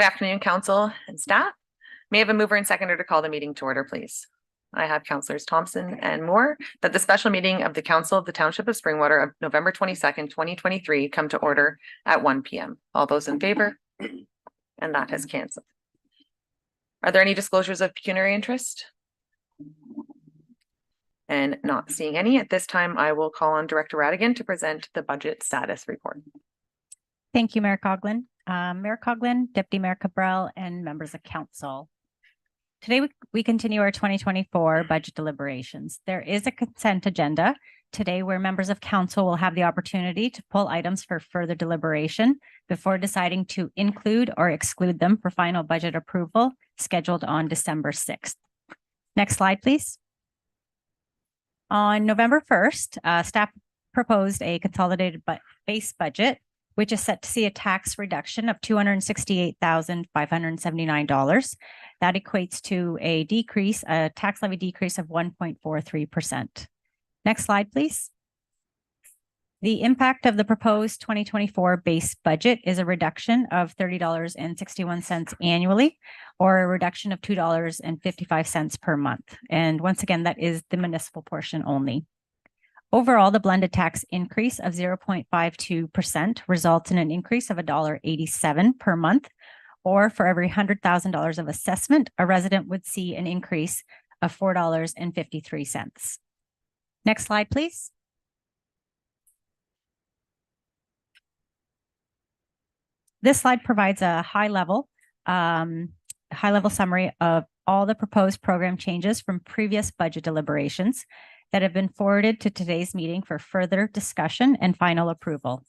Good afternoon, council and staff. May I have a mover and seconder to call the meeting to order, please? I have councillors Thompson and Moore that the special meeting of the Council of the Township of Springwater of November 22nd, 2023 come to order at 1 p.m. All those in favor? And that has canceled. Are there any disclosures of pecuniary interest? And not seeing any at this time, I will call on Director Radigan to present the budget status report. Thank you, Mayor Coughlin. Mayor Coughlin, Deputy Mayor Cabral, and members of council. Today, we continue our 2024 budget deliberations. There is a consent agenda today where members of council will have the opportunity to pull items for further deliberation before deciding to include or exclude them for final budget approval scheduled on December 6th. Next slide, please. On November 1st, staff proposed a consolidated base budget, which is set to see a tax reduction of $268,579. That equates to a tax levy decrease of 1.43%. Next slide, please. The impact of the proposed 2024 base budget is a reduction of $30.61 annually, or a reduction of $2.55 per month. And once again, that is the municipal portion only. Overall, the blended tax increase of 0.52% results in an increase of $1.87 per month, or for every $100,000 of assessment, a resident would see an increase of $4.53. Next slide, please. This slide provides a high-level summary of all the proposed program changes from previous budget deliberations that have been forwarded to today's meeting for further discussion and final approval.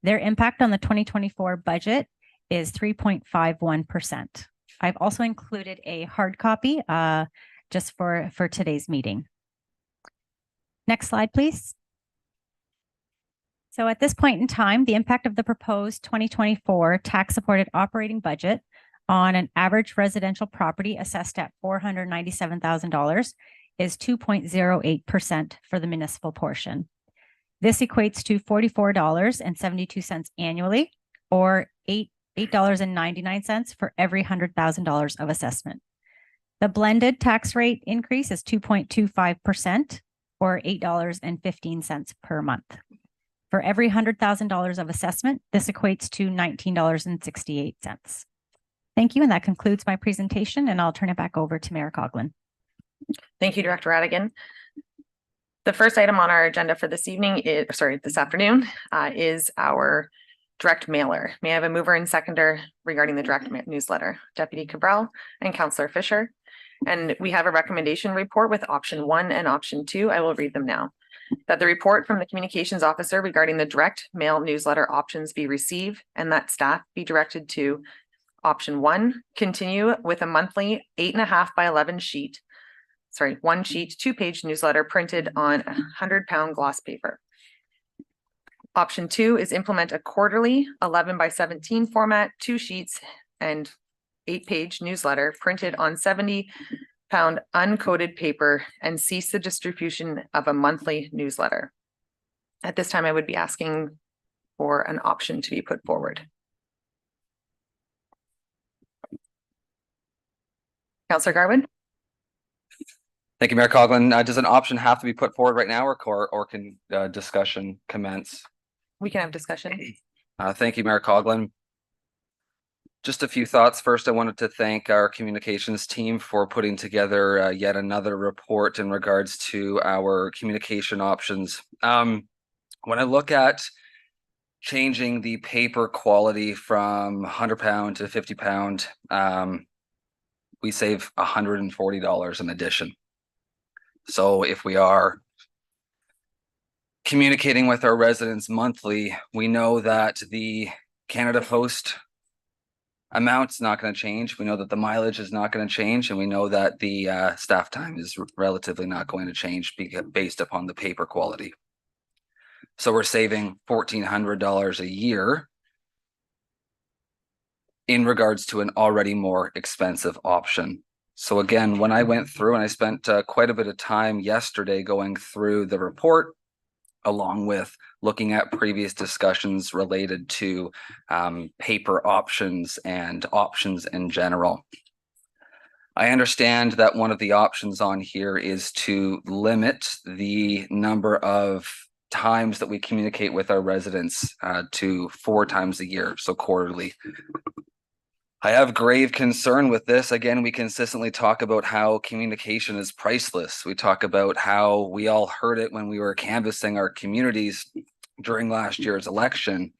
Their impact on the 2024 budget is 3.51%. I've also included a hard copy just for today's meeting. Next slide, please. So at this point in time, the impact of the proposed 2024 tax-supported operating budget on an average residential property assessed at $497,000 is 2.08% for the municipal portion. This equates to $44.72 annually, or $8.99 for every $100,000 of assessment. The blended tax rate increase is 2.25%, or $8.15 per month. For every $100,000 of assessment, this equates to $19.68. Thank you, and that concludes my presentation, and I'll turn it back over to Mayor Coughlin. Thank you, Director Radigan. The first item on our agenda for this afternoon is our direct mailer. May I have a mover and seconder regarding the direct newsletter? Deputy Cabral and Councillor Fisher. And we have a recommendation report with option 1 and option 2. I will read them now. That the report from the communications officer regarding the direct mail newsletter options be received, and that staff be directed to option 1, continue with a monthly 8.5 by 11 sheet. One sheet, 2-page newsletter printed on 100-pound gloss paper. Option 2 is implement a quarterly 11 by 17 format, 2 sheets and 8-page newsletter printed on 70-pound uncoated paper and cease the distribution of a monthly newsletter. At this time, I would be asking for an option to be put forward. Councillor Garwood. Thank you, Mayor Coughlin. Does an option have to be put forward right now, or can discussion commence? We can have discussion. Thank you, Mayor Coughlin. Just a few thoughts. First, I wanted to thank our communications team for putting together yet another report in regards to our communication options. When I look at changing the paper quality from 100-pound to 50-pound, we save $140 in addition. So if we are communicating with our residents monthly, we know that the Canada Post amount's not going to change. We know that the mileage is not going to change, and we know that the staff time is relatively not going to change based upon the paper quality. So we're saving $1,400 a year in regards to an already more expensive option. So again, when I went through, and I spent quite a bit of time yesterday going through the report, along with looking at previous discussions related to paper options and options in general. I understand that one of the options on here is to limit the number of times that we communicate with our residents to 4 times a year, so quarterly. I have grave concern with this. Again, we consistently talk about how communication is priceless. We talk about how we all heard it when we were canvassing our communities during last year's election.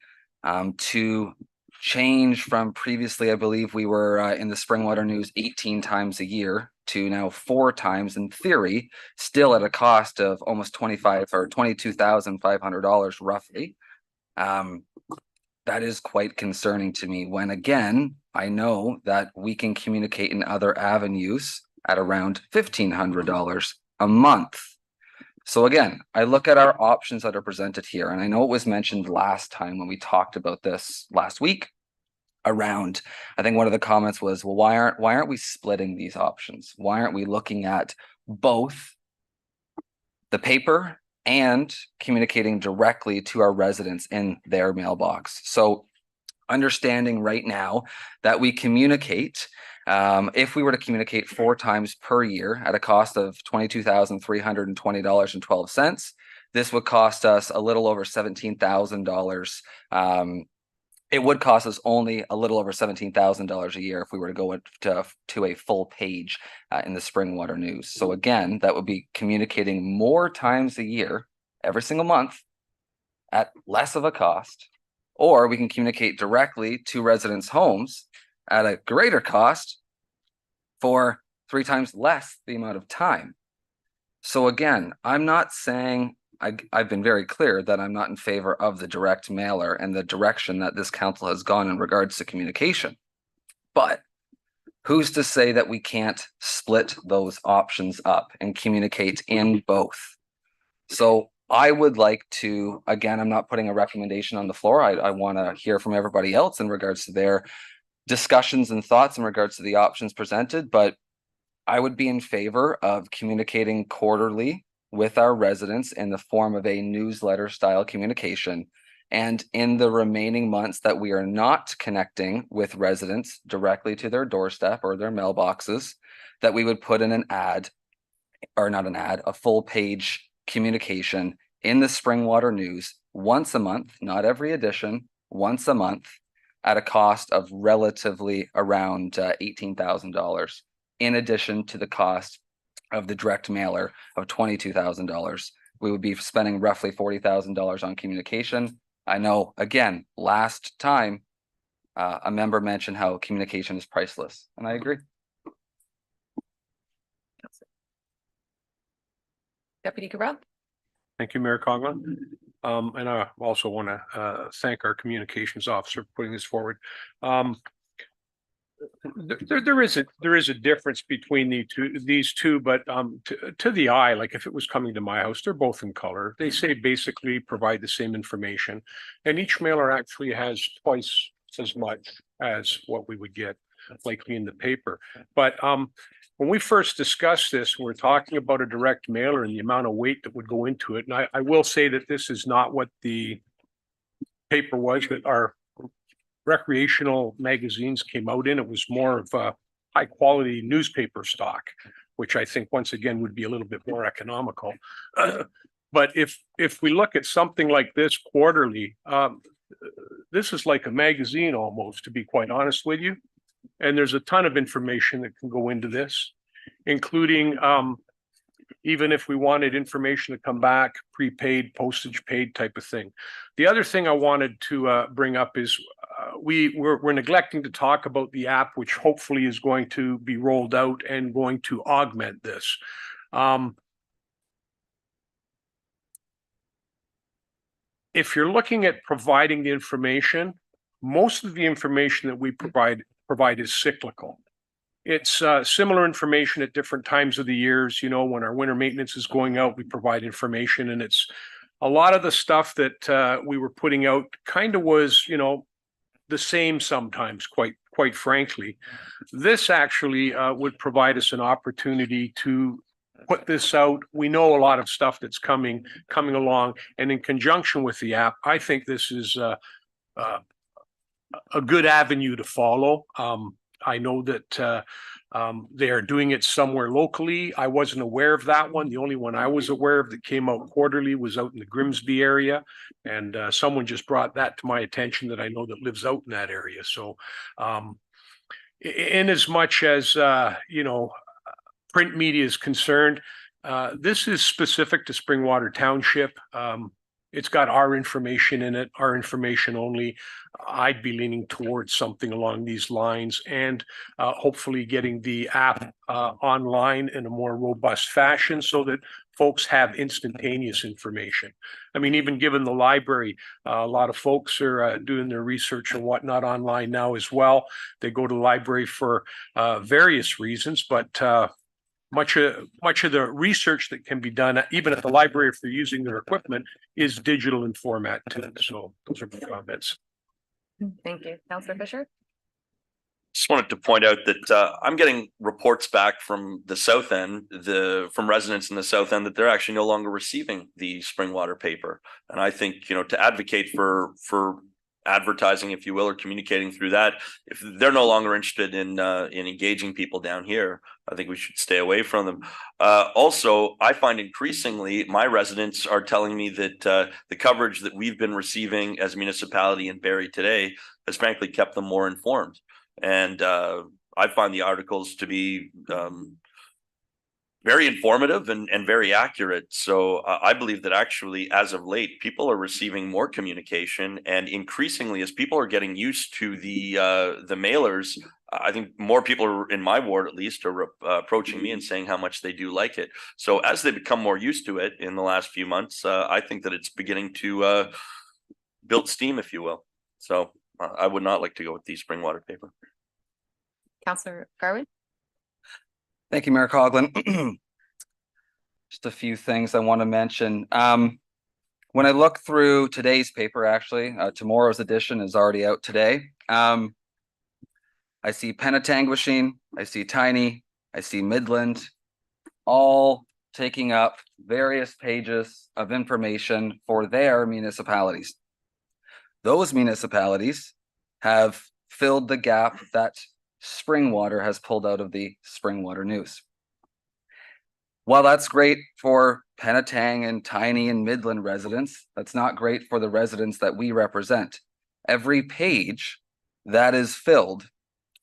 To change from previously, I believe we were in the Springwater News 18 times a year to now 4 times in theory, still at a cost of almost $22,500 roughly. That is quite concerning to me when, again, I know that we can communicate in other avenues at around $1,500 a month. So again, I look at our options that are presented here, and I know it was mentioned last time when we talked about this last week around, I think one of the comments was, well, why aren't we splitting these options? Why aren't we looking at both the paper and communicating directly to our residents in their mailbox? So understanding right now that we communicate, if we were to communicate 4 times per year at a cost of $22,320.12, this would cost us a little over $17,000. It would cost us only a little over $17,000 a year if we were to go to a full page in the Springwater News. So again, that would be communicating more times a year, every single month, at less of a cost. Or we can communicate directly to residents' homes at a greater cost for 3 times less the amount of time. So again, I'm not saying, I've been very clear that I'm not in favor of the direct mailer and the direction that this council has gone in regards to communication. But who's to say that we can't split those options up and communicate in both? So I would like to, again, I'm not putting a recommendation on the floor. I want to hear from everybody else in regards to their discussions and thoughts in regards to the options presented, but I would be in favor of communicating quarterly with our residents in the form of a newsletter style communication. And in the remaining months that we are not connecting with residents directly to their doorstep or their mailboxes, that we would put in an ad, or not an ad, a full page communication in the Springwater News once a month, not every edition, once a month, at a cost of relatively around $18,000, in addition to the cost of the direct mailer of $22,000. We would be spending roughly $40,000 on communication. I know, again, last time a member mentioned how communication is priceless, and I agree. Deputy Cabral. Thank you, Mayor Coughlin. And I also want to thank our communications officer for putting this forward. There is a difference between these two, but to the eye, like if it was coming to my house, they're both in color. They say basically provide the same information, and each mailer actually has twice as much as what we would get likely in the paper. But when we first discussed this, we're talking about a direct mailer and the amount of weight that would go into it. And I will say that this is not what the paper was that our recreational magazines came out in. It was more of a high quality newspaper stock, which I think once again would be a little bit more economical. But if we look at something like this quarterly, this is like a magazine almost, to be quite honest with you. And there's a ton of information that can go into this, including even if we wanted information to come back, prepaid, postage paid type of thing. The other thing I wanted to bring up is we're neglecting to talk about the app, which hopefully is going to be rolled out and going to augment this. If you're looking at providing the information, most of the information that we provide is cyclical. It's similar information at different times of the years. You know, when our winter maintenance is going out, we provide information, and it's a lot of the stuff that we were putting out kind of was, you know, the same sometimes, quite frankly. This actually would provide us an opportunity to put this out. We know a lot of stuff that's coming along, and in conjunction with the app, I think this is a good avenue to follow. I know that they are doing it somewhere locally. I wasn't aware of that one. The only one I was aware of that came out quarterly was out in the Grimsby area. And someone just brought that to my attention that I know that lives out in that area. So in as much as, print media is concerned, this is specific to Springwater Township. It's got our information in it, our information only. I'd be leaning towards something along these lines, and hopefully getting the app online in a more robust fashion so that folks have instantaneous information. I mean, even given the library, a lot of folks are doing their research and whatnot online now as well. They go to the library for various reasons, but much of the research that can be done, even at the library, if they're using their equipment, is digital in format too. So those are my comments. Thank you. Councillor Fisher? Just wanted to point out that I'm getting reports back from the south end, from residents in the south end, that they're actually no longer receiving the Springwater paper. And I think, to advocate for advertising, if you will, or communicating through that, if they're no longer interested in engaging people down here, I think we should stay away from them. Also, I find increasingly my residents are telling me that the coverage that we've been receiving as a municipality in Barrie today has frankly kept them more informed. And I find the articles to be very informative and very accurate. So I believe that actually, as of late, people are receiving more communication, and increasingly, as people are getting used to the mailers, I think more people are, in my ward at least, are approaching me and saying how much they do like it. So as they become more used to it in the last few months, I think that it's beginning to build steam, if you will. So I would not like to go with the Springwater paper. Councillor Garwood? Thank you, Mayor Coughlin. Just a few things I want to mention. When I look through today's paper, actually, tomorrow's edition is already out today. I see Penetanguishene, I see Tiny, I see Midland, all taking up various pages of information for their municipalities. Those municipalities have filled the gap that Springwater has pulled out of the Springwater News. While that's great for Penetang and Tiny and Midland residents, that's not great for the residents that we represent. Every page that is filled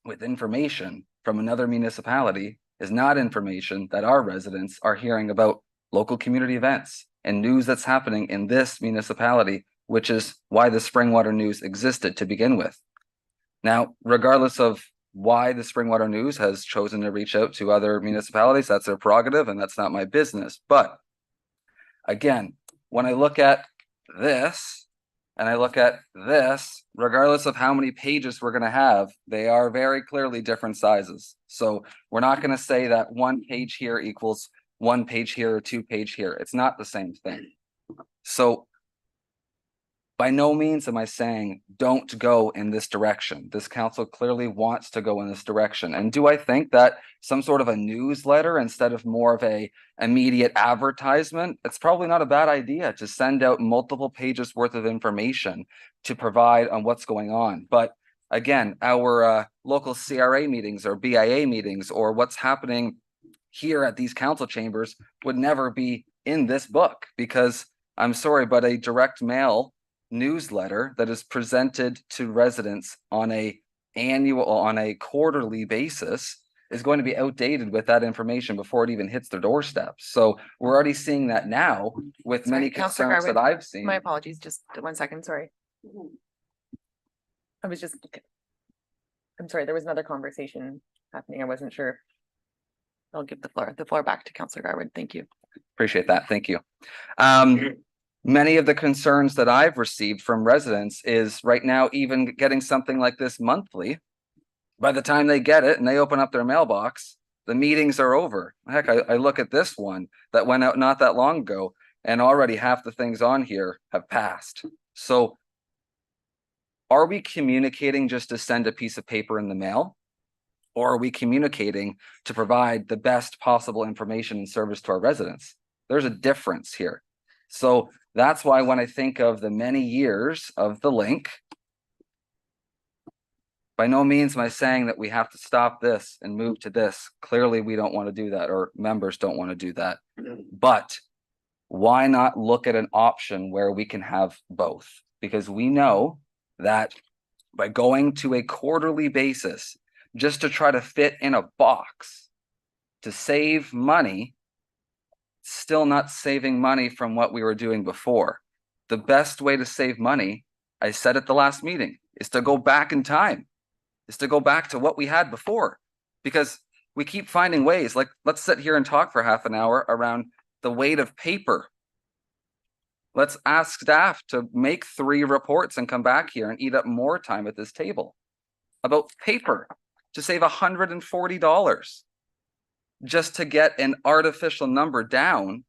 with information from another municipality is not information that our residents are hearing about local community events and news that's happening in this municipality, which is why the Springwater News existed to begin with. Now, regardless of why the Springwater News has chosen to reach out to other municipalities, that's their prerogative, and that's not my business. But again, when I look at this and I look at this, regardless of how many pages we're going to have, they are very clearly different sizes. So we're not going to say that one page here equals one page here or 2 page here. It's not the same thing. So by no means am I saying don't go in this direction. This council clearly wants to go in this direction. And do I think that some sort of a newsletter instead of more of a immediate advertisement, it's probably not a bad idea to send out multiple pages worth of information to provide on what's going on. But again, our local CRA meetings or BIA meetings or what's happening here at these council chambers would never be in this book, because I'm sorry, but a direct mail newsletter that is presented to residents on a quarterly basis is going to be outdated with that information before it even hits their doorstep. So we're already seeing that now with many Councillor concerns that I've seen. My apologies, just 1 second, sorry. I'm sorry, there was another conversation happening. I wasn't sure. I'll give the floor back to Councillor Garwood. Thank you. Appreciate that. Thank you. Many of the concerns that I've received from residents is right now, even getting something like this monthly, by the time they get it and they open up their mailbox, the meetings are over. Heck, I look at this one that went out not that long ago, and already half the things on here have passed. So are we communicating just to send a piece of paper in the mail? Or are we communicating to provide the best possible information and service to our residents? There's a difference here. So that's why when I think of the many years of the link, by no means am I saying that we have to stop this and move to this. Clearly, we don't want to do that, or members don't want to do that. But why not look at an option where we can have both? Because we know that by going to a quarterly basis, just to try to fit in a box to save money, still not saving money from what we were doing before. The best way to save money, I said at the last meeting, is to go back in time, is to go back to what we had before, because we keep finding ways. Like, let's sit here and talk for half an hour around the weight of paper. Let's ask staff to make 3 reports and come back here and eat up more time at this table about paper to save $140 just to get an artificial number down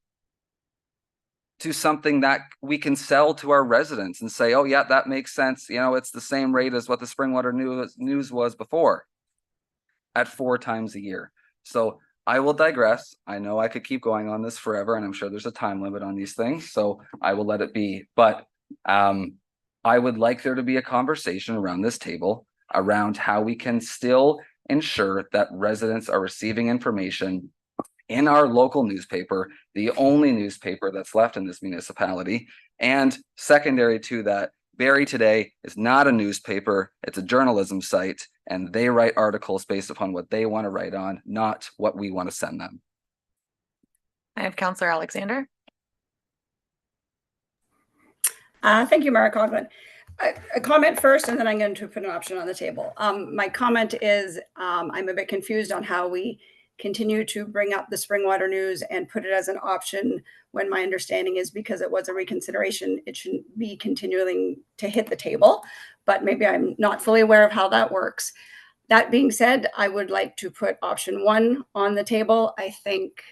to something that we can sell to our residents and say, oh yeah, that makes sense. You know, it's the same rate as what the Springwater news was before at 4 times a year. So I will digress. I know I could keep going on this forever, and I'm sure there's a time limit on these things, so I will let it be. But I would like there to be a conversation around this table around how we can still ensure that residents are receiving information in our local newspaper, the only newspaper that's left in this municipality. And secondary to that, Barrie Today is not a newspaper, it's a journalism site, and they write articles based upon what they want to write on, not what we want to send them. I have Councillor Alexander. Thank you, Mayor Coughlin. A comment first, and then I'm going to put an option on the table. My comment is I'm a bit confused on how we continue to bring up the Springwater news and put it as an option when my understanding is because it was a reconsideration, it shouldn't be continuing to hit the table, but maybe I'm not fully aware of how that works. That being said, I would like to put option 1 on the table. I think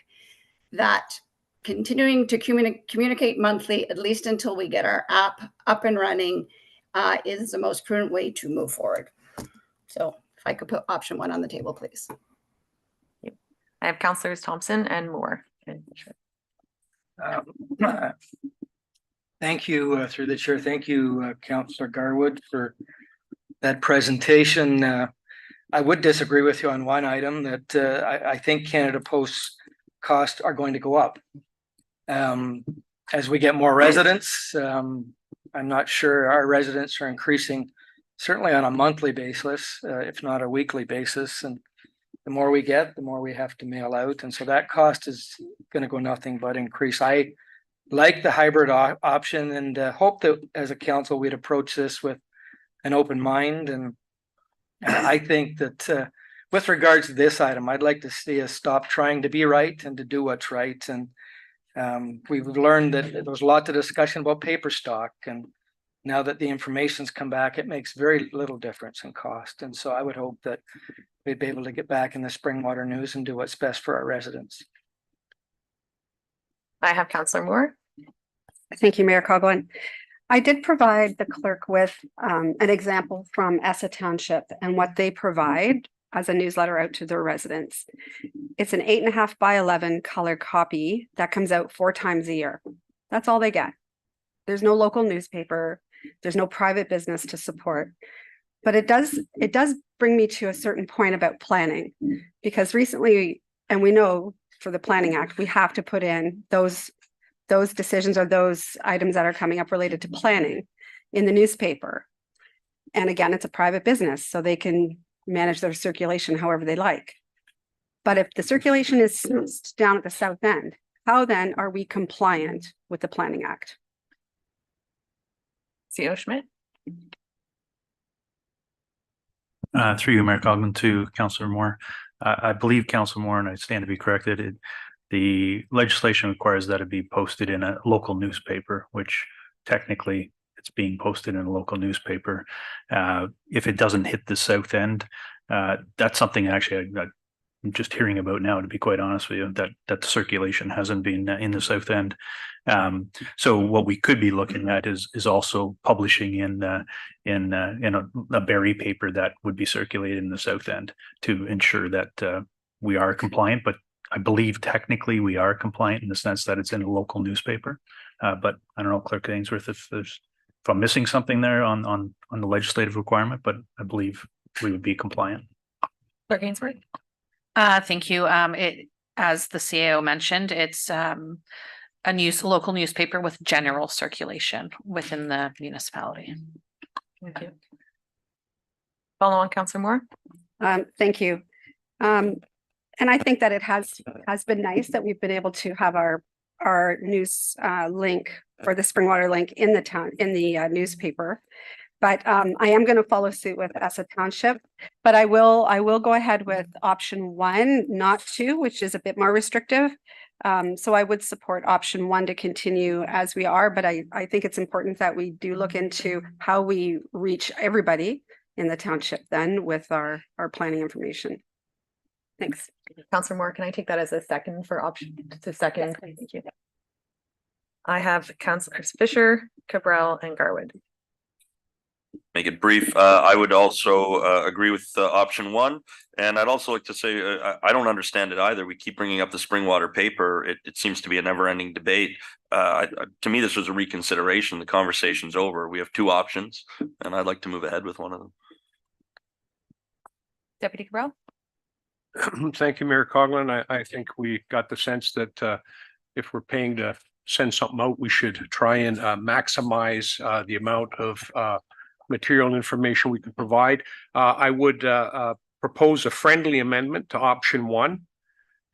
that continuing to communicate monthly, at least until we get our app up and running, is the most prudent way to move forward. So if I could put option 1 on the table, please. I have Councillors Thompson and Moore. Thank you, through the chair. Thank you, Councillor Garwood, for that presentation. I would disagree with you on one item that I think Canada Post's costs are going to go up. As we get more residents, I'm not sure our residents are increasing, certainly on a monthly basis, if not a weekly basis. And the more we get, the more we have to mail out. And so that cost is going to go nothing but increase. I like the hybrid option and hope that as a council, we'd approach this with an open mind. And I think that with regards to this item, I'd like to see us stop trying to be right and to do what's right. And we've learned that there's a lot of discussion about paper stock. And now that the information's come back, it makes very little difference in cost. And so I would hope that we'd be able to get back in the Springwater news and do what's best for our residents. I have Councillor Moore. Thank you, Mayor Coughlin. I did provide the clerk with an example from Essa Township and what they provide as a newsletter out to their residents. It's an 8.5 by 11 color copy that comes out 4 times a year. That's all they get. There's no local newspaper. There's no private business to support. But it does bring me to a certain point about planning, because recently, and we know for the Planning Act, we have to put in those decisions or those items that are coming up related to planning in the newspaper. And again, it's a private business, so they can manage their circulation however they like. But if the circulation is down at the south end, how then are we compliant with the Planning Act? CO Schmidt. Through you, Mayor Coughlin, to Councillor Moore. I believe Councillor Moore, and I stand to be corrected, the legislation requires that it be posted in a local newspaper, which technically it's being posted in a local newspaper. If it doesn't hit the south end, that's something actually I'm just hearing about now, to be quite honest with you, that the circulation hasn't been in the south end. So what we could be looking at is also publishing in a Barrie paper that would be circulated in the South End to ensure that we are compliant. But I believe technically we are compliant in the sense that it's in a local newspaper. But I don't know, Clerk Ainsworth, if I'm missing something there on the legislative requirement, but I believe we would be compliant. Clerk Ainsworth? Thank you. As the CAO mentioned, it's a local newspaper with general circulation within the municipality. Thank you. Follow on, Councillor Moore? Thank you. And I think that it has been nice that we've been able to have our news link for the Springwater link in the newspaper. But I am going to follow suit with Essa Township, but I will go ahead with option 1, not 2, which is a bit more restrictive. So I would support option 1 to continue as we are, but I think it's important that we do look into how we reach everybody in the township then with our planning information. Thanks. Councillor Moore, can I take that as a second for option? It's a second. Yes, please. Thank you. I have Councillors Fisher, Cabral, and Garwood. Make it brief. I would also agree with option 1, and I'd also like to say I don't understand it either. We keep bringing up the Springwater paper. It seems to be a never-ending debate. To me, this was a reconsideration. The conversation's over. We have 2 options, and I'd like to move ahead with one of them. Deputy Cabral? Thank you, Mayor Coughlin. I think we got the sense that if we're paying to send something out, we should try and maximize the amount of material and information we can provide. I would propose a friendly amendment to option 1,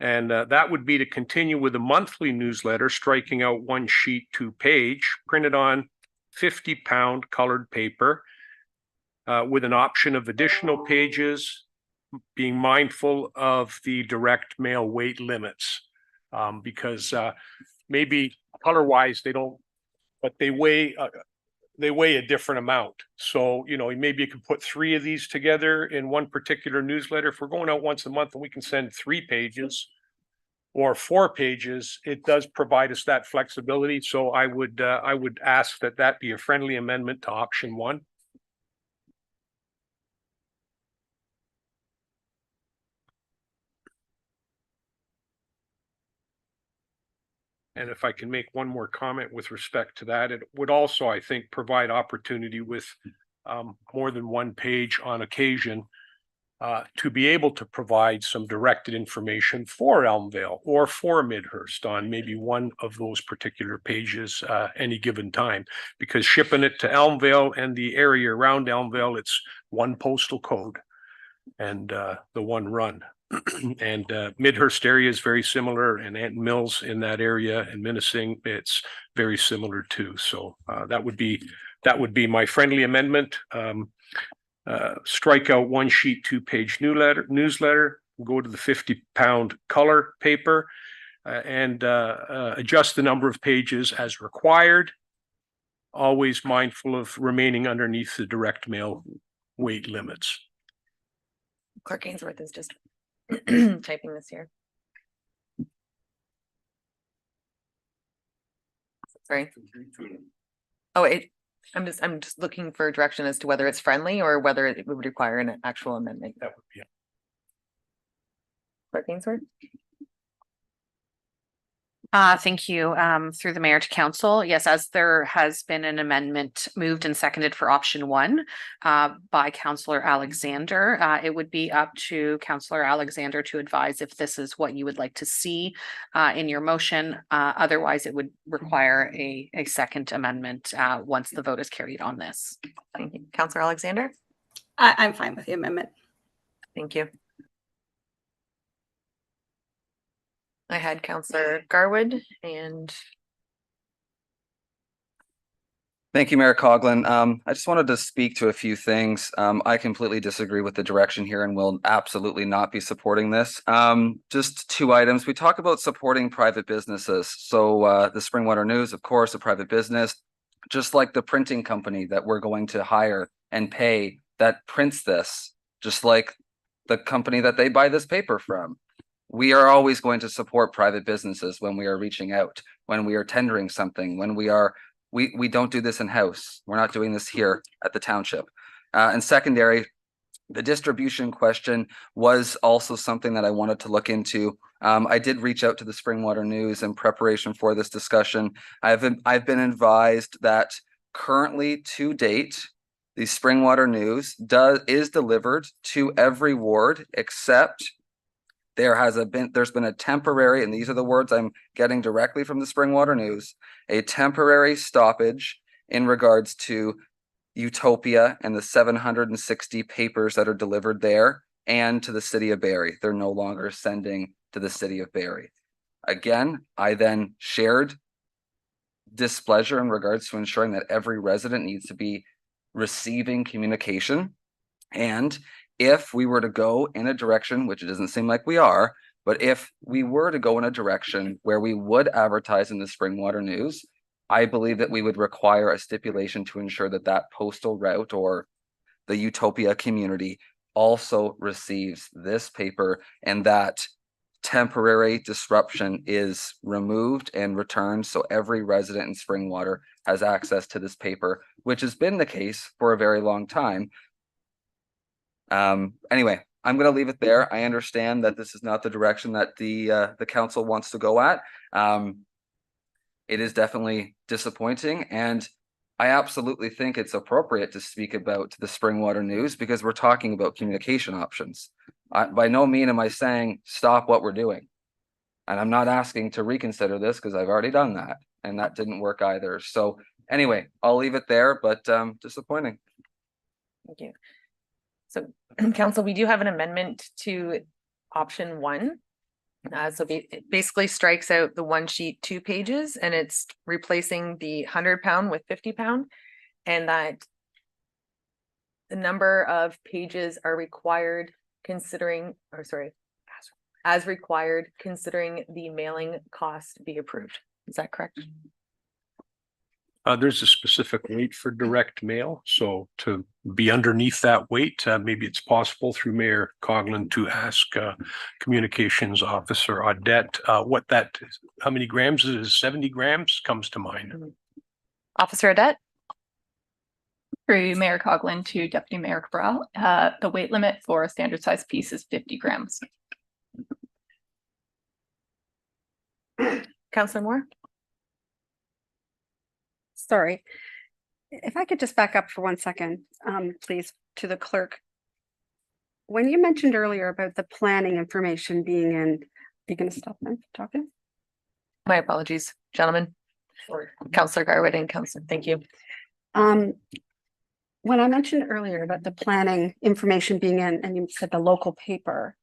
and that would be to continue with a monthly newsletter, striking out 1 sheet, 2 page, printed on 50-pound colored paper, with an option of additional pages, being mindful of the direct mail weight limits, because maybe color-wise they don't, but they weigh a different amount. So, maybe you can put 3 of these together in one particular newsletter. If we're going out once a month and we can send 3 pages or 4 pages, it does provide us that flexibility. So I would ask that be a friendly amendment to option 1. And if I can make one more comment with respect to that, it would also, I think, provide opportunity with more than 1 page on occasion to be able to provide some directed information for Elmvale or for Midhurst on maybe one of those particular pages any given time. Because shipping it to Elmvale and the area around Elmvale, it's 1 postal code and the 1 run. And Midhurst area is very similar, and Anton Mills in that area, and Minising, it's very similar too. So that would be my friendly amendment. Strike out 1 sheet, 2 page newsletter, go to the 50-pound color paper, and adjust the number of pages as required. Always mindful of remaining underneath the direct mail weight limits. Clerk Ainsworth is just typing this here. Sorry. Oh, I'm just looking for direction as to whether it's friendly or whether it would require an actual amendment. That would be. Clerk Ainsworth? Thank you. Through the mayor to council. Yes, as there has been an amendment moved and seconded for option 1 by Councillor Alexander, it would be up to Councillor Alexander to advise if this is what you would like to see in your motion. Otherwise, it would require a second amendment once the vote is carried on this. Thank you. Councillor Alexander? I'm fine with the amendment. Thank you. I had Councillor Garwood and Thank you, Mayor Coughlin. I just wanted to speak to a few things. I completely disagree with the direction here and will absolutely not be supporting this. Just 2 items. We talk about supporting private businesses. So the Springwater News, of course, a private business, just like the printing company that we're going to hire and pay that prints this, just like the company that they buy this paper from. we are always going to support private businesses when we are reaching out, when we are tendering something, when we don't do this in-house. We're not doing this here at the township. And secondary, the distribution question was also something that I wanted to look into. I did reach out to the Springwater News in preparation for this discussion. I've been advised that currently to date, the Springwater News is delivered to every ward except there's been a temporary, and these are the words I'm getting directly from the Springwater News, a temporary stoppage in regards to Utopia and the 760 papers that are delivered there and to the city of Barrie. They're no longer sending to the city of Barrie. Again, I then shared displeasure in regards to ensuring that every resident needs to be receiving communication. And if we were to go in a direction, which it doesn't seem like we are, but if we were to go in a direction where we would advertise in the Springwater News, I believe that we would require a stipulation to ensure that that postal route or the Utopia community also receives this paper, and that temporary disruption is removed and returned so every resident in Springwater has access to this paper, which has been the case for a very long time. Anyway, I'm going to leave it there. I understand that this is not the direction that the council wants to go at. It is definitely disappointing, and I absolutely think it's appropriate to speak about the Springwater News because we're talking about communication options. By no means am I saying stop what we're doing. And I'm not asking to reconsider this because I've already done that, and that didn't work either. So anyway, I'll leave it there, but disappointing. Thank you. So council, we do have an amendment to option 1. So it basically strikes out the 1 sheet 2 pages, and it's replacing the 100-pound with 50-pound, and that the number of pages are required considering, or sorry, as required considering the mailing cost be approved. Is that correct? There's a specific weight for direct mail. So to be underneath that weight, maybe it's possible through Mayor Coughlin to ask Communications Officer Audette what that is. How many grams is it? 70 grams comes to mind. Officer Audette? Through Mayor Coughlin to Deputy Mayor Cabral, the weight limit for a standard size piece is 50 grams. Councillor Moore? Sorry. If I could just back up for 1 second, please, to the clerk. When you mentioned earlier about the planning information being in, are you going to stop them talking? My apologies, gentlemen. Councillor Garwood and Councillor, thank you. When I mentioned earlier about the planning information being in, and you said the local paper,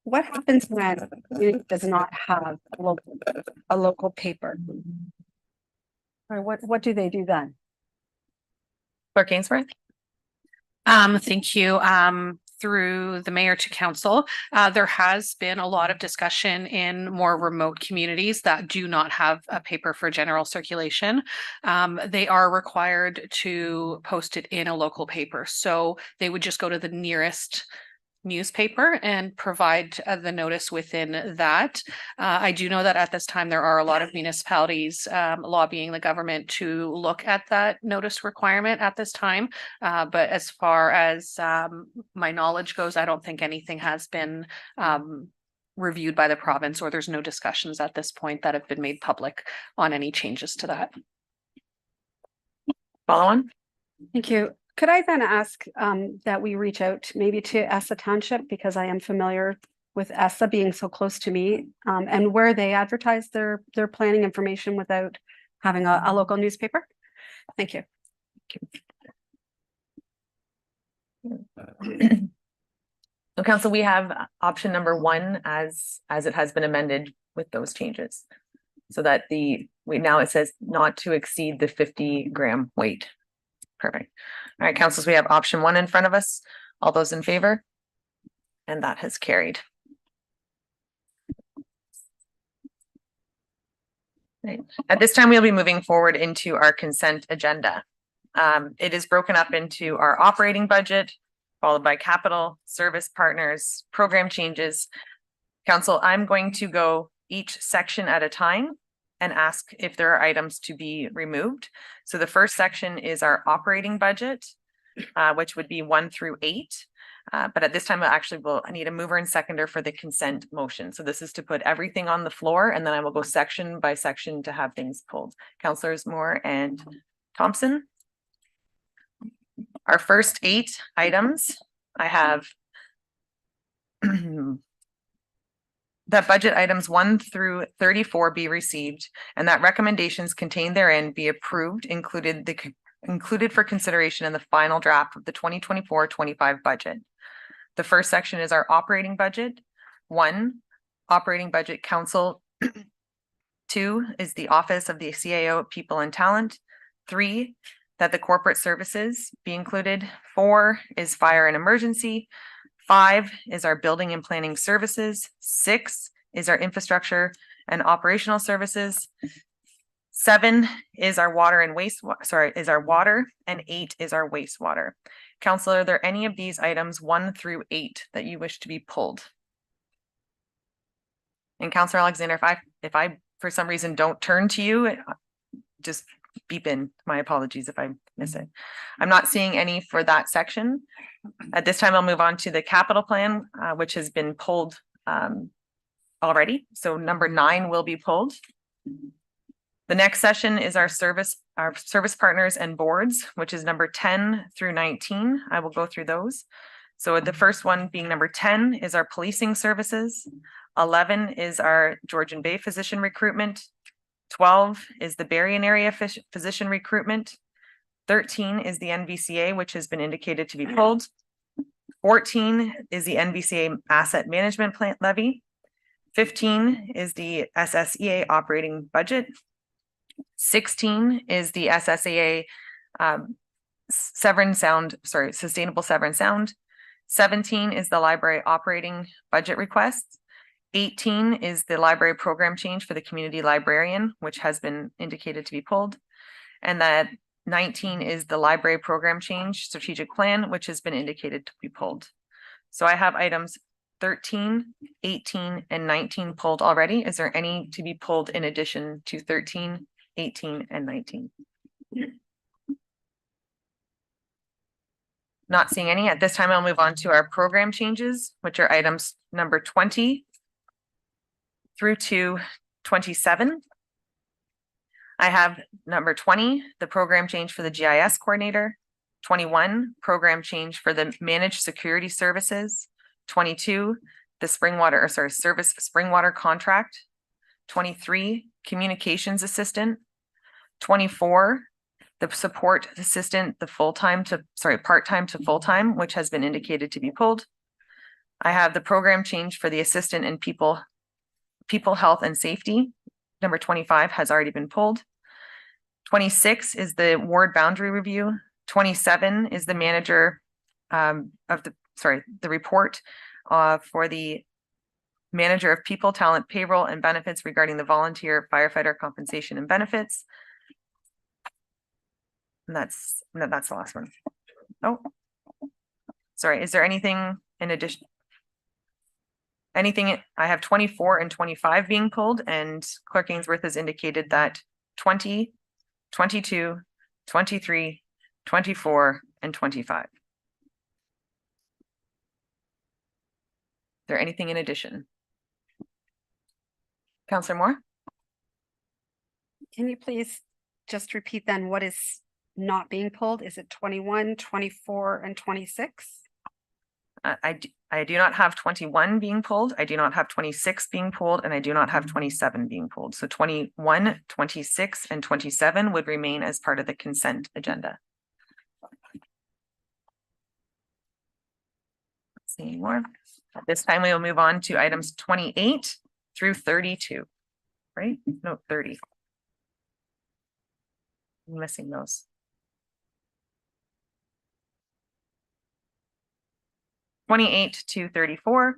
what happens when it does not have a local paper? Or what do they do then? Clerk Ainsworth? Thank you. Through the mayor to council, there has been a lot of discussion in more remote communities that do not have a paper for general circulation. They are required to post it in a local paper. So they would just go to the nearest newspaper and provide the notice within that. I do know that at this time there are a lot of municipalities lobbying the government to look at that notice requirement at this time. But as far as my knowledge goes, I don't think anything has been reviewed by the province, or there's no discussions at this point that have been made public on any changes to that. Follow on. Thank you. Could I then ask that we reach out maybe to ESSA Township, because I am familiar with ESSA being so close to me, and where they advertise their planning information without having a local newspaper? Thank you. So council, we have option number 1 as it has been amended with those changes. So that now it says not to exceed the 50-gram weight. Perfect. All right, councils, we have option 1 in front of us. All those in favor? And that has carried. Right. At this time, we'll be moving forward into our consent agenda. It is broken up into our operating budget, followed by capital, service partners, program changes, Council, I'm going to go each section at a time and ask if there are items to be removed. So the first section is our operating budget, which would be 1 through 8. But at this time, I need a mover and seconder for the consent motion. So this is to put everything on the floor, and then I will go section by section to have things pulled. Councillors Moore and Thompson. Our first 8 items, I have that budget items 1 through 34 be received, and that recommendations contained therein be approved, included for consideration in the final draft of the 2024-25 budget. The first section is our operating budget. 1, operating budget council. 2 is the Office of the CAO People and Talent. 3, that the corporate services be included. 4 is fire and emergency. 5 is our building and planning services. 6 is our infrastructure and operational services. 7 is our water and water, and 8 is our wastewater. Council, are there any of these items 1 through 8 that you wish to be pulled? And Councillor Alexander, if I for some reason don't turn to you, just beep in. My apologies if I miss it. I'm not seeing any for that section. At this time, I'll move on to the capital plan, which has been pulled already. So number 9 will be pulled. The next session is our service partners and boards, which is number 10 through 19. I will go through those. So the first one being number 10 is our policing services. 11 is our Georgian Bay physician recruitment. 12 is the Berrien area physician recruitment. 13 is the NVCA, which has been indicated to be pulled. 14 is the NVCA asset management plant levy. 15 is the SSEA operating budget. 16 is the SSAA sustainable Severn Sound. 17 is the library operating budget request. 18 is the library program change for the community librarian, which has been indicated to be pulled. And that 19 is the library program change strategic plan, which has been indicated to be pulled. So I have items 13, 18, and 19 pulled already. Is there any to be pulled in addition to 13, 18, and 19? Not seeing any. At this time, I'll move on to our program changes, which are items number 20 through to 27. I have number 20, the program change for the GIS coordinator. 21, program change for the managed security services. 22, the springwater contract. 23, communications assistant. 24, the support assistant, the part-time to full-time, which has been indicated to be pulled. I have the program change for the assistant and people health and safety. Number 25 has already been pulled. 26 is the ward boundary review. 27 is the manager the report for the manager of people, talent, payroll, and benefits regarding the volunteer firefighter compensation and benefits. And that's the last one. Oh, sorry. Is there anything in addition? I have 24 and 25 being pulled, and Clerk Ainsworth has indicated that 20, 22, 23, 24, and 25. Is there anything in addition? Councillor Moore? Can you please just repeat then what is not being pulled? Is it 21, 24, and 26? I do not have 21 being pulled. I do not have 26 being pulled, and I do not have 27 being pulled. So 21, 26, and 27 would remain as part of the consent agenda. Let's see more. At this time, we will move on to items 28 through 32, right? No, 30. I'm missing those. 28 to 34.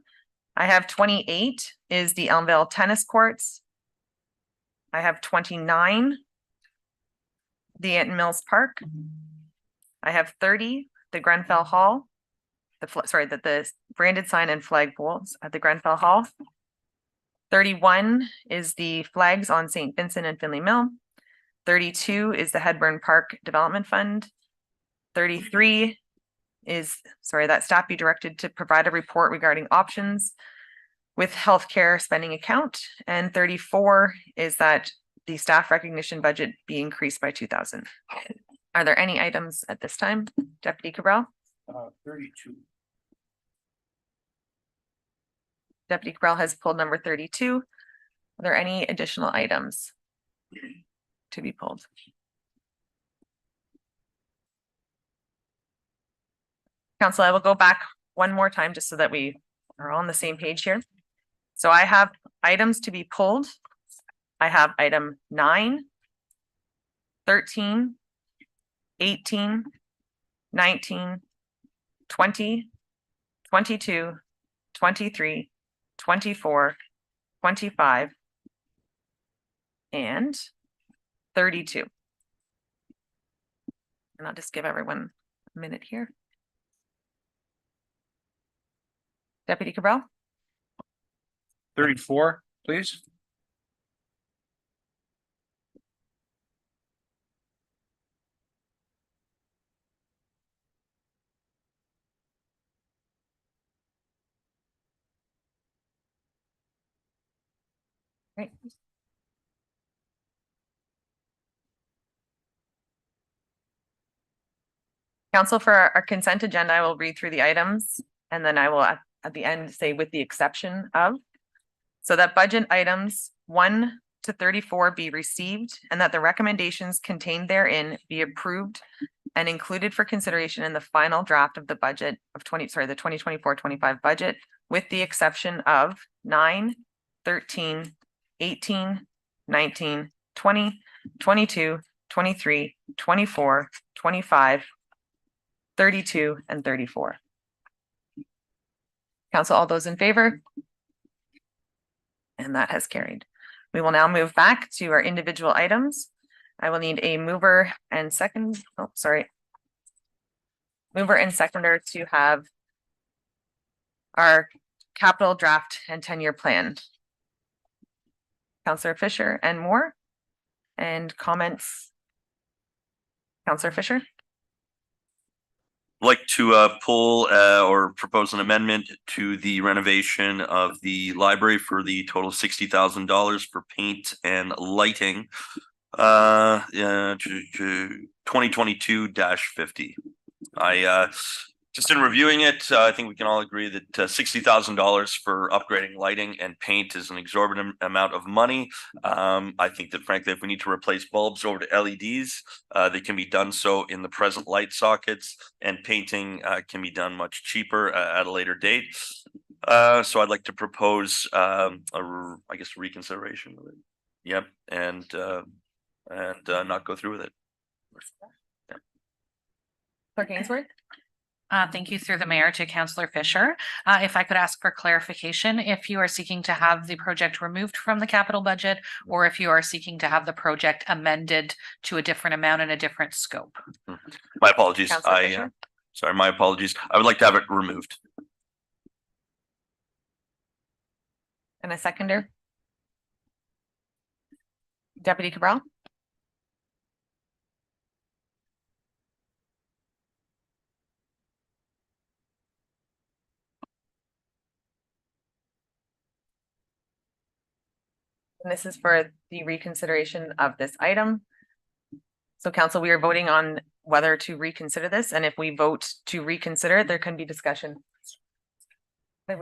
I have 28 is the Elmvale tennis courts. I have 29, the Anton Mills Park. I have 30, the Grenfell Hall. The branded sign and flag poles at the Grenfell Hall. 31 is the flags on St. Vincent and Finley Mill. 32 is the Hedburn Park Development Fund. 33 is, sorry, that staff be directed to provide a report regarding options with healthcare spending account. And 34 is that the staff recognition budget be increased by 2,000. Are there any items at this time? Deputy Cabral? 32. Deputy Cabral has pulled number 32. Are there any additional items to be pulled? Council, I will go back one more time just so that we are all on the same page here. So I have items to be pulled. I have item 9, 13, 18, 19, 20, 22, 23, 24, 25, and 32. And I'll just give everyone a minute here. Deputy Cabral? 34, please. Right. Council, for our consent agenda, I will read through the items and then I will at the end say with the exception of, so that budget items 1 to 34 be received and that the recommendations contained therein be approved and included for consideration in the final draft of the budget of the 2024-25 budget, with the exception of 9, 13, 18, 19, 20, 22, 23, 24, 25, 32, and 34. Council, all those in favor? And that has carried. We will now move back to our individual items. I will need a mover and second, mover and seconder to have our capital draft and 10-year plan. Councillor Fisher and Moore, and comments. Councillor Fisher. Like to pull or propose an amendment to the renovation of the library for the total $60,000 for paint and lighting. 2022-50. I just in reviewing it, I think we can all agree that $60,000 for upgrading lighting and paint is an exorbitant amount of money. I think that frankly, if we need to replace bulbs over to LEDs, they can be done so in the present light sockets, and painting can be done much cheaper at a later date. So I'd like to propose I guess reconsideration of it. Yep, and not go through with it. Yeah. Clerk Ainsworth. Thank you through the mayor to Councillor Fisher. If I could ask for clarification, if you are seeking to have the project removed from the capital budget, or if you are seeking to have the project amended to a different amount and a different scope. My apologies. Councillor My apologies. I would like to have it removed. And a seconder. Deputy Cabral. And this is for the reconsideration of this item. So council, we are voting on whether to reconsider this, and if we vote to reconsider, there can be discussion. My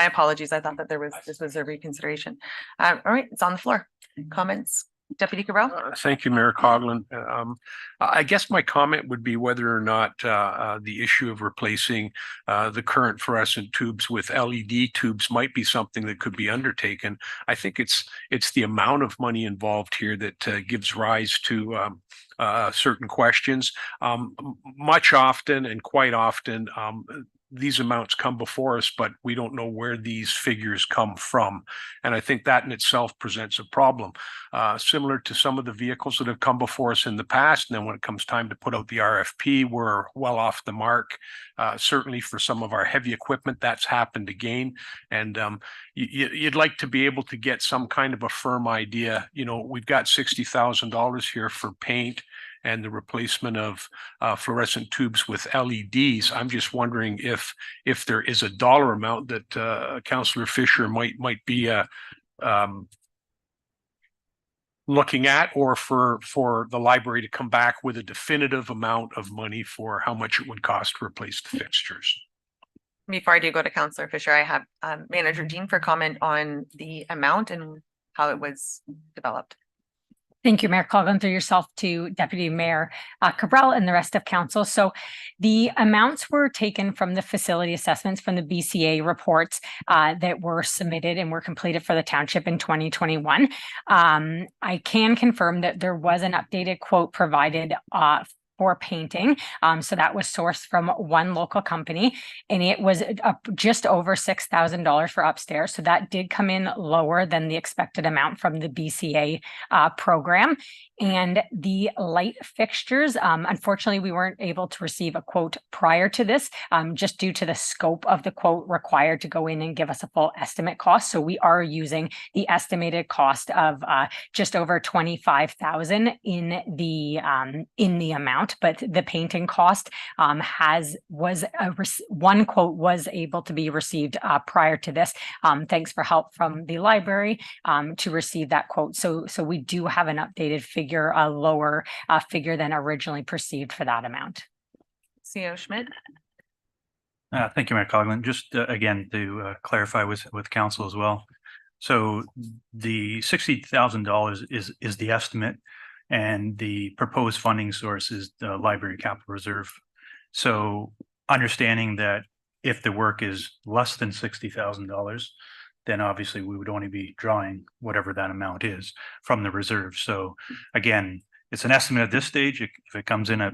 apologies. I thought that this was a reconsideration. All right, it's on the floor. Comments, Deputy Cabral? Thank you, Mayor Coughlin. I guess my comment would be whether or not the issue of replacing the current fluorescent tubes with LED tubes might be something that could be undertaken. I think it's the amount of money involved here that gives rise to certain questions. Much often and quite often, these amounts come before us, but we don't know where these figures come from. And I think that in itself presents a problem, similar to some of the vehicles that have come before us in the past. And then when it comes time to put out the RFP, we're well off the mark. Certainly for some of our heavy equipment, that's happened again. And you'd like to be able to get some kind of a firm idea. You know, we've got $60,000 here for paint and the replacement of fluorescent tubes with LEDs. I'm just wondering if there is a dollar amount that Councillor Fisher might be looking at, or for the library to come back with a definitive amount of money for how much it would cost to replace the fixtures. Before I do go to Councillor Fisher, I have Manager Jean for comment on the amount and how it was developed. Thank you, Mayor Coughlin, through yourself to Deputy Mayor Cabral and the rest of council. So the amounts were taken from the facility assessments from the BCA reports that were submitted and were completed for the township in 2021. I can confirm that there was an updated quote provided for painting. So that was sourced from one local company, and it was just over $6,000 for upstairs. So that did come in lower than the expected amount from the BCA program. And the light fixtures, unfortunately, we weren't able to receive a quote prior to this, just due to the scope of the quote required to go in and give us a full estimate cost. So we are using the estimated cost of just over $25,000 in the amount, but the painting cost one quote was able to be received prior to this. Thanks for help from the library to receive that quote. So we do have an updated figure, a lower figure than originally perceived for that amount. CO Schmidt. Thank you, Mayor Coughlin. Just again, to clarify with council as well. So the $60,000 is the estimate, and the proposed funding source is the library capital reserve. So understanding that if the work is less than $60,000, then obviously we would only be drawing whatever that amount is from the reserve. So again, it's an estimate at this stage. If it comes in at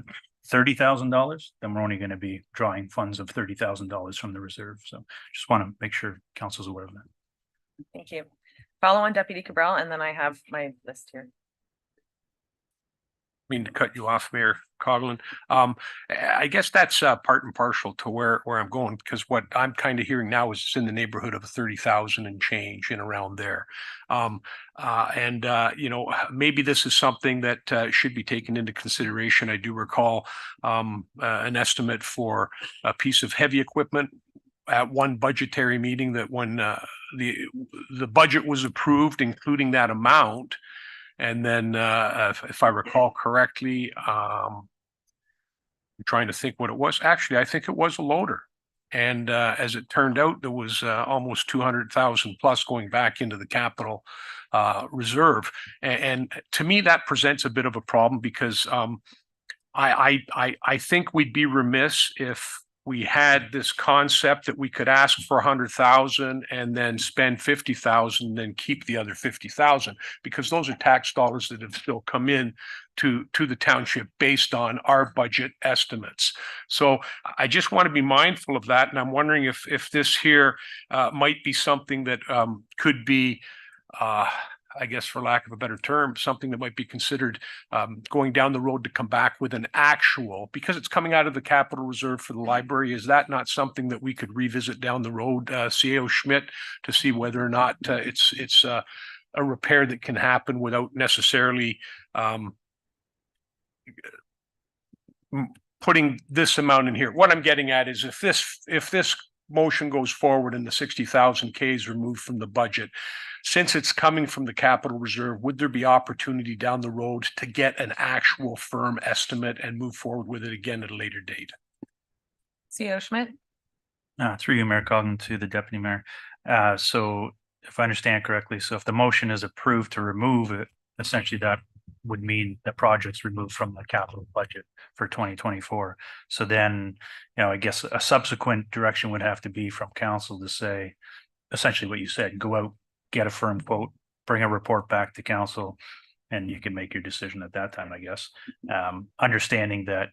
$30,000, then we're only going to be drawing funds of $30,000 from the reserve. So just want to make sure council's aware of that. Thank you. Follow on Deputy Cabral, and then I have my list here. Mean to cut you off, Mayor Coughlin. I guess that's part and parcel to where I'm going, because what I'm kind of hearing now is it's in the neighborhood of 30,000 and change in around there. You know, maybe this is something that should be taken into consideration. I do recall an estimate for a piece of heavy equipment at one budgetary meeting, that when the budget was approved, including that amount. And then, if I recall correctly, I'm trying to think what it was. Actually, I think it was a loader. And as it turned out, there was almost 200,000 plus going back into the capital reserve. And to me, that presents a bit of a problem, because I think we'd be remiss if we had this concept that we could ask for 100,000 and then spend 50,000, then keep the other 50,000, because those are tax dollars that have still come in to the township based on our budget estimates. So I just want to be mindful of that. And I'm wondering if this here might be something that could be I guess, for lack of a better term, something that might be considered going down the road to come back with an actual, because it's coming out of the capital reserve for the library. Is that not something that we could revisit down the road, CO Schmidt, to see whether or not it's a repair that can happen without necessarily putting this amount in here? What I'm getting at is, if this motion goes forward and the 60,000 K is removed from the budget, since it's coming from the capital reserve, would there be opportunity down the road to get an actual firm estimate and move forward with it again at a later date? CO Schmidt. Through you, Mayor Coughlin, to the Deputy Mayor. So if I understand correctly, so if the motion is approved to remove it, essentially that would mean the project's removed from the capital budget for 2024. So then, I guess a subsequent direction would have to be from council to say, essentially what you said, go out, get a firm quote, bring a report back to council, and you can make your decision at that time, I guess. Understanding that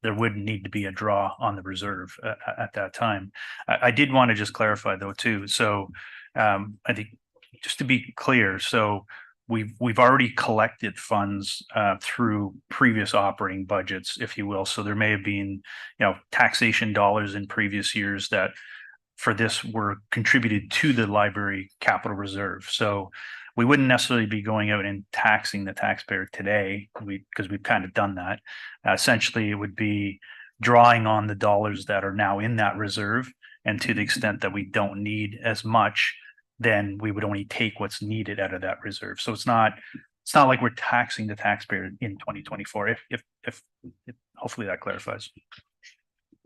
there would need to be a draw on the reserve at that time. I did want to just clarify though too. So I think just to be clear, so we've already collected funds through previous operating budgets, if you will. So there may have been, taxation dollars in previous years that for this were contributed to the library capital reserve. So we wouldn't necessarily be going out and taxing the taxpayer today, because we've kind of done that. Essentially, it would be drawing on the dollars that are now in that reserve, and to the extent that we don't need as much, then we would only take what's needed out of that reserve. So it's not like we're taxing the taxpayer in 2024. If hopefully that clarifies.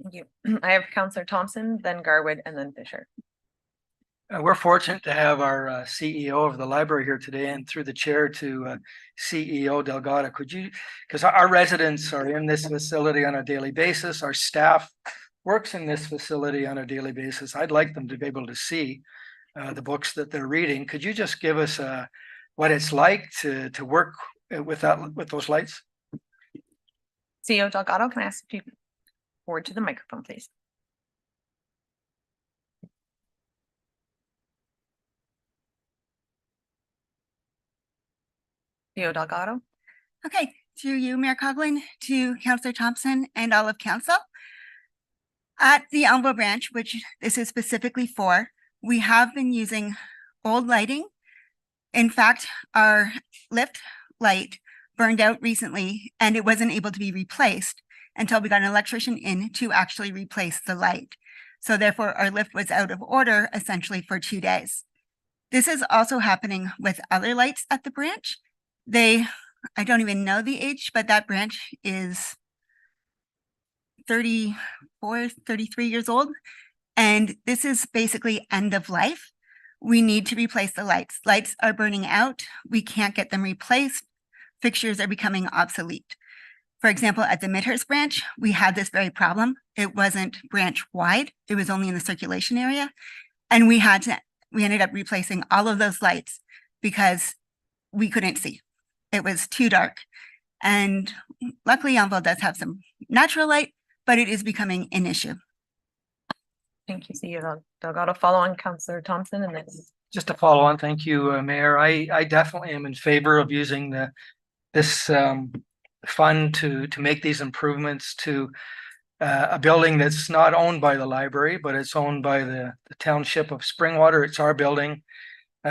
Thank you. I have Councillor Thompson, then Garwood, and then Fisher. We're fortunate to have our CEO of the library here today, and through the chair to CEO Delgado. Could you, because our residents are in this facility on a daily basis, our staff works in this facility on a daily basis. I'd like them to be able to see the books that they're reading. Could you just give us what it's like to work with those lights? CEO Delgado, can I ask you forward to the microphone, please? CEO Delgado. Okay, through you, Mayor Coughlin, to Councillor Thompson and all of council. At the Elmville branch, which this is specifically for, we have been using old lighting. In fact, our lift light burned out recently and it wasn't able to be replaced until we got an electrician in to actually replace the light. So therefore, our lift was out of order essentially for 2 days. This is also happening with other lights at the branch. I don't even know the age, but that branch is 34, 33 years old. And this is basically end of life. We need to replace the lights. Lights are burning out. We can't get them replaced. Fixtures are becoming obsolete. For example, at the Midhurst branch, we had this very problem. It wasn't branch wide. It was only in the circulation area. And we ended up replacing all of those lights because we couldn't see. It was too dark. And luckily, Elmville does have some natural light, but it is becoming an issue. Thank you, CEO Delgado. Follow on Councillor Thompson, and then Just to follow on, thank you, Mayor. I definitely am in favor of using this fund to make these improvements to a building that's not owned by the library, but it's owned by the township of Springwater. It's our building.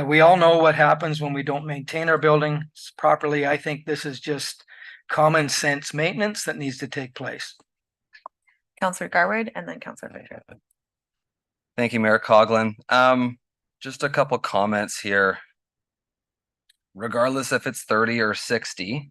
We all know what happens when we don't maintain our buildings properly. I think this is just common sense maintenance that needs to take place. Councillor Garwood, and then Councillor Fisher. Thank you, Mayor Coughlin. Just a couple comments here. Regardless if it's 30 or 60,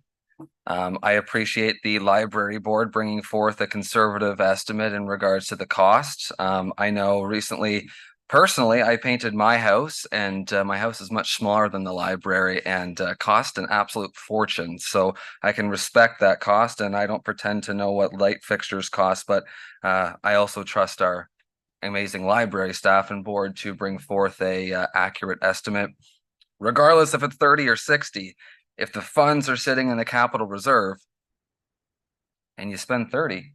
I appreciate the library board bringing forth a conservative estimate in regards to the cost. I know recently, personally, I painted my house, and my house is much smaller than the library and cost an absolute fortune. So I can respect that cost, and I don't pretend to know what light fixtures cost, but I also trust our amazing library staff and board to bring forth a accurate estimate. Regardless if it's 30 or 60, if the funds are sitting in the capital reserve and you spend 30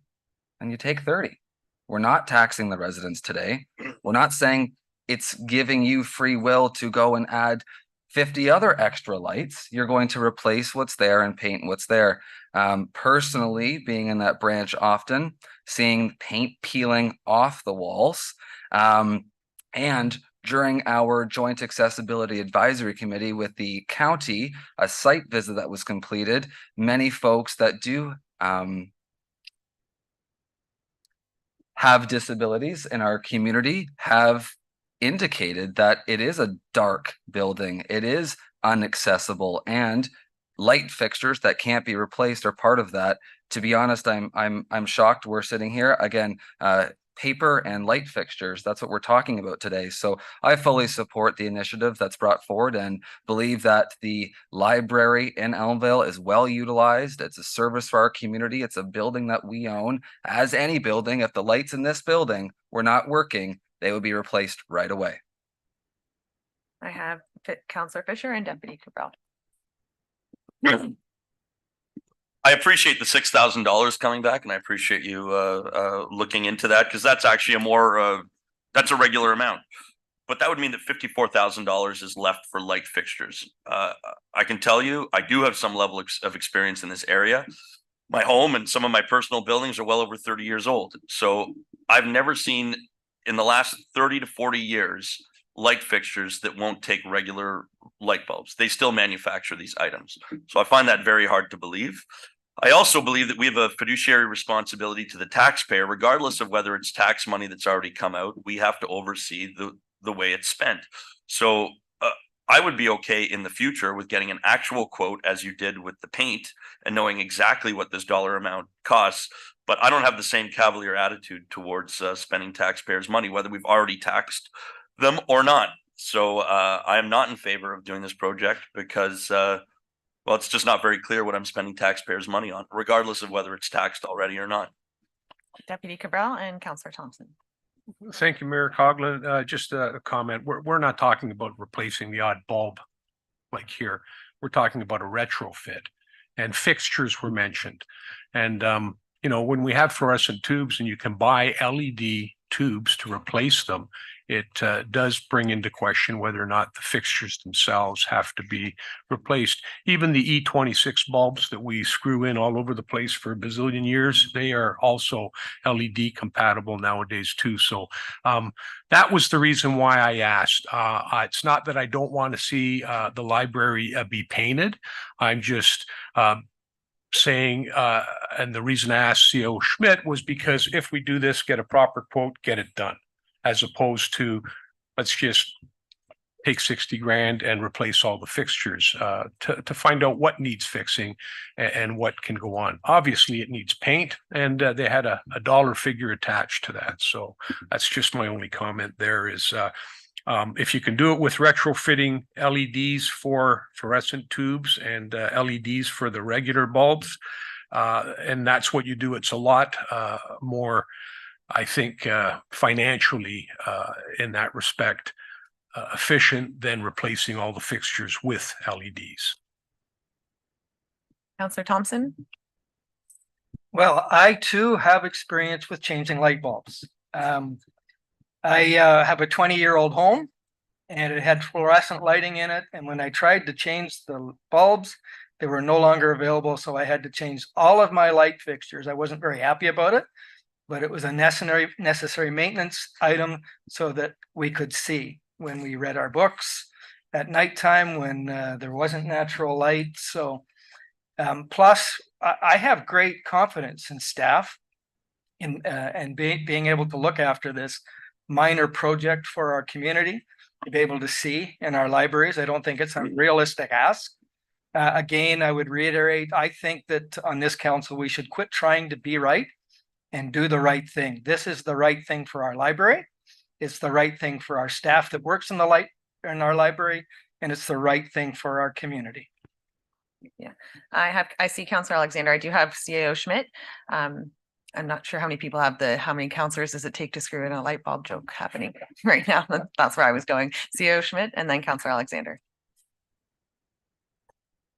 and you take 30, we're not taxing the residents today. We're not saying it's giving you free will to go and add 50 other extra lights. You're going to replace what's there and paint what's there. Personally, being in that branch often, seeing paint peeling off the walls, and during our joint accessibility advisory committee with the county, a site visit that was completed, many folks that do have disabilities in our community have indicated that it is a dark building, it is inaccessible, and light fixtures that can't be replaced are part of that. To be honest, I'm shocked we're sitting here again. Paper and light fixtures, that's what we're talking about today. So I fully support the initiative that's brought forward and believe that the library in Elmville is well utilized. It's a service for our community. It's a building that we own. As any building, if the lights in this building were not working, they would be replaced right away. I have Councillor Fisher and Deputy Cabral. I appreciate the $6,000 coming back, and I appreciate you looking into that, because that's actually a more that's a regular amount. But that would mean that $54,000 is left for light fixtures. I can tell you, I do have some level of experience in this area. My home and some of my personal buildings are well over 30 years old. So I've never seen in the last 30 to 40 years light fixtures that won't take regular light bulbs. They still manufacture these items. So I find that very hard to believe. I also believe that we have a fiduciary responsibility to the taxpayer, regardless of whether it's tax money that's already come out. We have to oversee the way it's spent. So I would be okay in the future with getting an actual quote, as you did with the paint, and knowing exactly what this dollar amount costs. But I don't have the same cavalier attitude towards spending taxpayers' money, whether we've already taxed them or not. So I am not in favor of doing this project because, well, it's just not very clear what I'm spending taxpayers' money on, regardless of whether it's taxed already or not. Deputy Cabral and Councillor Thompson. Thank you, Mayor Coughlin. Just a comment. We're not talking about replacing the odd bulb like here. We're talking about a retrofit, and fixtures were mentioned. And, you know, when we have fluorescent tubes and you can buy LED tubes to replace them, it does bring into question whether or not the fixtures themselves have to be replaced. Even the E26 bulbs that we screw in all over the place for a bazillion years, they are also LED compatible nowadays too. So that was the reason why I asked. It's not that I don't want to see the library be painted. I'm just saying, and the reason I asked CO Schmidt was because if we do this, get a proper quote, get it done, as opposed to let's just take 60 grand and replace all the fixtures to find out what needs fixing and what can go on. Obviously, it needs paint, and they had a dollar figure attached to that. So that's just my only comment there is if you can do it with retrofitting LEDs for fluorescent tubes and LEDs for the regular bulbs, and that's what you do, it's a lot more, I think, financially in that respect, efficient than replacing all the fixtures with LEDs. Councillor Thompson. Well, I too have experience with changing light bulbs. I have a 20-year-old home, and it had fluorescent lighting in it. And when I tried to change the bulbs, they were no longer available. So I had to change all of my light fixtures. I wasn't very happy about it, but it was a necessary maintenance item so that we could see when we read our books at nighttime when there wasn't natural light. So plus, I have great confidence in staff and being able to look after this minor project for our community, to be able to see in our libraries. I don't think it's a realistic ask. Again, I would reiterate, I think that on this council, we should quit trying to be right and do the right thing. This is the right thing for our library. It's the right thing for our staff that works in our library, and it's the right thing for our community. Yeah, I see Councillor Alexander. I do have CAO Schmidt. I'm not sure how many people have how many councillors does it take to screw in a light bulb joke happening right now. That's where I was going. CAO Schmidt and then Councillor Alexander.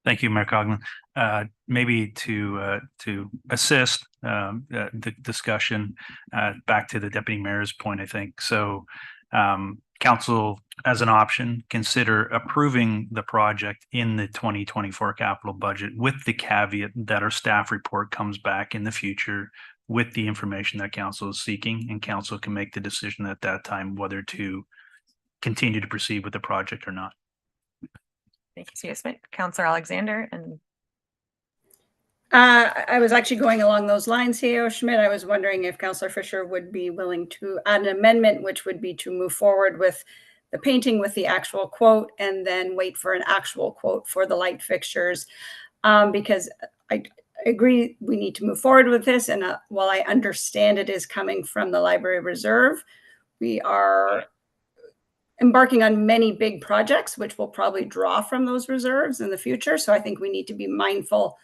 Thank you, Mayor Coughlin. Maybe to assist the discussion back to the deputy mayor's point, I think. So council, as an option, consider approving the project in the 2024 capital budget with the caveat that our staff report comes back in the future with the information that council is seeking, and council can make the decision at that time whether to continue to proceed with the project or not. Thank you, CAO Schmidt. Councillor Alexander. And I was actually going along those lines, CAO Schmidt. I was wondering if Councillor Fisher would be willing to add an amendment, which would be to move forward with the painting with the actual quote and then wait for an actual quote for the light fixtures, because I agree we need to move forward with this. And while I understand it is coming from the Library Reserve, we are embarking on many big projects, which will probably draw from those reserves in the future. So I think we need to be mindful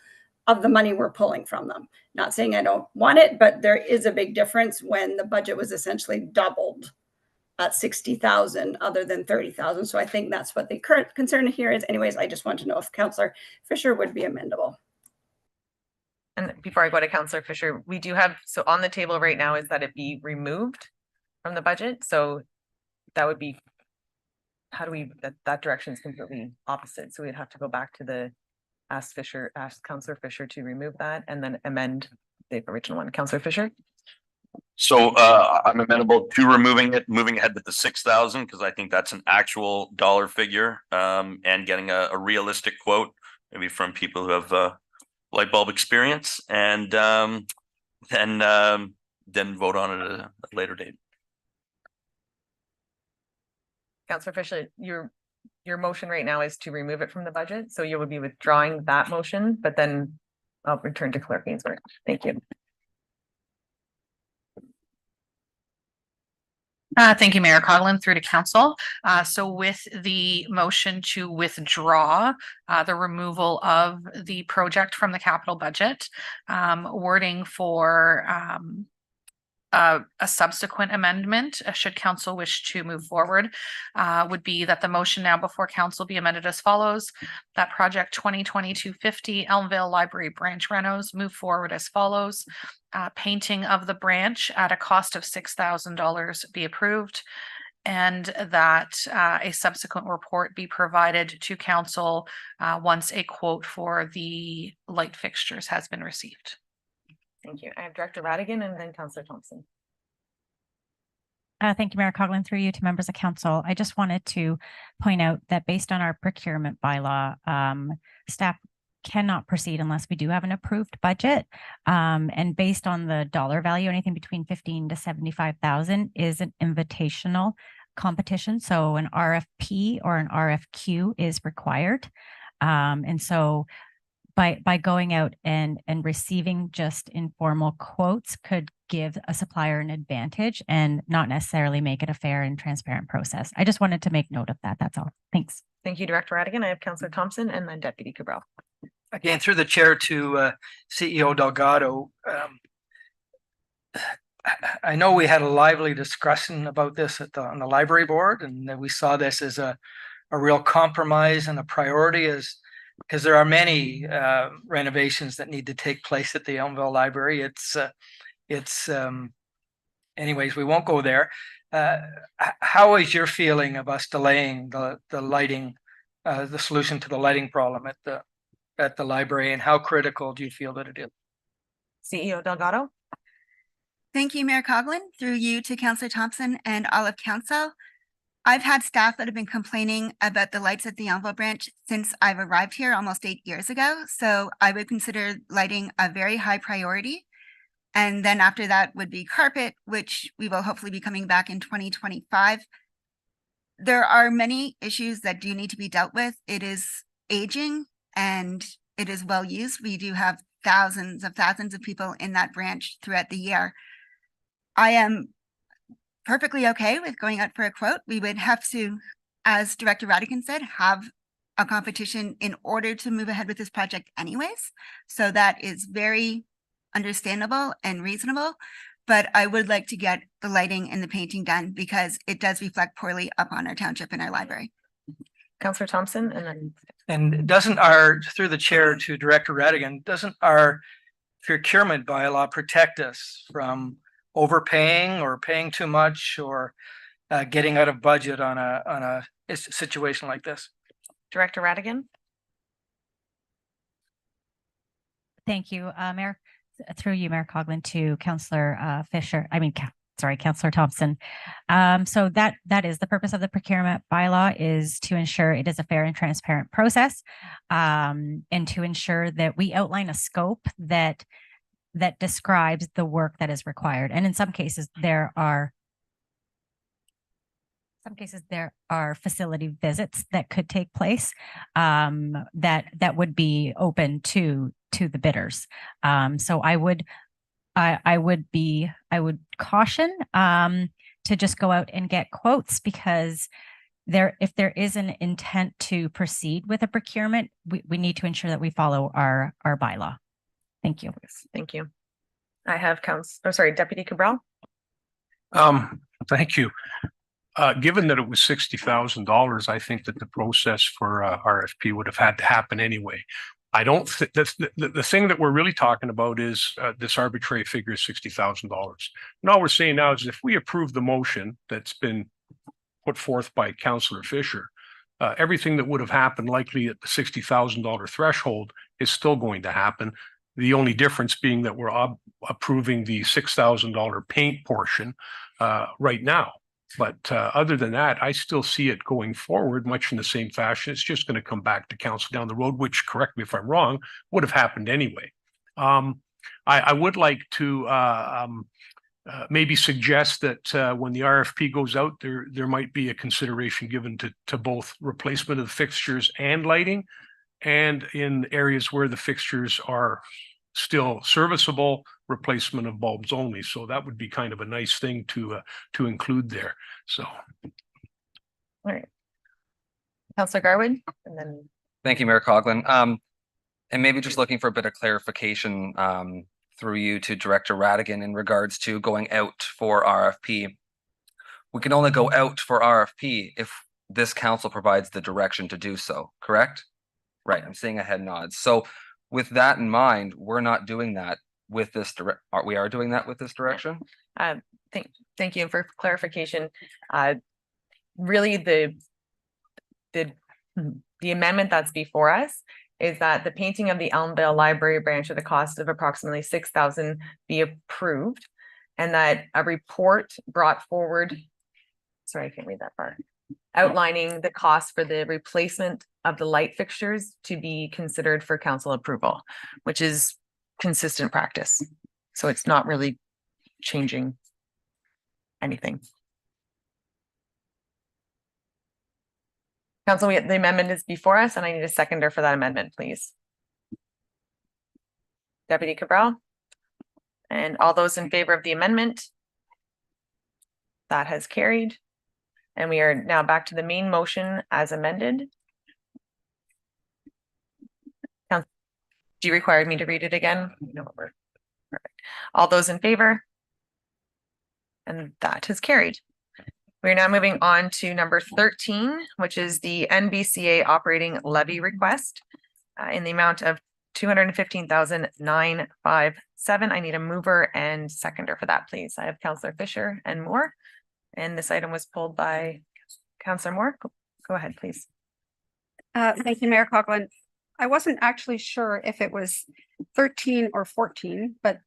of the money we're pulling from them. Not saying I don't want it, but there is a big difference when the budget was essentially doubled at 60,000 other than 30,000. So I think that's what the current concern here is. Anyways, I just want to know if Councillor Fisher would be amendable. And before I go to Councillor Fisher, we do have, so on the table right now is that it be removed from the budget. So that would be, how do we, that direction is completely opposite. So we'd have to go back to ask Councillor Fisher to remove that and then amend the original one. Councillor Fisher? So I'm amenable to removing it, moving ahead with the 6,000, because I think that's an actual dollar figure, and getting a realistic quote, maybe from people who have light bulb experience, and then vote on it at a later date. Councillor Fisher, your motion right now is to remove it from the budget. So you would be withdrawing that motion, but then I'll return to Clerk Ainsworth. Thank you. Thank you, Mayor Coughlin, through to council. So with the motion to withdraw the removal of the project from the capital budget, wording for a subsequent amendment, should council wish to move forward, would be that the motion now before council be amended as follows: that project 2020-250 Elmvale Library branch renos move forward as follows. Painting of the branch at a cost of $6,000 be approved, and that a subsequent report be provided to council once a quote for the light fixtures has been received. Thank you. I have Director Radigan and then Councillor Thompson. Thank you, Mayor Coughlin. Through you to members of council. I just wanted to point out that based on our procurement bylaw, staff cannot proceed unless we do have an approved budget. And based on the dollar value, anything between 15 to 75,000 is an invitational competition. So an RFP or an RFQ is required. And so by going out and receiving just informal quotes could give a supplier an advantage and not necessarily make it a fair and transparent process. I just wanted to make note of that. That's all. Thanks. Thank you, Director Radigan. I have Councillor Thompson and then Deputy Cabral. Again, through the chair to CEO Delgado. I know we had a lively discussion about this on the library board, and that we saw this as a real compromise and a priority, because there are many renovations that need to take place at the Elmvale Library. Anyways, we won't go there. How is your feeling of us delaying the lighting, the solution to the lighting problem at the library, and how critical do you feel that it is? CEO Delgado. Thank you, Mayor Coughlin. Through you to Councillor Thompson and all of council. I've had staff that have been complaining about the lights at the Elmvale branch since I've arrived here almost 8 years ago. So I would consider lighting a very high priority. And then after that would be carpet, which we will hopefully be coming back in 2025. There are many issues that do need to be dealt with. It is aging and it is well used. We do have thousands of people in that branch throughout the year. I am perfectly okay with going out for a quote. We would have to, as Director Radigan said, have a competition in order to move ahead with this project anyways. So that is very understandable and reasonable, but I would like to get the lighting and the painting done because it does reflect poorly upon our township and our library. Councillor Thompson and then. And through the chair to Director Radigan, doesn't our procurement bylaw protect us from overpaying or paying too much or getting out of budget on a situation like this? Director Radigan. Thank you, Mayor. Through you, Mayor Coughlin, to Councillor Fisher. Councillor Thompson. So that is the purpose of the procurement bylaw, is to ensure it is a fair and transparent process, and to ensure that we outline a scope that describes the work that is required. And in some cases there are facility visits that could take place that would be open to the bidders. So I would caution to just go out and get quotes, because if there is an intent to proceed with a procurement, we need to ensure that we follow our bylaw. Thank you. Thank you. I have Deputy Cabral. Thank you. Given that it was $60,000, I think that the process for RFP would have had to happen anyway. I don't think the thing that we're really talking about is this arbitrary figure of $60,000. And all we're saying now is if we approve the motion that's been put forth by Councillor Fisher, everything that would have happened likely at the $60,000 threshold is still going to happen. The only difference being that we're approving the $6,000 paint portion right now. But other than that, I still see it going forward much in the same fashion. It's just going to come back to council down the road, which, correct me if I'm wrong, would have happened anyway. I would like to maybe suggest that when the RFP goes out, there might be a consideration given to both replacement of fixtures and lighting, and in areas where the fixtures are still serviceable, replacement of bulbs only. So that would be kind of a nice thing to include there. So. All right. Councillor Garwood, and then. Thank you, Mayor Coughlin. And maybe just looking for a bit of clarification through you to Director Radigan in regards to going out for RFP. We can only go out for RFP if this council provides the direction to do so, correct? Right, I'm seeing a head nods. So with that in mind, we're not doing that with this we are doing that with this direction? Thank you for clarification. Really the amendment that's before us is that the painting of the Elmvale Library branch at a cost of approximately $6,000 be approved, and that a report brought forward, sorry, I can't read that part, outlining the cost for the replacement of the light fixtures to be considered for council approval, which is consistent practice. So it's not really changing anything. Council, the amendment is before us, and I need a seconder for that amendment, please. Deputy Cabral. And all those in favor of the amendment? That has carried. And we are now back to the main motion as amended. Do you require me to read it again? No, perfect. All those in favor? And that has carried. We're now moving on to number 13, which is the NBCA operating levy request in the amount of $215,957. I need a mover and seconder for that, please. I have Councillor Fisher and Moore, and this item was pulled by Councillor Moore. Go ahead, please. Thank you, Mayor Coughlin. I wasn't actually sure if it was 13 or 14, but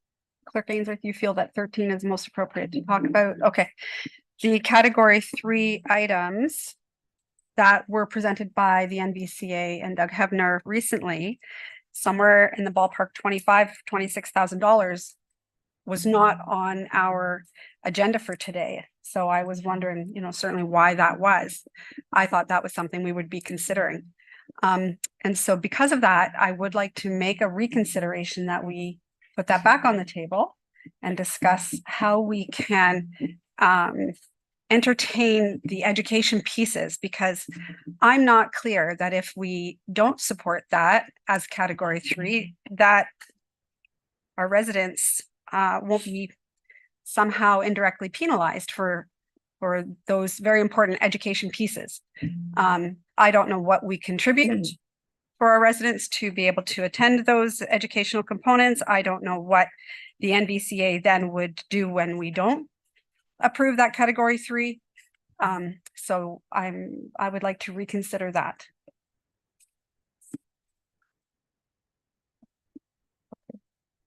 Clerk Ainsworth, you feel that 13 is most appropriate to talk about? Okay. The category 3 items that were presented by the NBCA and Doug Hebner recently, somewhere in the ballpark $26,000 was not on our agenda for today. So I was wondering, certainly why that was. I thought that was something we would be considering. And so because of that, I would like to make a reconsideration that we put that back on the table and discuss how we can entertain the education pieces, because I'm not clear that if we don't support that as category 3, that our residents won't be somehow indirectly penalized for those very important education pieces. I don't know what we contribute for our residents to be able to attend those educational components. I don't know what the NBCA then would do when we don't approve that category 3. So I would like to reconsider that.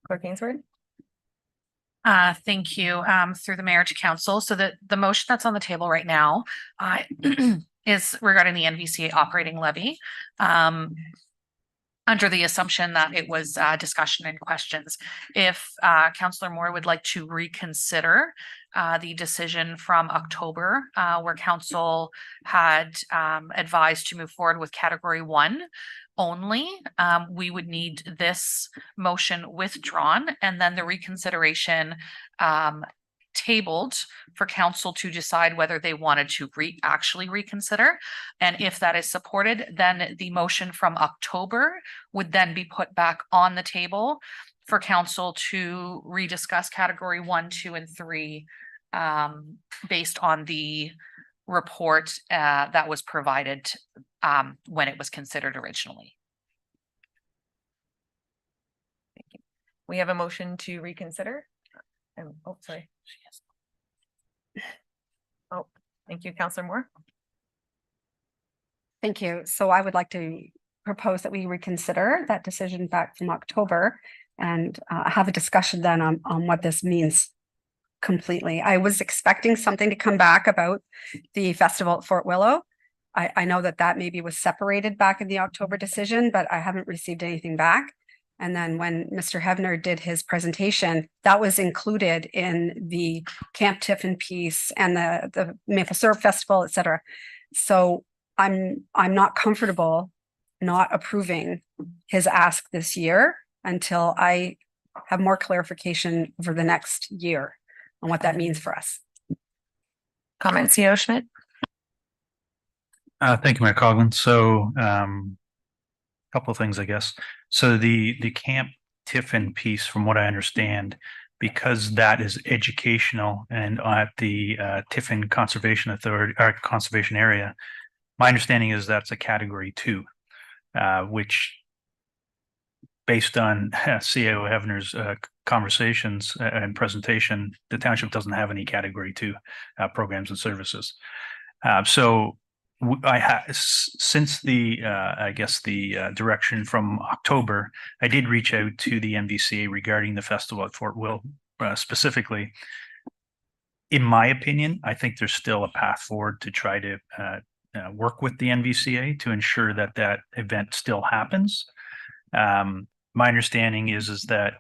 Clerk Ainsworth. Thank you, through the mayor to council. So the motion that's on the table right now is regarding the NVCA operating levy. Under the assumption that it was discussion and questions. If Councillor Moore would like to reconsider the decision from October, where council had advised to move forward with category 1 only, we would need this motion withdrawn and then the reconsideration tabled for council to decide whether they wanted to actually reconsider. And if that is supported, then the motion from October would then be put back on the table for council to rediscuss category 1, 2, and 3 based on the report that was provided when it was considered originally. We have a motion to reconsider. Oh, sorry. Oh, thank you, Councillor Moore. Thank you. So I would like to propose that we reconsider that decision back from October and have a discussion then on what this means completely. I was expecting something to come back about the festival at Fort Willow. I know that maybe was separated back in the October decision, but I haven't received anything back. And then when Mr. Hevner did his presentation, that was included in the Camp Tiffin piece and the Maple Syrup Festival, et cetera. So I'm not comfortable not approving his ask this year until I have more clarification over the next year on what that means for us. Comment, CEO Schmidt. Thank you, Mayor Coughlin. So, couple of things, I guess. So the Camp Tiffin piece, from what I understand, because that is educational and at the Tiffin Conservation Authority or conservation area, my understanding is that's a category 2, which based on CAO Hevner's conversations and presentation, the township doesn't have any category 2 programs and services. So I have since the I guess the direction from October, I did reach out to the NVCA regarding the festival at Fort Will specifically. In my opinion, I think there's still a path forward to try to work with the NVCA to ensure that that event still happens. My understanding is that,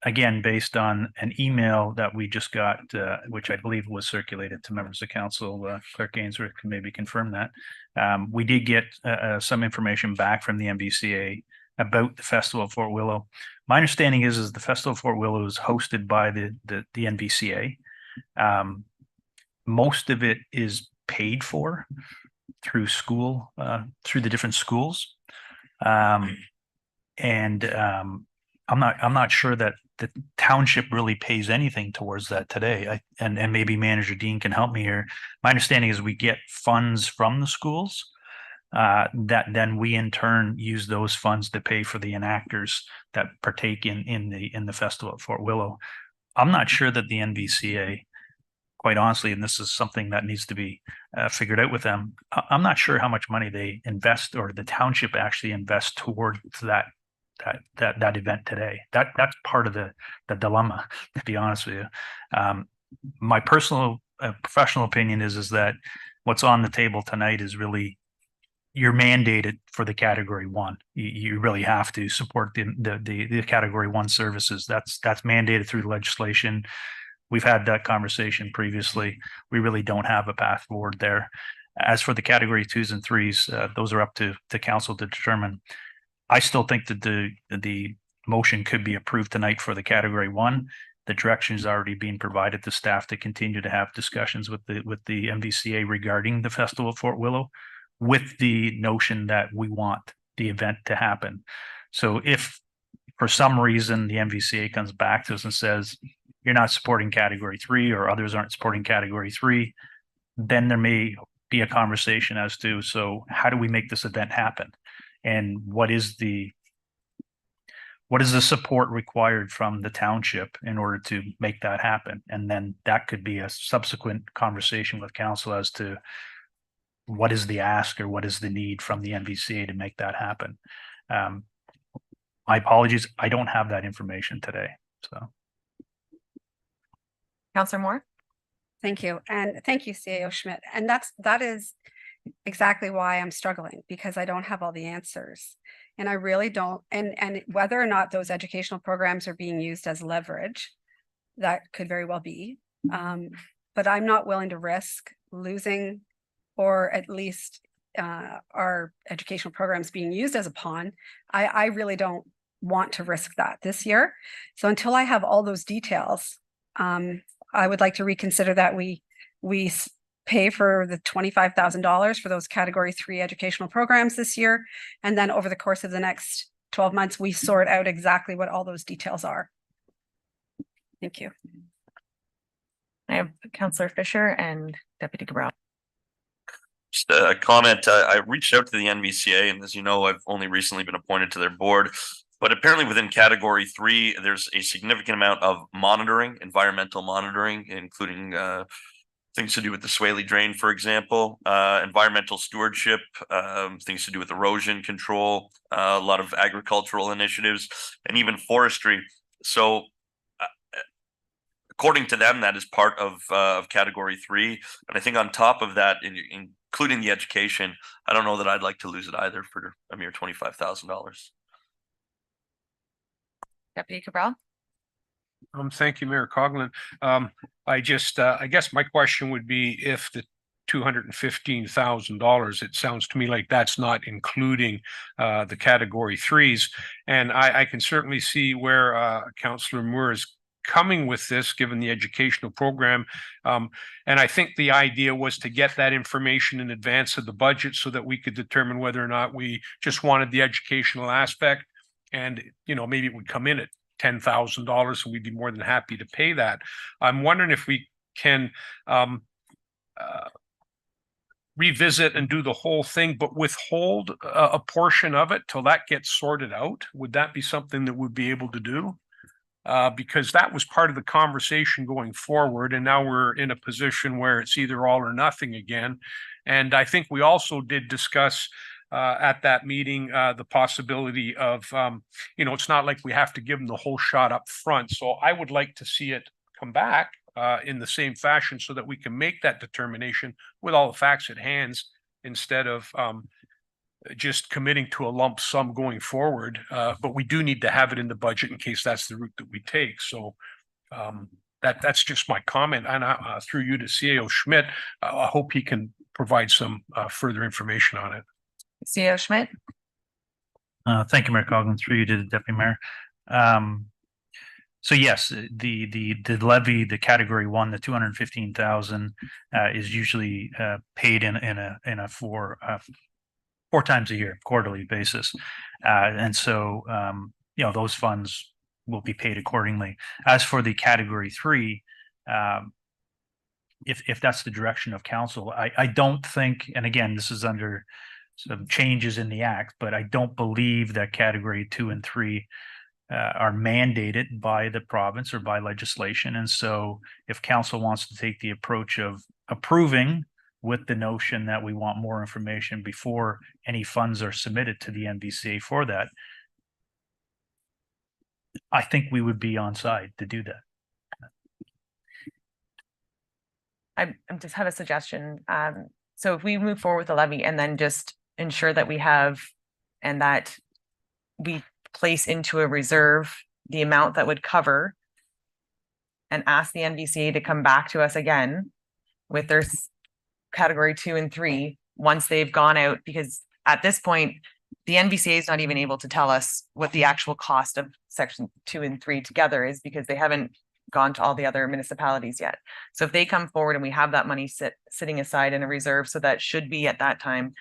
again, based on an email that we just got, which I believe was circulated to members of council, Clerk Ainsworth can maybe confirm that. We did get some information back from the NVCA about the Festival of Fort Willow. My understanding is the Festival of Fort Willow is hosted by the NVCA. Most of it is paid for through school, through the different schools. I'm not sure that the township really pays anything towards that today. And maybe Manager Dean can help me here. My understanding is we get funds from the schools that then we in turn use those funds to pay for the enactors that partake in the festival at Fort Willow. I'm not sure that the NVCA, quite honestly, and this is something that needs to be figured out with them. I'm not sure how much money they invest or the township actually invests towards that event today. That's part of the dilemma, to be honest with you. My personal professional opinion is that what's on the table tonight is really you're mandated for the category 1. You really have to support the category 1 services. That's mandated through legislation. We've had that conversation previously. We really don't have a path forward there. As for the category 2s and 3s, those are up to council to determine. I still think that the motion could be approved tonight for the category 1. The direction is already being provided to staff to continue to have discussions with the MVCA regarding the Festival of Fort Willow, with the notion that we want the event to happen. So if for some reason the MVCA comes back to us and says, you're not supporting category 3 or others aren't supporting category 3, then there may be a conversation as to, so how do we make this event happen? And what is the support required from the township in order to make that happen? And then that could be a subsequent conversation with council as to what is the ask or what is the need from the NVCA to make that happen. My apologies, I don't have that information today. So, Councillor Moore. Thank you. And thank you, CAO Schmidt. And that is exactly why I'm struggling, because I don't have all the answers. And I really don't. And whether or not those educational programs are being used as leverage, that could very well be. But I'm not willing to risk losing, or at least our educational programs being used as a pawn. I really don't want to risk that this year. So until I have all those details, I would like to reconsider that we pay for the $25,000 for those category 3 educational programs this year. And then over the course of the next 12 months, we sort out exactly what all those details are. Thank you. I have Councillor Fisher and Deputy Cabral. Just a comment. I reached out to the NVCA, and as you know, I've only recently been appointed to their board. But apparently within category 3, there's a significant amount of monitoring, environmental monitoring, including things to do with the Swaley Drain, for example, environmental stewardship, things to do with erosion control, a lot of agricultural initiatives, and even forestry. So according to them, that is part of category 3. And I think on top of that, including the education, I don't know that I'd like to lose it either for a mere $25,000. Deputy Cabral? Thank you, Mayor Coughlin. I guess my question would be if the $215,000, it sounds to me like that's not including the category 3s. And I can certainly see where Councillor Moore is coming with this, given the educational program. And I think the idea was to get that information in advance of the budget so that we could determine whether or not we just wanted the educational aspect. And, maybe it would come in at $10,000 and we'd be more than happy to pay that. I'm wondering if we can revisit and do the whole thing, but withhold a portion of it till that gets sorted out. Would that be something that we'd be able to do? Because that was part of the conversation going forward. And now we're in a position where it's either all or nothing again. And I think we also did discuss at that meeting the possibility of, it's not like we have to give them the whole shot up front. So I would like to see it come back in the same fashion so that we can make that determination with all the facts at hand instead of just committing to a lump sum going forward. But we do need to have it in the budget in case that's the route that we take. So that's just my comment. And through you to CAO Schmidt, I hope he can provide some further information on it. CAO Schmidt? Thank you, Mayor Coughlin. Through you to the Deputy Mayor. So yes, the levy, the category 1, the 215,000 is usually paid in a four times a year, quarterly basis. And so, those funds will be paid accordingly. As for the category 3, if that's the direction of council, I don't think, and again, this is under some changes in the act, but I don't believe that category 2 and 3 are mandated by the province or by legislation. And so if council wants to take the approach of approving with the notion that we want more information before any funds are submitted to the NBCA for that, I think we would be on side to do that. I just have a suggestion. So if we move forward with the levy and then just ensure that we have and that we place into a reserve the amount that would cover and ask the NBCA to come back to us again with their category 2 and 3 once they've gone out, because at this point, the NBCA is not even able to tell us what the actual cost of section 2 and 3 together is because they haven't gone to all the other municipalities yet. So if they come forward and we have that money sitting aside in a reserve, so that should be at that time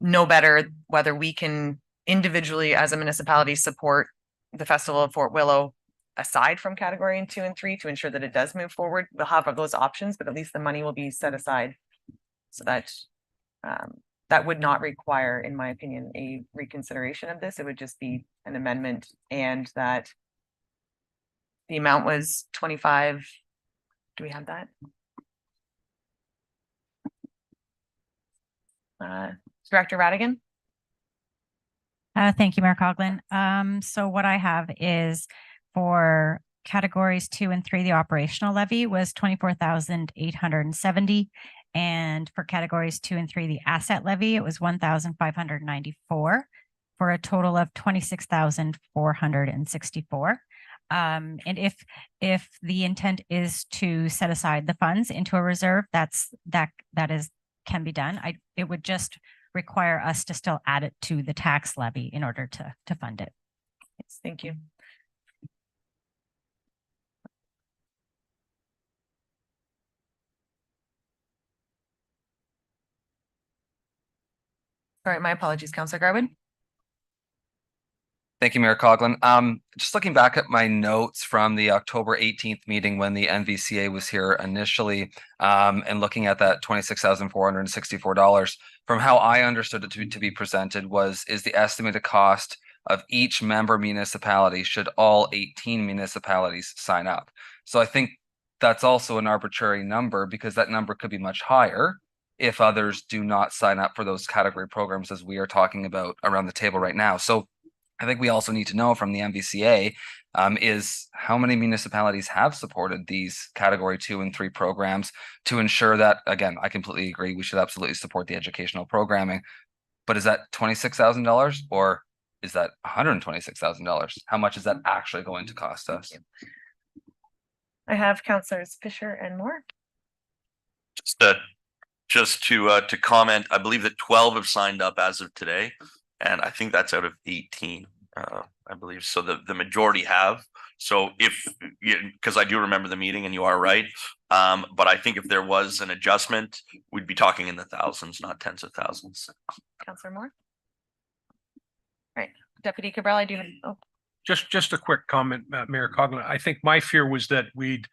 know better whether we can individually as a municipality support the Festival of Fort Willow aside from category 2 and 3 to ensure that it does move forward. We'll have those options, but at least the money will be set aside so that that would not require, in my opinion, a reconsideration of this. It would just be an amendment, and that the amount was 25. Do we have that? Director Radigan? Thank you, Mayor Coughlin. So what I have is for categories 2 and 3, the operational levy was 24,870. And for categories 2 and 3, the asset levy, it was 1,594 for a total of 26,464. And if the intent is to set aside the funds into a reserve, that can be done. It would just require us to still add it to the tax levy in order to fund it. Yes, thank you. All right, my apologies, Councillor Garwood. Thank you, Mayor Coughlin. Just looking back at my notes from the October 18th meeting when the NVCA was here initially, and looking at that $26,464, from how I understood it to be presented is the estimated cost of each member municipality should all 18 municipalities sign up. So I think that's also an arbitrary number because that number could be much higher if others do not sign up for those category programs as we are talking about around the table right now. So I think we also need to know from the MVCA is how many municipalities have supported these category 2 and 3 programs to ensure that, again, I completely agree, we should absolutely support the educational programming, but is that $26,000 or is that $126,000? How much is that actually going to cost us? I have Councillors Fisher and Moore. Just to comment, I believe that 12 have signed up as of today, and I think that's out of 18. I believe so. The majority have. So if because I do remember the meeting, and you are right. But I think if there was an adjustment, we'd be talking in the thousands, not tens of thousands. Councillor Moore. Right, Deputy Cabral, I do. Oh. Just a quick comment, Mayor Coughlin. I think my fear was that we'd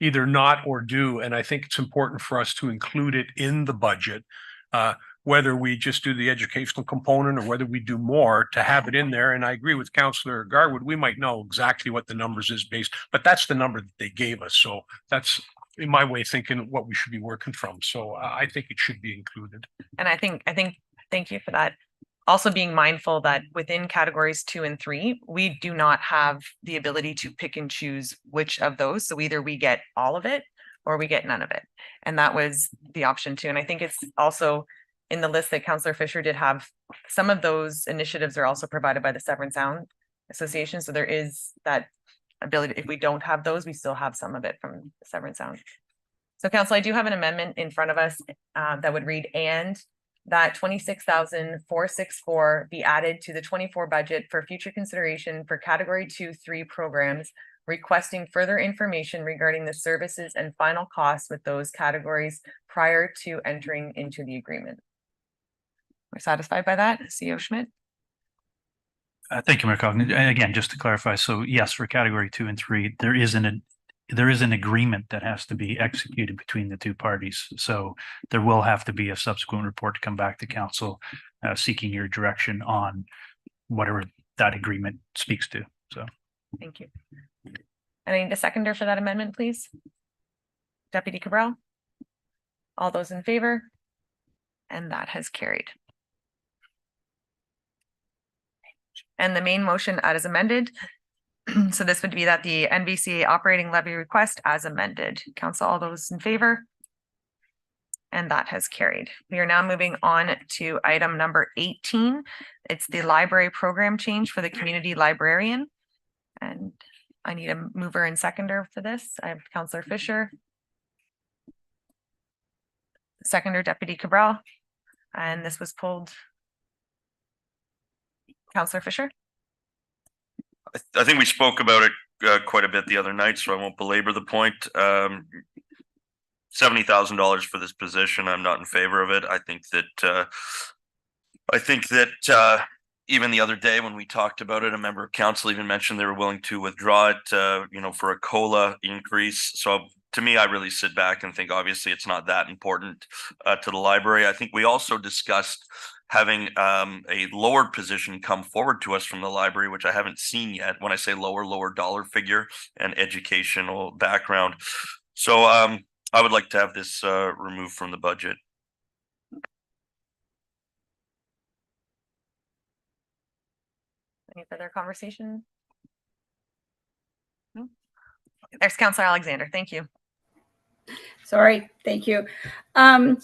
either not or do, and I think it's important for us to include it in the budget, whether we just do the educational component or whether we do more to have it in there. And I agree with Councillor Garwood, we might know exactly what the numbers is based, but that's the number that they gave us. So that's, in my way of thinking, what we should be working from. So I think it should be included. And I think, thank you for that. Also being mindful that within categories 2 and 3, we do not have the ability to pick and choose which of those. So either we get all of it or we get none of it. And that was the option too. And I think it's also in the list that Councillor Fisher did have, some of those initiatives are also provided by the Severn Sound Association. So there is that ability. If we don't have those, we still have some of it from Severn Sound. So Council, I do have an amendment in front of us that would read, and that 26,464 be added to the 24 budget for future consideration for category 2-3 programs, requesting further information regarding the services and final costs with those categories prior to entering into the agreement. We're satisfied by that, CEO Schmidt? Thank you, Mayor Coughlin. And again, just to clarify, so yes, for category 2 and 3, there is an agreement that has to be executed between the two parties. So there will have to be a subsequent report to come back to council seeking your direction on whatever that agreement speaks to. So thank you. And I need a seconder for that amendment, please. Deputy Cabral. All those in favor? And that has carried. And the main motion as amended. So this would be that the NVCA operating levy request as amended. Council, all those in favor? And that has carried. We are now moving on to item number 18. It's the library program change for the community librarian. And I need a mover and seconder for this. I have Councillor Fisher. Seconder, Deputy Cabral. And this was pulled. Councillor Fisher. I think we spoke about it quite a bit the other night, so I won't belabor the point. $70,000 for this position, I'm not in favor of it. I think that even the other day when we talked about it, a member of council even mentioned they were willing to withdraw it, for a COLA increase. So to me, I really sit back and think, obviously, it's not that important to the library. I think we also discussed having a lower position come forward to us from the library, which I haven't seen yet. When I say lower dollar figure and educational background. So I would like to have this removed from the budget. Any further conversation? No? There's Councillor Alexander. Thank you. Sorry, thank you. I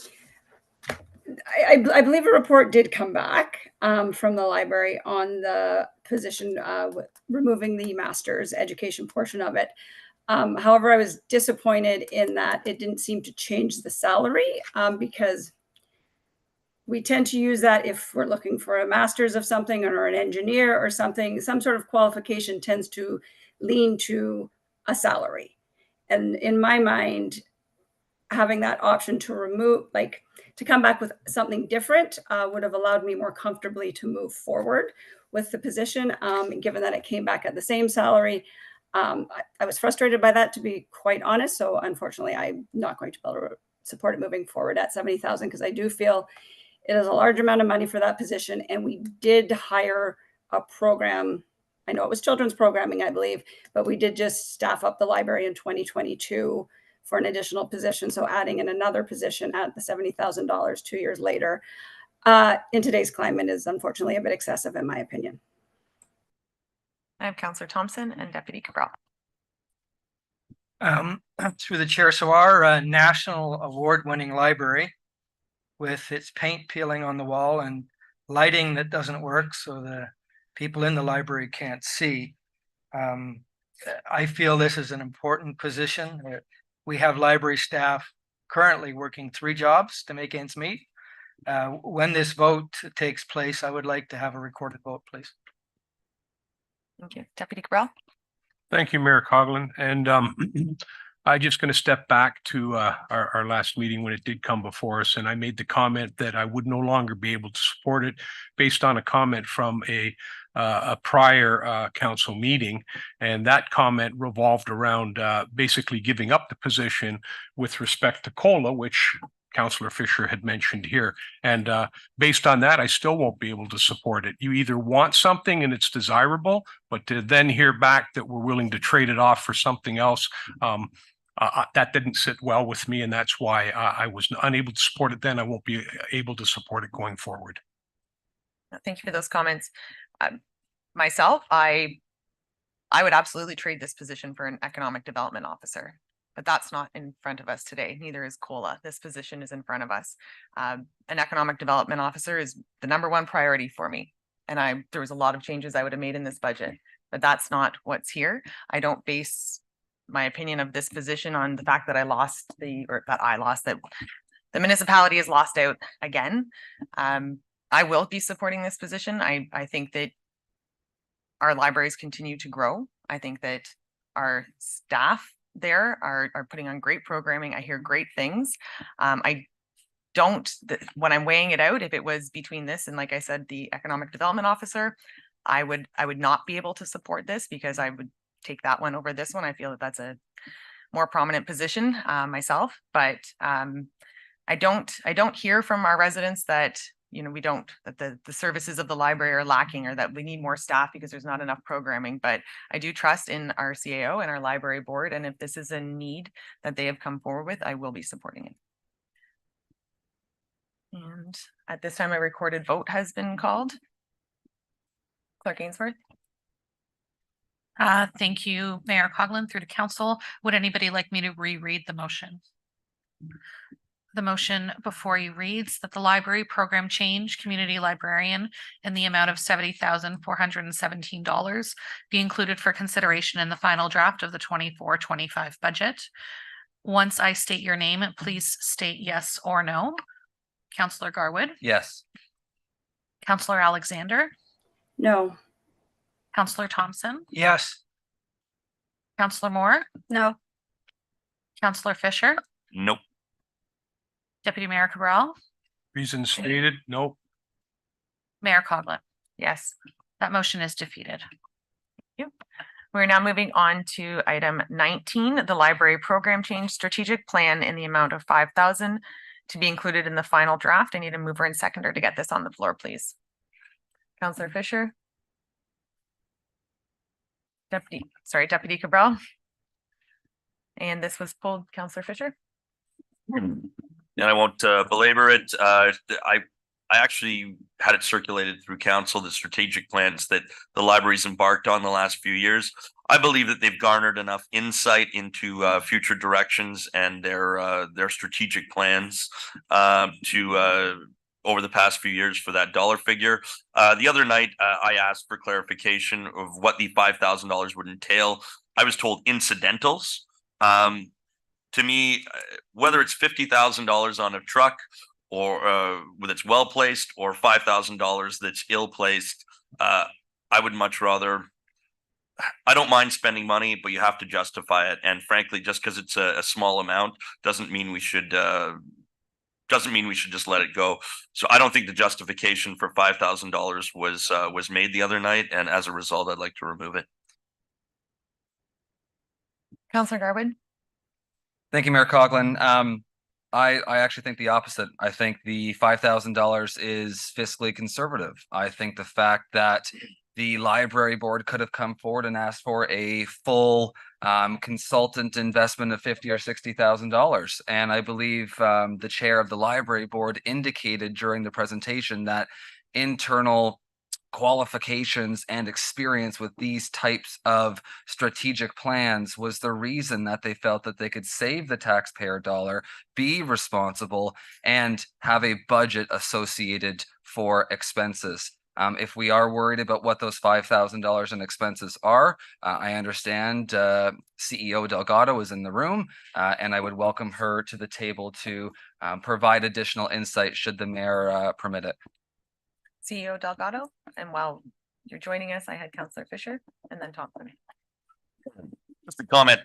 believe a report did come back from the library on the position with removing the master's education portion of it. However, I was disappointed in that it didn't seem to change the salary because we tend to use that if we're looking for a master's of something or an engineer or something. Some sort of qualification tends to lean to a salary. And in my mind, having that option to remove, to come back with something different would have allowed me more comfortably to move forward with the position, given that it came back at the same salary. I was frustrated by that, to be quite honest. So unfortunately, I'm not going to be able to support it moving forward at 70,000 because I do feel it is a large amount of money for that position. And we did hire a program. I know it was children's programming, I believe, but we did just staff up the library in 2022 for an additional position. So adding in another position at the $70,000 2 years later in today's climate is unfortunately a bit excessive, in my opinion. I have Councillor Thompson and Deputy Cabral. Through the chair, so our national award-winning library with its paint peeling on the wall and lighting that doesn't work so the people in the library can't see. I feel this is an important position. We have library staff currently working 3 jobs to make ends meet. When this vote takes place, I would like to have a recorded vote, please. Thank you. Deputy Cabral. Thank you, Mayor Coughlin. And I'm just going to step back to our last meeting when it did come before us. And I made the comment that I would no longer be able to support it based on a comment from a prior council meeting. And that comment revolved around basically giving up the position with respect to COLA, which Councillor Fisher had mentioned here. And based on that, I still won't be able to support it. You either want something and it's desirable, but to then hear back that we're willing to trade it off for something else, that didn't sit well with me. And that's why I was unable to support it then. I won't be able to support it going forward. Thank you for those comments. Myself, I would absolutely trade this position for an economic development officer. But that's not in front of us today. Neither is COLA. This position is in front of us. An economic development officer is the #1 priority for me. And there was a lot of changes I would have made in this budget, but that's not what's here. I don't base my opinion of this position on the fact that that the municipality has lost out again. I will be supporting this position. I think that our libraries continue to grow. I think that our staff there are putting on great programming. I hear great things. When I'm weighing it out, if it was between this and, like I said, the economic development officer, I would not be able to support this because I would take that one over this one. I feel that that's a more prominent position myself, but I don't hear from our residents that that the services of the library are lacking or that we need more staff because there's not enough programming. But I do trust in our CAO and our library board. And if this is a need that they have come forward with, I will be supporting it. And at this time, a recorded vote has been called. Clerk Ainsworth. Thank you, Mayor Coughlin, through to council. Would anybody like me to reread the motion? The motion before you reads that the library program change community librarian in the amount of $70,417 be included for consideration in the final draft of the 24-25 budget. Once I state your name, please state yes or no. Councillor Garwood. Yes. Councillor Alexander. No. Councillor Thompson. Yes. Councillor Moore. No. Councillor Fisher. Nope. Deputy Mayor Cabral. Reasons stated, nope. Mayor Coughlin. Yes. That motion is defeated. Thank you. We're now moving on to item 19, the library program change strategic plan in the amount of $5,000 to be included in the final draft. I need a mover and seconder to get this on the floor, please. Councillor Fisher. Deputy Cabral. And this was pulled, Councillor Fisher. And I won't belabor it. I actually had it circulated through council, the strategic plans that the library's embarked on the last few years. I believe that they've garnered enough insight into future directions and their strategic plans to over the past few years for that dollar figure. The other night, I asked for clarification of what the $5,000 would entail. I was told incidentals. To me, whether it's $50,000 on a truck or that's well placed or $5,000 that's ill placed, I would much rather. I don't mind spending money, but you have to justify it. And frankly, just because it's a small amount doesn't mean we should just let it go. So I don't think the justification for $5,000 was made the other night, and as a result, I'd like to remove it. Councillor Garwood. Thank you, Mayor Coughlin. I actually think the opposite. I think the $5,000 is fiscally conservative. I think the fact that the library board could have come forward and asked for a full consultant investment of $50,000 or $60,000. And I believe the chair of the library board indicated during the presentation that internal qualifications and experience with these types of strategic plans was the reason that they felt that they could save the taxpayer dollar, be responsible, and have a budget associated for expenses. If we are worried about what those $5,000 in expenses are, I understand CEO Delgado is in the room, and I would welcome her to the table to provide additional insight should the mayor permit it. CEO Delgado, and while you're joining us, I had Councillor Fisher and then Thompson. Just a comment,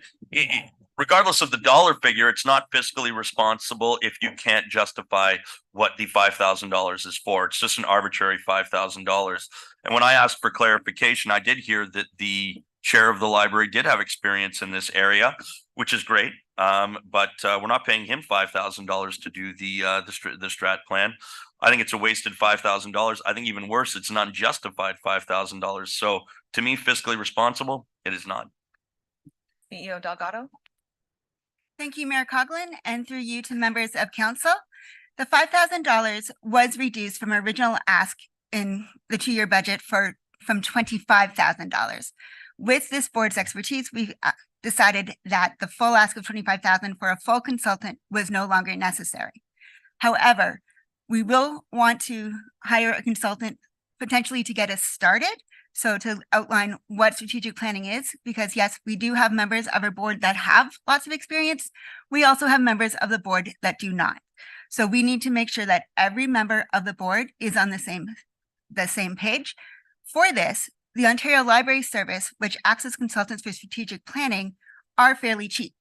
regardless of the dollar figure, it's not fiscally responsible if you can't justify what the $5,000 is for. It's just an arbitrary $5,000. And when I asked for clarification, I did hear that the chair of the library did have experience in this area, which is great. But we're not paying him $5,000 to do the strat plan. I think it's a wasted $5,000. I think even worse, it's an unjustified $5,000. So to me, fiscally responsible, it is not. CEO Delgado. Thank you, Mayor Coughlin, and through you to members of council. The $5,000 was reduced from original ask in the 2-year budget from $25,000. With this board's expertise, we decided that the full ask of $25,000 for a full consultant was no longer necessary. However, we will want to hire a consultant potentially to get us started. So to outline what strategic planning is, because yes, we do have members of our board that have lots of experience. We also have members of the board that do not. So we need to make sure that every member of the board is on the same page. For this, the Ontario Library Service, which acts as consultants for strategic planning, are fairly cheap.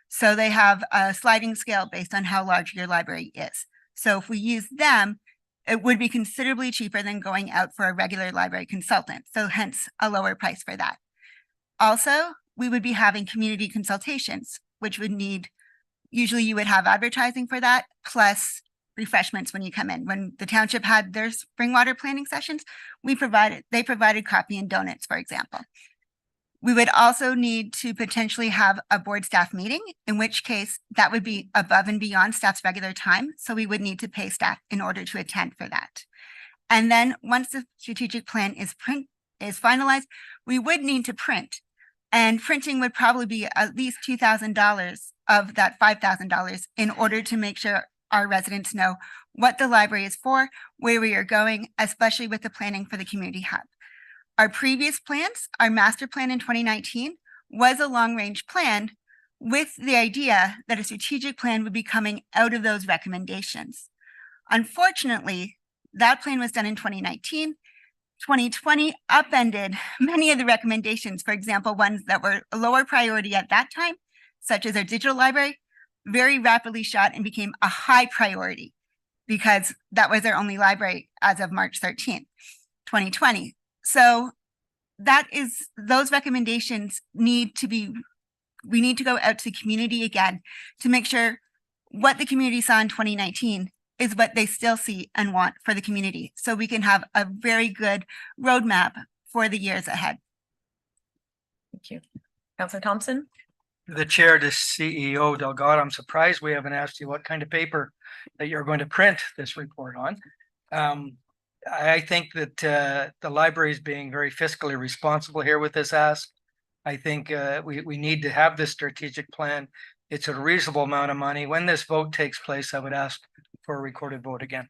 So they have a sliding scale based on how large your library is. So if we use them, it would be considerably cheaper than going out for a regular library consultant. So hence a lower price for that. Also, we would be having community consultations, which would need, usually you would have advertising for that, plus refreshments when you come in. When the township had their spring water planning sessions, they provided coffee and donuts, for example. We would also need to potentially have a board staff meeting, in which case that would be above and beyond staff's regular time. So we would need to pay staff in order to attend for that. And then once the strategic plan is finalized, we would need to print. And printing would probably be at least $2,000 of that $5,000 in order to make sure our residents know what the library is for, where we are going, especially with the planning for the community hub. Our previous plans, our master plan in 2019 was a long-range plan with the idea that a strategic plan would be coming out of those recommendations. Unfortunately, that plan was done in 2019. 2020 upended many of the recommendations, for example, ones that were a lower priority at that time, such as our digital library, very rapidly shot and became a high priority because that was our only library as of March 13th, 2020. So those recommendations we need to go out to the community again to make sure what the community saw in 2019 is what they still see and want for the community. So we can have a very good roadmap for the years ahead. Thank you. Councillor Thompson. The chair to CEO Delgado, I'm surprised we haven't asked you what kind of paper that you're going to print this report on. I think that the library is being very fiscally responsible here with this ask. I think we need to have this strategic plan. It's a reasonable amount of money. When this vote takes place, I would ask for a recorded vote again.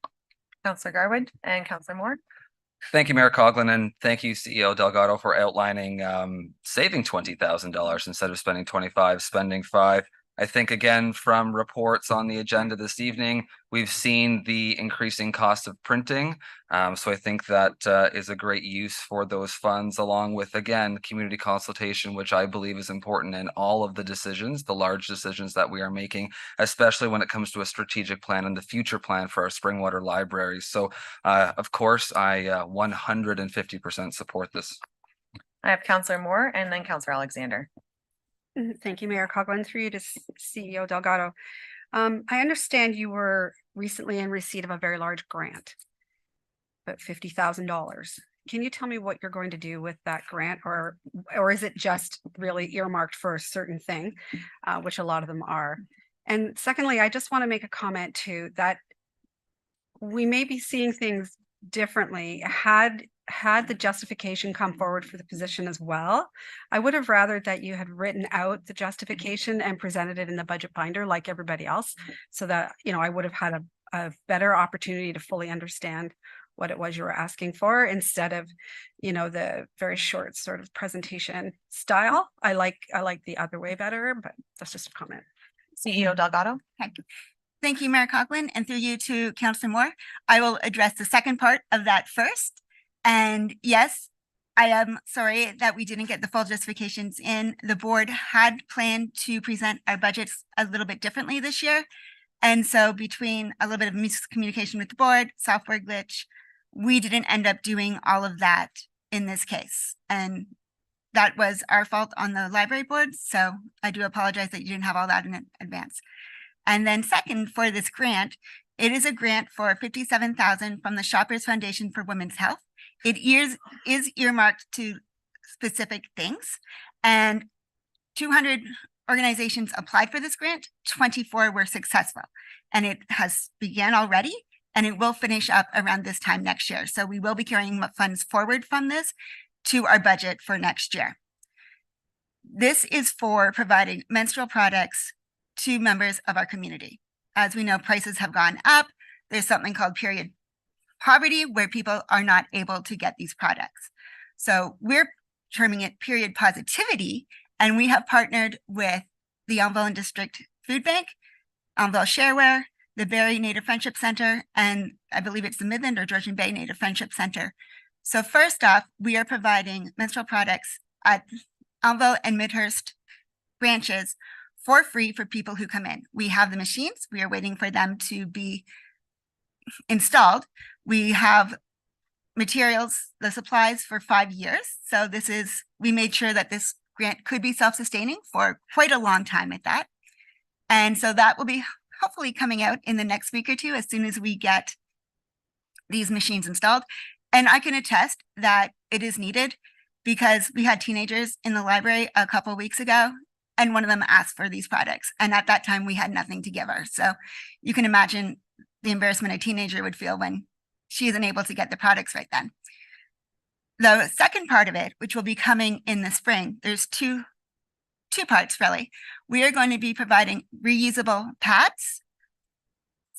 Councillor Garwood and Councillor Moore. Thank you, Mayor Coughlin, and thank you, CEO Delgado, for outlining saving $20,000 instead of spending 25, spending 5. I think, again, from reports on the agenda this evening, we've seen the increasing cost of printing. So I think that is a great use for those funds, along with, again, community consultation, which I believe is important in all of the decisions, the large decisions that we are making, especially when it comes to a strategic plan and the future plan for our Springwater libraries. So, of course, I 150% support this. I have Councillor Moore and then Councillor Alexander. Thank you, Mayor Coughlin. Through you to CEO Delgado. I understand you were recently in receipt of a very large grant, about $50,000. can you tell me what you're going to do with that grant, or is it just really earmarked for a certain thing, which a lot of them are? And secondly, I just want to make a comment too, that we may be seeing things differently. Had the justification come forward for the position as well, I would have rather that you had written out the justification and presented it in the budget binder like everybody else, so that, you know, I would have had a better opportunity to fully understand what it was you were asking for, instead of, you know, the very short sort of presentation style. I like the other way better, but that's just a comment. CEO Delgado. Thank you, Mayor Coughlin, and through you to Councillor Moore. I will address the second part of that first. And yes, I am sorry that we didn't get the full justifications in. The board had planned to present our budgets a little bit differently this year. And so between a little bit of miscommunication with the board, software glitch, we didn't end up doing all of that in this case. And that was our fault on the library board. So I do apologize that you didn't have all that in advance. And then second, for this grant, it is a grant for $57,000 from the Shoppers Foundation for Women's Health. It is earmarked to specific things, and 200 organizations applied for this grant, 24 were successful, and it has began already, and it will finish up around this time next year. So we will be carrying funds forward from this to our budget for next year. This is for providing menstrual products to members of our community. As we know, prices have gone up. There's something called period poverty, where people are not able to get these products. So we're terming it period positivity, and we have partnered with the Elmville District Food Bank, Elmville Shareware, the Barrie Native Friendship Center, and I believe it's the Midland or Georgian Bay Native Friendship Center. So first off, we are providing menstrual products at Elmville and Midhurst branches for free for people who come in. We have the machines. We are waiting for them to be installed. We have materials, the supplies for 5 years. So we made sure that this grant could be self-sustaining for quite a long time at that. And so that will be hopefully coming out in the next week or two as soon as we get these machines installed. And I can attest that it is needed, because we had teenagers in the library a couple of weeks ago, and one of them asked for these products. And at that time, we had nothing to give her. So you can imagine the embarrassment a teenager would feel when she isn't able to get the products right then. The second part of it, which will be coming in the spring, there's two parts really. We are going to be providing reusable pads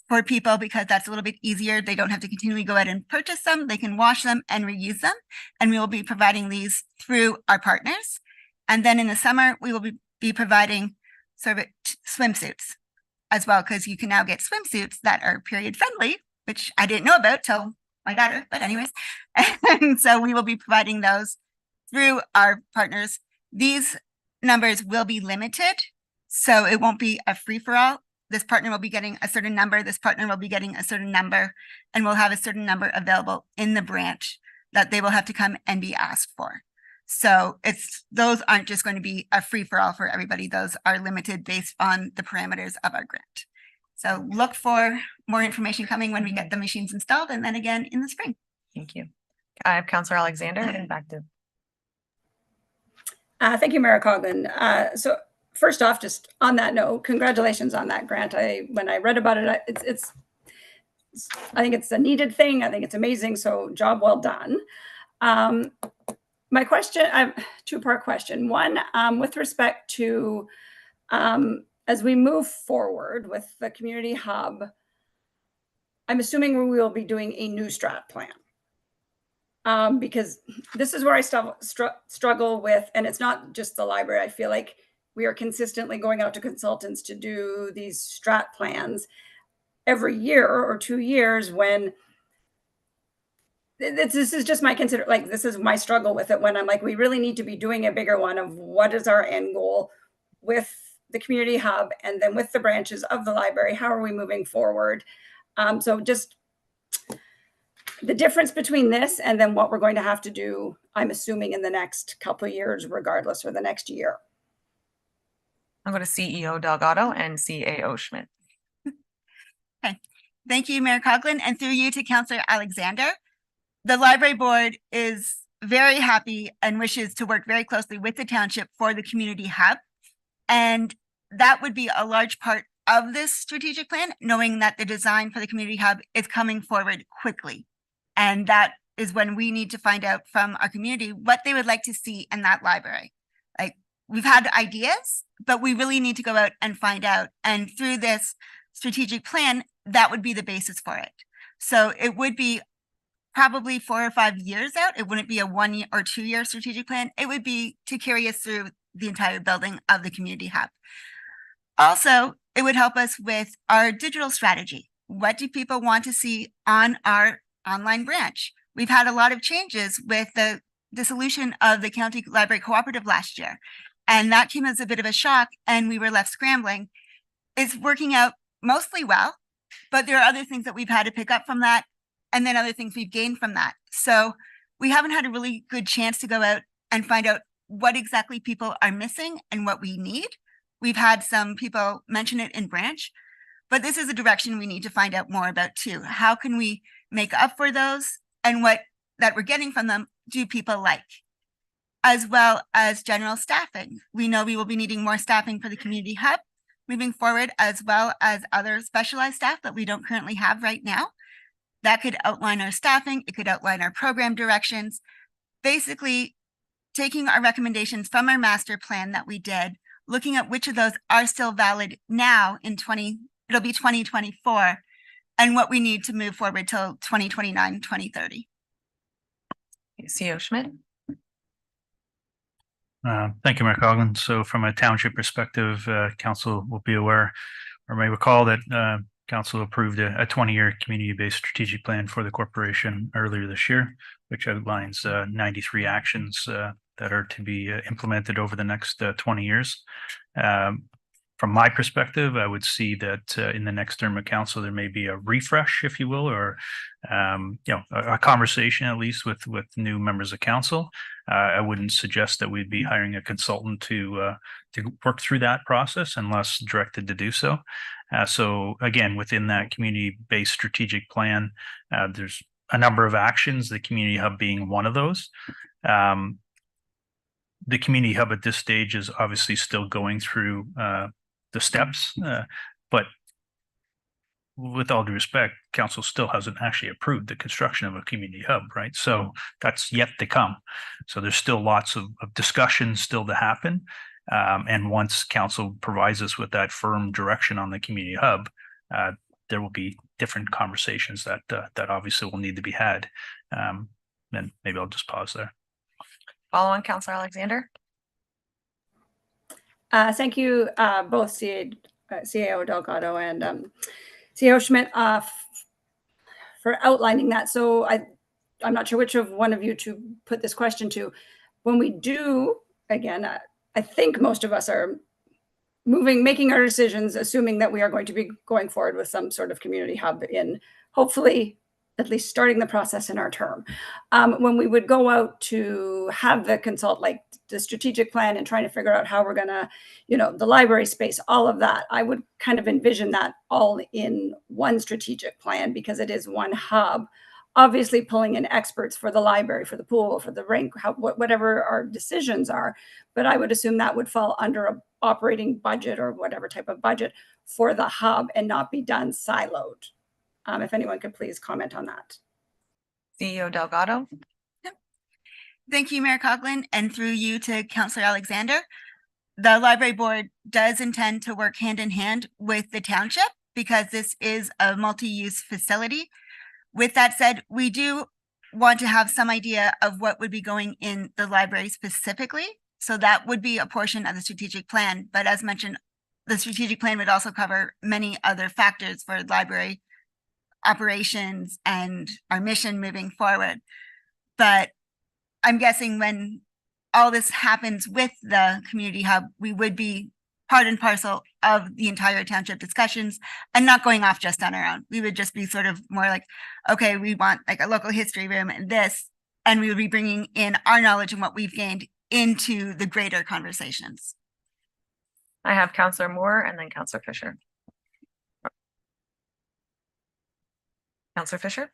for people, because that's a little bit easier. They don't have to continually go out and purchase them. They can wash them and reuse them. And we will be providing these through our partners. And then in the summer, we will be providing sort of swimsuits as well, because you can now get swimsuits that are period friendly, which I didn't know about till my daughter, but anyways. And so we will be providing those through our partners. These numbers will be limited, so it won't be a free-for-all. This partner will be getting a certain number, this partner will be getting a certain number, and we'll have a certain number available in the branch that they will have to come and be asked for. So those aren't just going to be a free-for-all for everybody. Those are limited based on the parameters of our grant. So look for more information coming when we get the machines installed, and then again in the spring. Thank you. I have Councillor Alexander and back to. Thank you, Mayor Coughlin. So first off, just on that note, congratulations on that grant. When I read about it, I think it's a needed thing. I think it's amazing. So job well done. My question, I have a two-part question. One, with respect to, as we move forward with the community hub, I'm assuming we will be doing a new strat plan. Because this is where I struggle with, and it's not just the library. I feel like we are consistently going out to consultants to do these strat plans every year or 2 years, when this is just my this is my struggle with it, when I'm like, we really need to be doing a bigger one of what is our end goal with the community hub, and then with the branches of the library, how are we moving forward? So just the difference between this and then what we're going to have to do, I'm assuming in the next couple of years, regardless, or the next year. I'm going to CEO Delgado and CAO Schmidt. Okay. Thank you, Mayor Coughlin, and through you to Councillor Alexander. the library board is very happy and wishes to work very closely with the township for the community hub. And that would be a large part of this strategic plan, knowing that the design for the community hub is coming forward quickly. And that is when we need to find out from our community what they would like to see in that library. Like, we've had ideas, but we really need to go out and find out. And through this strategic plan, that would be the basis for it. So it would be probably 4 or 5 years out. It wouldn't be a 1 year or 2 year strategic plan. It would be to carry us through the entire building of the community hub. Also, it would help us with our digital strategy. What do people want to see on our online branch? We've had a lot of changes with the dissolution of the County Library Cooperative last year, and that came as a bit of a shock, and we were left scrambling. It's working out mostly well, but there are other things that we've had to pick up from that, and then other things we've gained from that. So we haven't had a really good chance to go out and find out what exactly people are missing and what we need. We've had some people mention it in branch, but this is a direction we need to find out more about too. How can we make up for those, and what that we're getting from them do people like? As well as general staffing. We know we will be needing more staffing for the community hub moving forward, as well as other specialized staff that we don't currently have right now. That could outline our staffing. It could outline our program directions. Basically, taking our recommendations from our master plan that we did, looking at which of those are still valid now in 2024, and what we need to move forward till 2029, 2030. CEO Schmidt. Thank you, Mayor Coughlin. So from a township perspective, council will be aware or may recall that council approved a 20-year community-based strategic plan for the corporation earlier this year, which outlines 93 actions that are to be implemented over the next 20 years. From my perspective, I would see that in the next term of council, there may be a refresh, if you will, or a conversation at least with new members of council. I wouldn't suggest that we'd be hiring a consultant to work through that process unless directed to do so. So again, within that community-based strategic plan, there's a number of actions, the community hub being one of those. The community hub at this stage is obviously still going through the steps, but with all due respect, council still hasn't actually approved the construction of a community hub, right? So that's yet to come. So there's still lots of discussions still to happen. And once council provides us with that firm direction on the community hub, there will be different conversations that obviously will need to be had. Then maybe I'll just pause there. Follow on, Councillor Alexander. Thank you, both CAO Delgado and CEO Schmidt for outlining that. So I'm not sure which of one of you to put this question to. When we do, again, I think most of us are making our decisions, assuming that we are going to be going forward with some sort of community hub in, hopefully, at least starting the process in our term. When we would go out to have the consult, like the strategic plan and trying to figure out how we're going to, the library space, all of that, I would kind of envision that all in one strategic plan because it is one hub. Obviously pulling in experts for the library, for the pool, for the rink, whatever our decisions are. But I would assume that would fall under an operating budget or whatever type of budget for the hub and not be done siloed. If anyone could please comment on that. CEO Delgado. Thank you, Mayor Coughlin, and through you to Councillor Alexander. The library board does intend to work hand in hand with the township because this is a multi-use facility. With that said, we do want to have some idea of what would be going in the library specifically. So that would be a portion of the strategic plan. But as mentioned, the strategic plan would also cover many other factors for library operations and our mission moving forward. But I'm guessing when all this happens with the community hub, we would be part and parcel of the entire township discussions and not going off just on our own. We would just be sort of more like, okay, we want like a local history room and this, and we would be bringing in our knowledge and what we've gained into the greater conversations. I have Councillor Moore and then Councillor Fisher. Councillor Fisher.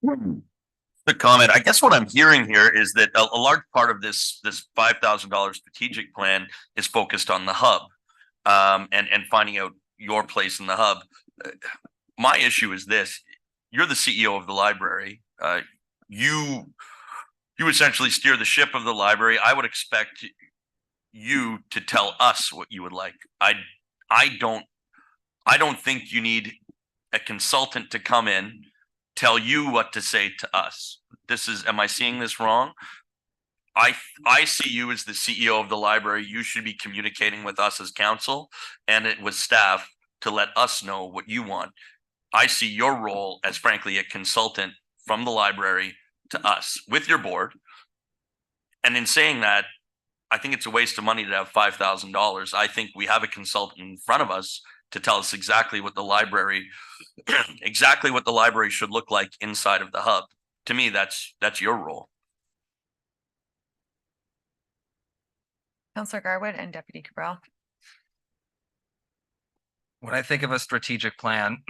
The comment, I guess what I'm hearing here is that a large part of this $5,000 strategic plan is focused on the hub. And finding out your place in the hub. My issue is this: you're the CEO of the library. You essentially steer the ship of the library. I would expect you to tell us what you would like. I don't think you need a consultant to come in, tell you what to say to us. Am I seeing this wrong? I see you as the CEO of the library. You should be communicating with us as council and with staff to let us know what you want. I see your role as frankly a consultant from the library to us with your board. And in saying that, I think it's a waste of money to have $5,000. I think we have a consultant in front of us to tell us exactly what the library should look like inside of the hub. To me, that's your role. Councillor Garwood and Deputy Cabral. When I think of a strategic plan,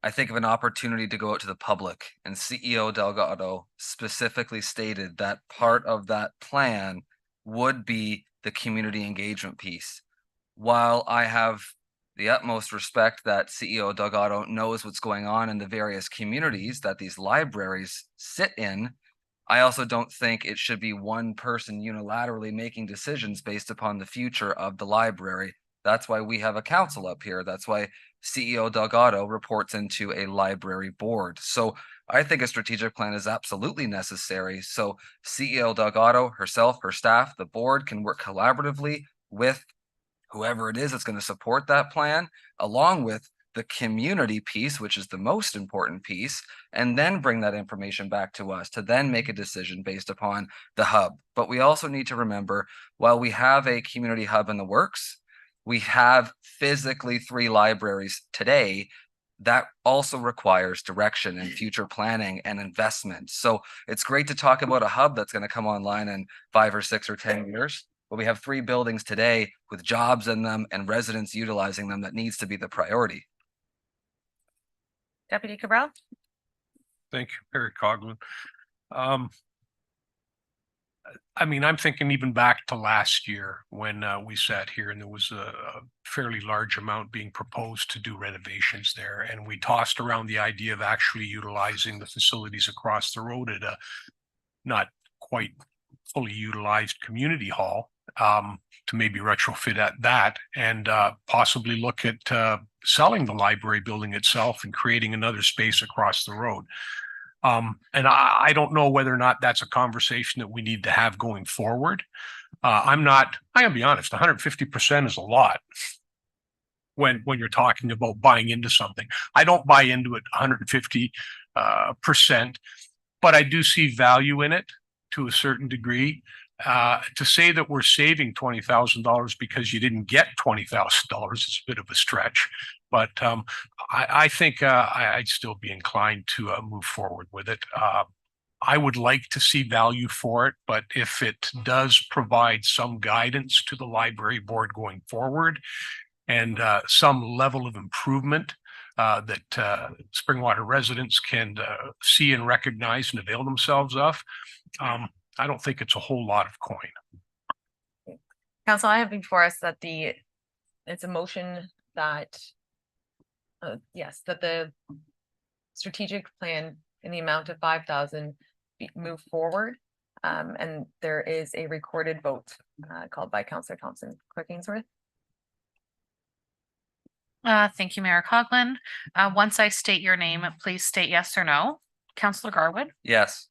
I think of an opportunity to go out to the public, and CEO Delgado specifically stated that part of that plan would be the community engagement piece. While I have the utmost respect that CEO Delgado knows what's going on in the various communities that these libraries sit in, I also don't think it should be one person unilaterally making decisions based upon the future of the library. That's why we have a council up here. That's why CEO Delgado reports into a library board. So I think a strategic plan is absolutely necessary. So CEO Delgado, herself, her staff, the board can work collaboratively with whoever it is that's going to support that plan, along with the community piece, which is the most important piece, and then bring that information back to us to then make a decision based upon the hub. But we also need to remember, while we have a community hub in the works, we have physically 3 libraries today. That also requires direction and future planning and investment. So it's great to talk about a hub that's going to come online in 5 or 6 or 10 years. But we have 3 buildings today with jobs in them and residents utilizing them. That needs to be the priority. Deputy Cabral. Thank you, Mayor Coughlin. I mean, I'm thinking even back to last year when we sat here and there was a fairly large amount being proposed to do renovations there. And we tossed around the idea of actually utilizing the facilities across the road at a not quite fully utilized community hall to maybe retrofit at that and possibly look at selling the library building itself and creating another space across the road. And I don't know whether or not that's a conversation that we need to have going forward. I'm gonna be honest, 150% is a lot when you're talking about buying into something. I don't buy into it 150%, but I do see value in it to a certain degree. To say that we're saving $20,000 because you didn't get $20,000 is a bit of a stretch, but I think I'd still be inclined to move forward with it. I would like to see value for it, but if it does provide some guidance to the library board going forward and some level of improvement that Springwater residents can see and recognize and avail themselves of, I don't think it's a whole lot of coin. Council, I have before us that it's a motion that that the strategic plan in the amount of 5,000 move forward. And there is a recorded vote called by Councillor Thompson. Clerk Ainsworth. Thank you, Mayor Coughlin. Once I state your name, please state yes or no. Councillor Garwood. Yes.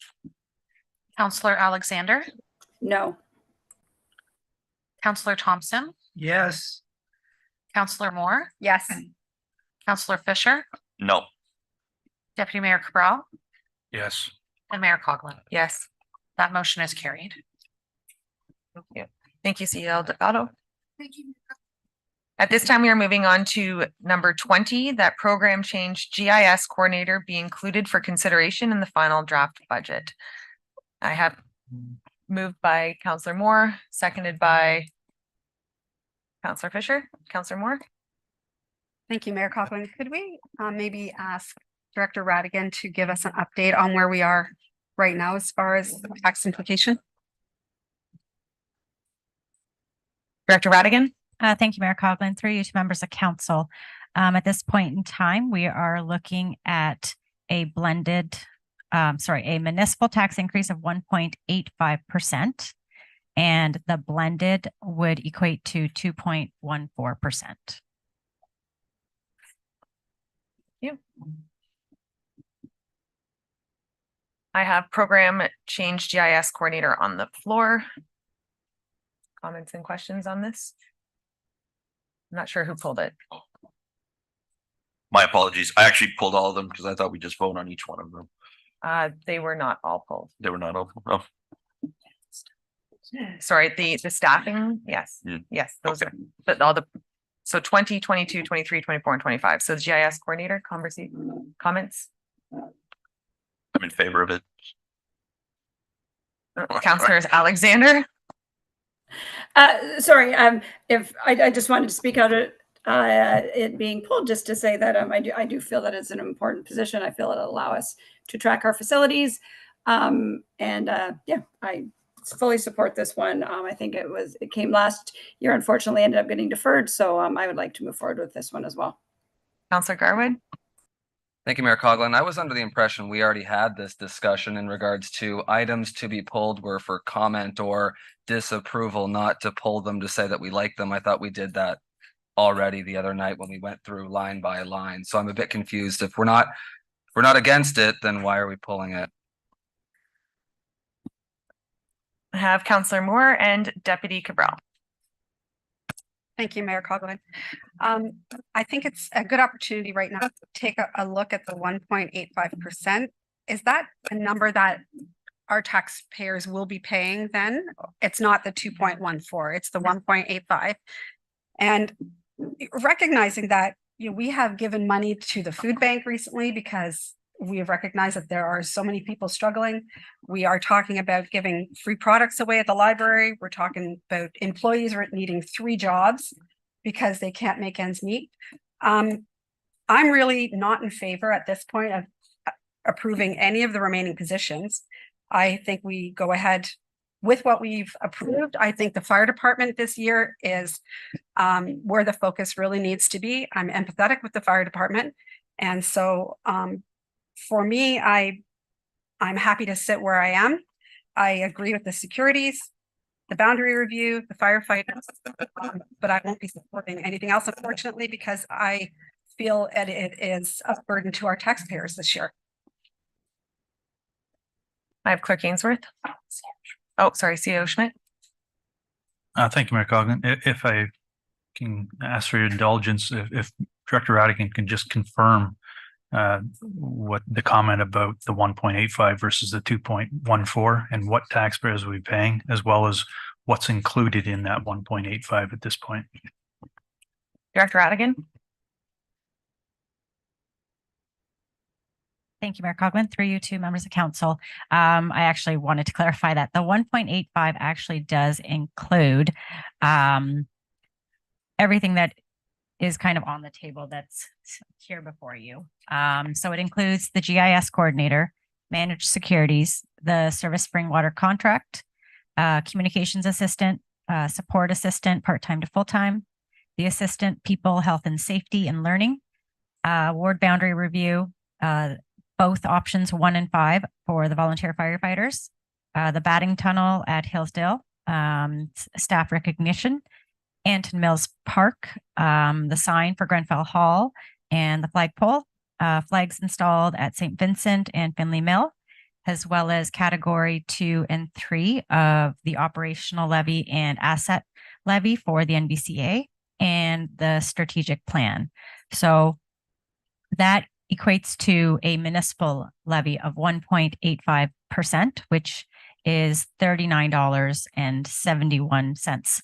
Councillor Alexander. No. Councillor Thompson. Yes. Councillor Moore. Yes. Councillor Fisher. No. Deputy Mayor Cabral. Yes. And Mayor Coughlin. Yes. That motion is carried. Thank you. Thank you, CEO Delgado. Thank you. At this time, we are moving on to number 20, that program change GIS coordinator be included for consideration in the final draft budget. I have moved by Councillor Moore, seconded by Councillor Fisher. Councillor Moore. Thank you, Mayor Coughlin. Could we maybe ask Director Radigan to give us an update on where we are right now as far as tax implication. Director Radigan? Thank you, Mayor Coughlin. Through you to members of council. At this point in time, we are looking at a municipal tax increase of 1.85%. And the blended would equate to 2.14%. I have program change GIS coordinator on the floor. Comments and questions on this? I'm not sure who pulled it. My apologies. I actually pulled all of them because I thought we just vote on each one of them. They were not all pulled. They were not all. Oh, Sorry, the staffing, yes, yes, those are, but all the, so 20, 22, 23, 24, and 25. So the GIS coordinator, comments? I'm in favor of it. Councillors Alexander? Sorry, if I just wanted to speak out of it being pulled, just to say that I do feel that it's an important position. I feel it'll allow us to track our facilities. Yeah, I fully support this one. I think it came last year, unfortunately ended up getting deferred. So I would like to move forward with this one as well. Councillor Garwood? Thank you, Mayor Coughlin. I was under the impression we already had this discussion in regards to items to be pulled were for comment or disapproval, not to pull them to say that we like them. I thought we did that already the other night when we went through line by line. So I'm a bit confused. If we're not against it, then why are we pulling it? I have Councillor Moore and Deputy Cabral. Thank you, Mayor Coughlin. I think it's a good opportunity right now to take a look at the 1.85%. Is that a number that our taxpayers will be paying then? It's not the 2.14, it's the 1.85. And recognizing that, you know, we have given money to the food bank recently because we have recognized that there are so many people struggling. We are talking about giving free products away at the library. We're talking about employees needing 3 jobs because they can't make ends meet. I'm really not in favor at this point of approving any of the remaining positions. I think we go ahead with what we've approved. I think the fire department this year is where the focus really needs to be. I'm empathetic with the fire department. And so for me, I'm happy to sit where I am. I agree with the securities, the boundary review, the firefighters, but I won't be supporting anything else, unfortunately, because I feel that it is a burden to our taxpayers this year. I have Clerk Ainsworth. Oh, sorry, CEO Schmidt. Thank you, Mayor Coughlin. If I can ask for your indulgence, if Director Radigan can just confirm what the comment about the 1.85 versus the 2.14 and what taxpayers will be paying, as well as what's included in that 1.85 at this point. Director Radigan? Thank you, Mayor Coughlin. Through you to members of council. I actually wanted to clarify that the 1.85 actually does include everything that is kind of on the table that's here before you. So it includes the GIS coordinator, managed securities, the service spring water contract, communications assistant, support assistant, part-time to full-time, the assistant people, health and safety and learning, ward boundary review, both options 1 and 5 for the volunteer firefighters, the batting tunnel at Hillsdale, staff recognition, Anton Mills Park, the sign for Grenfell Hall, and the flagpole, flags installed at St. Vincent and Finley Mill, as well as category 2 and 3 of the operational levy and asset levy for the NBCA and the strategic plan. So that equates to a municipal levy of 1.85%, which is $39.71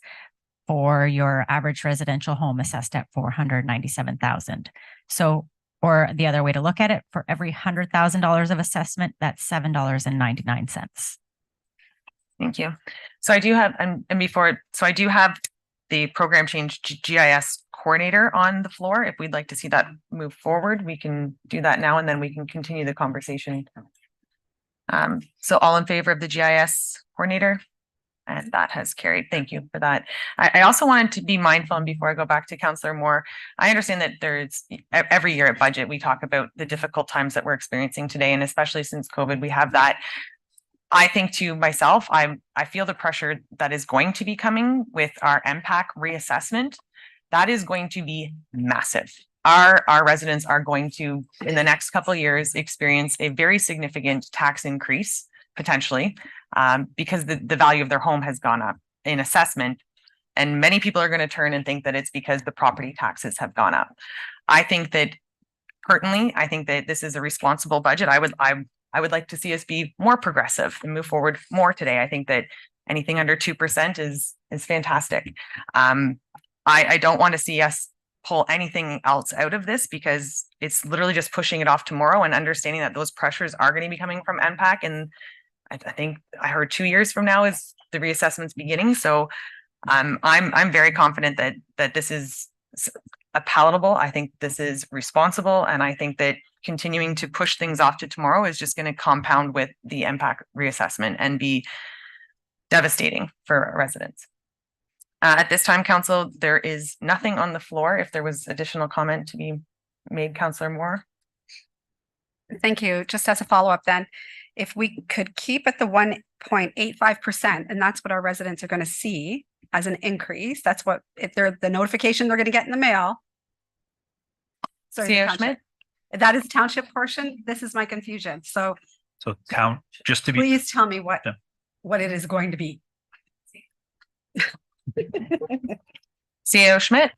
for your average residential home assessed at $497,000. So, or the other way to look at it, for every $100,000 of assessment, that's $7.99. Thank you. So I do have, and before, so I do have the program change GIS coordinator on the floor. If we'd like to see that move forward, we can do that now, and then we can continue the conversation. So all in favor of the GIS coordinator? And that has carried. Thank you for that. I also wanted to be mindful, and before I go back to Councillor Moore, I understand that there's every year at budget, we talk about the difficult times that we're experiencing today, and especially since COVID, we have that. I think to myself, I feel the pressure that is going to be coming with our MPAC reassessment. That is going to be massive. Our residents are going to, in the next couple of years, experience a very significant tax increase, potentially, because the value of their home has gone up in assessment. And many people are going to turn and think that it's because the property taxes have gone up. I think that this is a responsible budget. I would like to see us be more progressive and move forward more today. I think that anything under 2% is fantastic. I don't want to see us pull anything else out of this, because it's literally just pushing it off tomorrow and understanding that those pressures are going to be coming from MPAC. And I think I heard 2 years from now is the reassessment's beginning. So I'm very confident that this is palatable. I think this is responsible. And I think that continuing to push things off to tomorrow is just going to compound with the MPAC reassessment and be devastating for residents. At this time, council, there is nothing on the floor. If there was additional comment to be made, Councillor Moore. Thank you. Just as a follow-up then, if we could keep at the 1.85%, and that's what our residents are going to see as an increase, that's what, if they're the notification they're going to get in the mail. Sorry, the CEO township. Schmidt? That is township portion. This is my confusion. So town, just to be, please tell me what, Yeah. what it is going to be. CEO Schmidt?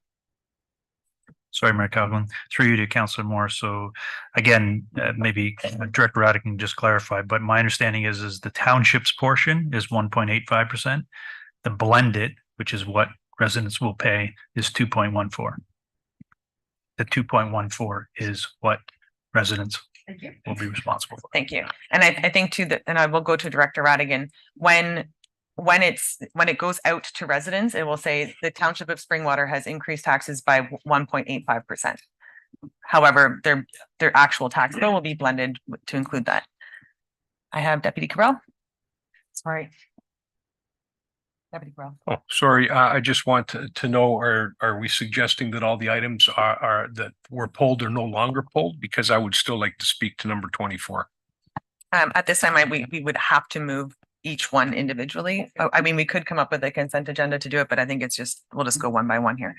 sorry, Mayor Coughlin, through you to Councillor Moore. So again, maybe Director Raddick can just clarify, but my understanding is the township's portion is 1.85%. The blended, which is what residents will pay, is 2.14. The 2.14 is what residents will be responsible for. Thank you. And I think too that, and I will go to Director Radigan, when it goes out to residents, it will say the Township of Springwater has increased taxes by 1.85%. However, their actual tax bill will be blended to include that. I have Deputy Cabral. Sorry. Deputy Cabral. Oh, sorry. I just want to know, are we suggesting that all the items are that were pulled are no longer pulled? Because I would still like to speak to number 24. At this time, we would have to move each one individually. I mean, we could come up with a consent agenda to do it, but I think we'll just go one by one here.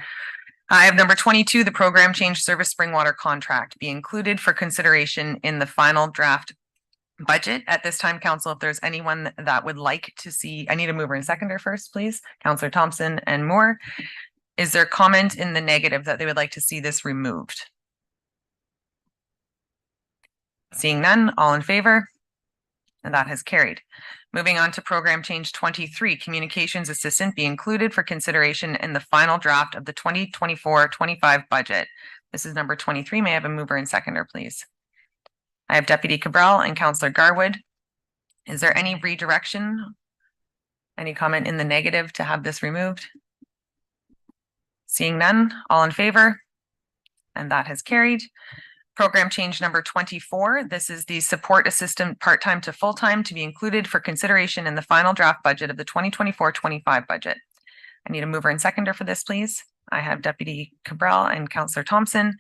I have number 22, the program change service Springwater contract be included for consideration in the final draft budget. At this time, council, if there's anyone that would like to see, I need a mover and seconder first, please. Councillor Thompson and Moore. Is there comment in the negative that they would like to see this removed? Seeing none, all in favor? And that has carried. Moving on to program change 23, communications assistant be included for consideration in the final draft of the 2024-25 budget. This is number 23. May I have a mover and seconder, please? I have Deputy Cabral and Councillor Garwood. Is there any redirection? Any comment in the negative to have this removed? Seeing none, all in favor? And that has carried. Program change number 24. This is the support assistant part-time to full-time to be included for consideration in the final draft budget of the 2024-25 budget. I need a mover and seconder for this, please. I have Deputy Cabral and Councillor Thompson.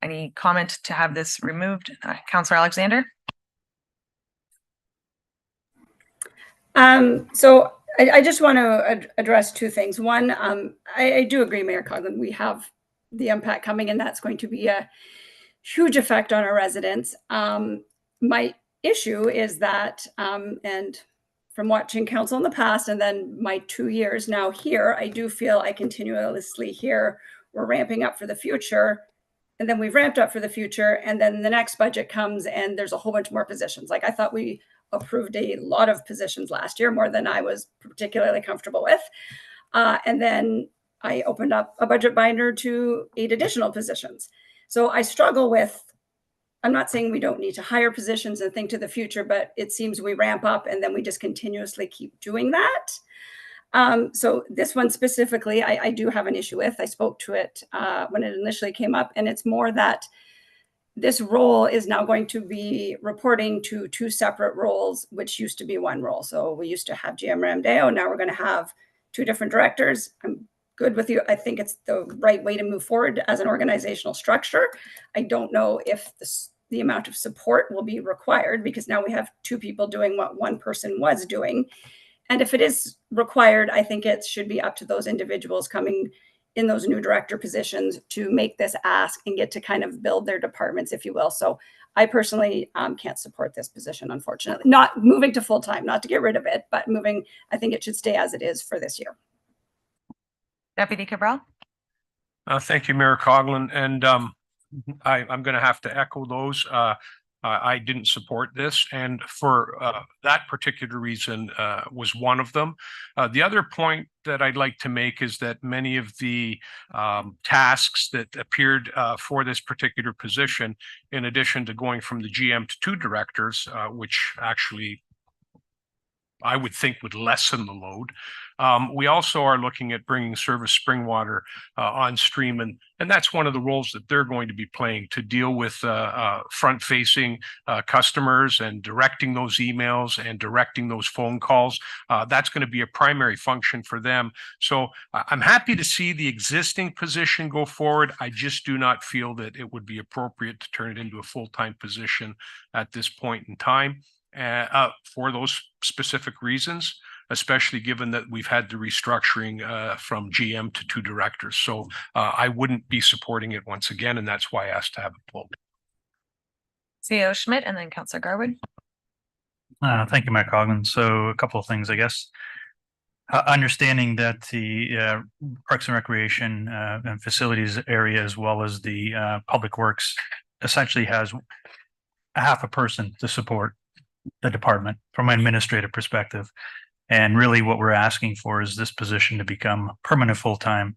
Any comment to have this removed? Councillor Alexander? So I just want to address two things. One, I do agree, Mayor Coughlin, we have the impact coming, and that's going to be a huge effect on our residents. My issue is that, and from watching council in the past and then my 2 years now here, I do feel I continuously hear we're ramping up for the future. And then we've ramped up for the future. And then the next budget comes and there's a whole bunch more positions. Like I thought we approved a lot of positions last year, more than I was particularly comfortable with. And then I opened up a budget binder to 8 additional positions. So I struggle with, I'm not saying we don't need to hire positions and think to the future, but it seems we ramp up and then we just continuously keep doing that. So this one specifically, I do have an issue with. I spoke to it when it initially came up, and it's more that this role is now going to be reporting to two separate roles, which used to be one role. So we used to have GM Ramdeo. Now we're going to have two different directors. I'm good with you. I think it's the right way to move forward as an organizational structure. I don't know if the amount of support will be required, because now we have two people doing what one person was doing. And if it is required, I think it should be up to those individuals coming in those new director positions to make this ask and get to kind of build their departments, if you will. So I personally can't support this position, unfortunately. Not moving to full-time, not to get rid of it, but moving, I think it should stay as it is for this year. Deputy Cabral? Thank you, Mayor Coughlin. And I'm going to have to echo those. I didn't support this, and for that particular reason was one of them. The other point that I'd like to make is that many of the tasks that appeared for this particular position, in addition to going from the GM to two directors, which actually I would think would lessen the load. We also are looking at bringing Service Springwater on stream, and that's one of the roles that they're going to be playing, to deal with front-facing customers and directing those emails and directing those phone calls. That's going to be a primary function for them. So I'm happy to see the existing position go forward. I just do not feel that it would be appropriate to turn it into a full-time position at this point in time. For those specific reasons, especially given that we've had the restructuring from GM to two directors. So I wouldn't be supporting it once again, and that's why I asked to have it pulled. CEO Schmidt and then Councillor Garwood. Thank you, Mayor Coughlin. So a couple of things, I guess. Understanding that the Parks and Recreation and Facilities area, as well as the Public Works, essentially has a half a person to support the department from an administrative perspective. And really what we're asking for is this position to become permanent full-time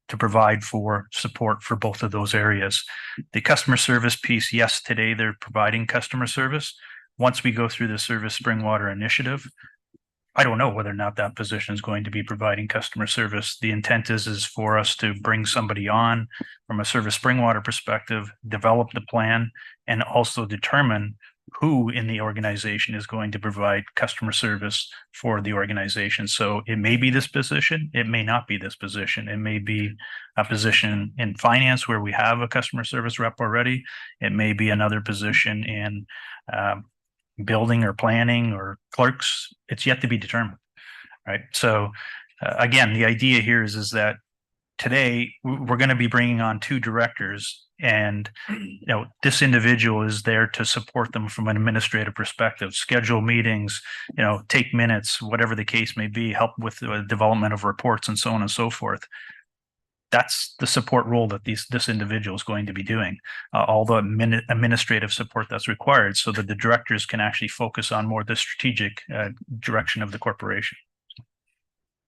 to provide for support for both of those areas. The customer service piece, yes, today they're providing customer service. Once we go through the Service Springwater initiative, I don't know whether or not that position is going to be providing customer service. The intent is for us to bring somebody on from a Service Springwater perspective, develop the plan, and also determine who in the organization is going to provide customer service for the organization. So it may be this position, it may not be this position. It may be a position in finance where we have a customer service rep already. It may be another position in building or planning or clerks. It's yet to be determined, right? So again, the idea here is that today we're going to be bringing on two directors, and this individual is there to support them from an administrative perspective, schedule meetings, take minutes, whatever the case may be, help with the development of reports and so on and so forth. That's the support role that this individual is going to be doing, all the administrative support that's required, so that the directors can actually focus on more the strategic direction of the corporation.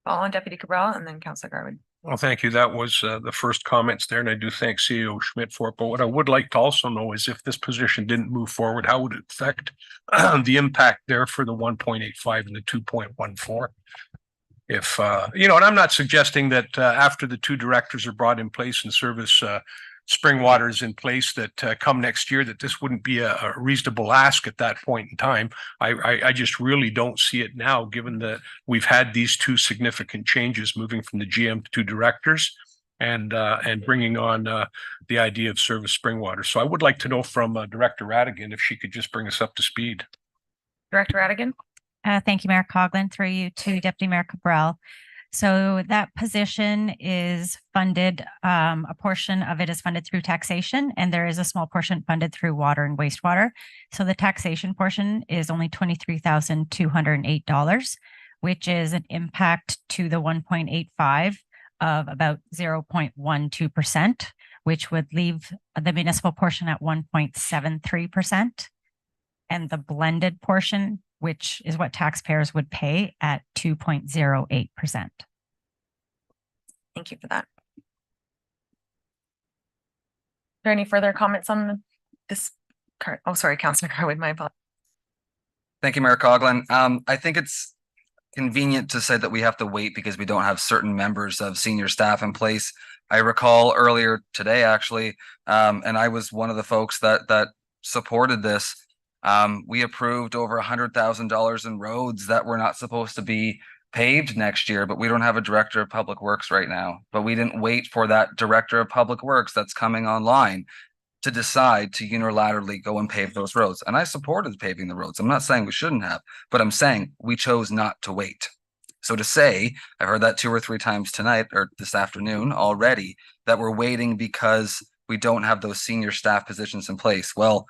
Follow on Deputy Cabral and then Councillor Garwood. Well, thank you. That was the first comments there, and I do thank CEO Schmidt for it. But what I would like to also know is if this position didn't move forward, how would it affect the impact there for the 1.85 and the 2.14? If, and I'm not suggesting that after the two directors are brought in place and Service Springwater is in place, that come next year, that this wouldn't be a reasonable ask at that point in time. I just really don't see it now, given that we've had these two significant changes, moving from the GM to two directors and bringing on the idea of Service Springwater. So I would like to know from Director Radigan if she could just bring us up to speed. Director Radigan. Thank you, Mayor Coughlin, through you to Deputy Mayor Cabral. So that position is funded, a portion of it is funded through taxation, and there is a small portion funded through water and wastewater. So the taxation portion is only $23,208, which is an impact to the 1.85 of about 0.12%, which would leave the municipal portion at 1.73%, and the blended portion, which is what taxpayers would pay, at 2.08%. Thank you for that. Are there any further comments on this? Oh, sorry, Councillor Garwood, my apologies. Thank you, Mayor Coughlin. I think it's convenient to say that we have to wait because we don't have certain members of senior staff in place. I recall earlier today, actually, and I was one of the folks that supported this. We approved over $100,000 in roads that were not supposed to be paved next year, but we don't have a director of public works right now. But we didn't wait for that director of public works that's coming online to decide to unilaterally go and pave those roads. And I supported paving the roads. I'm not saying we shouldn't have, but I'm saying we chose not to wait. So to say, I heard that 2 or 3 times tonight or this afternoon already, that we're waiting because we don't have those senior staff positions in place. Well,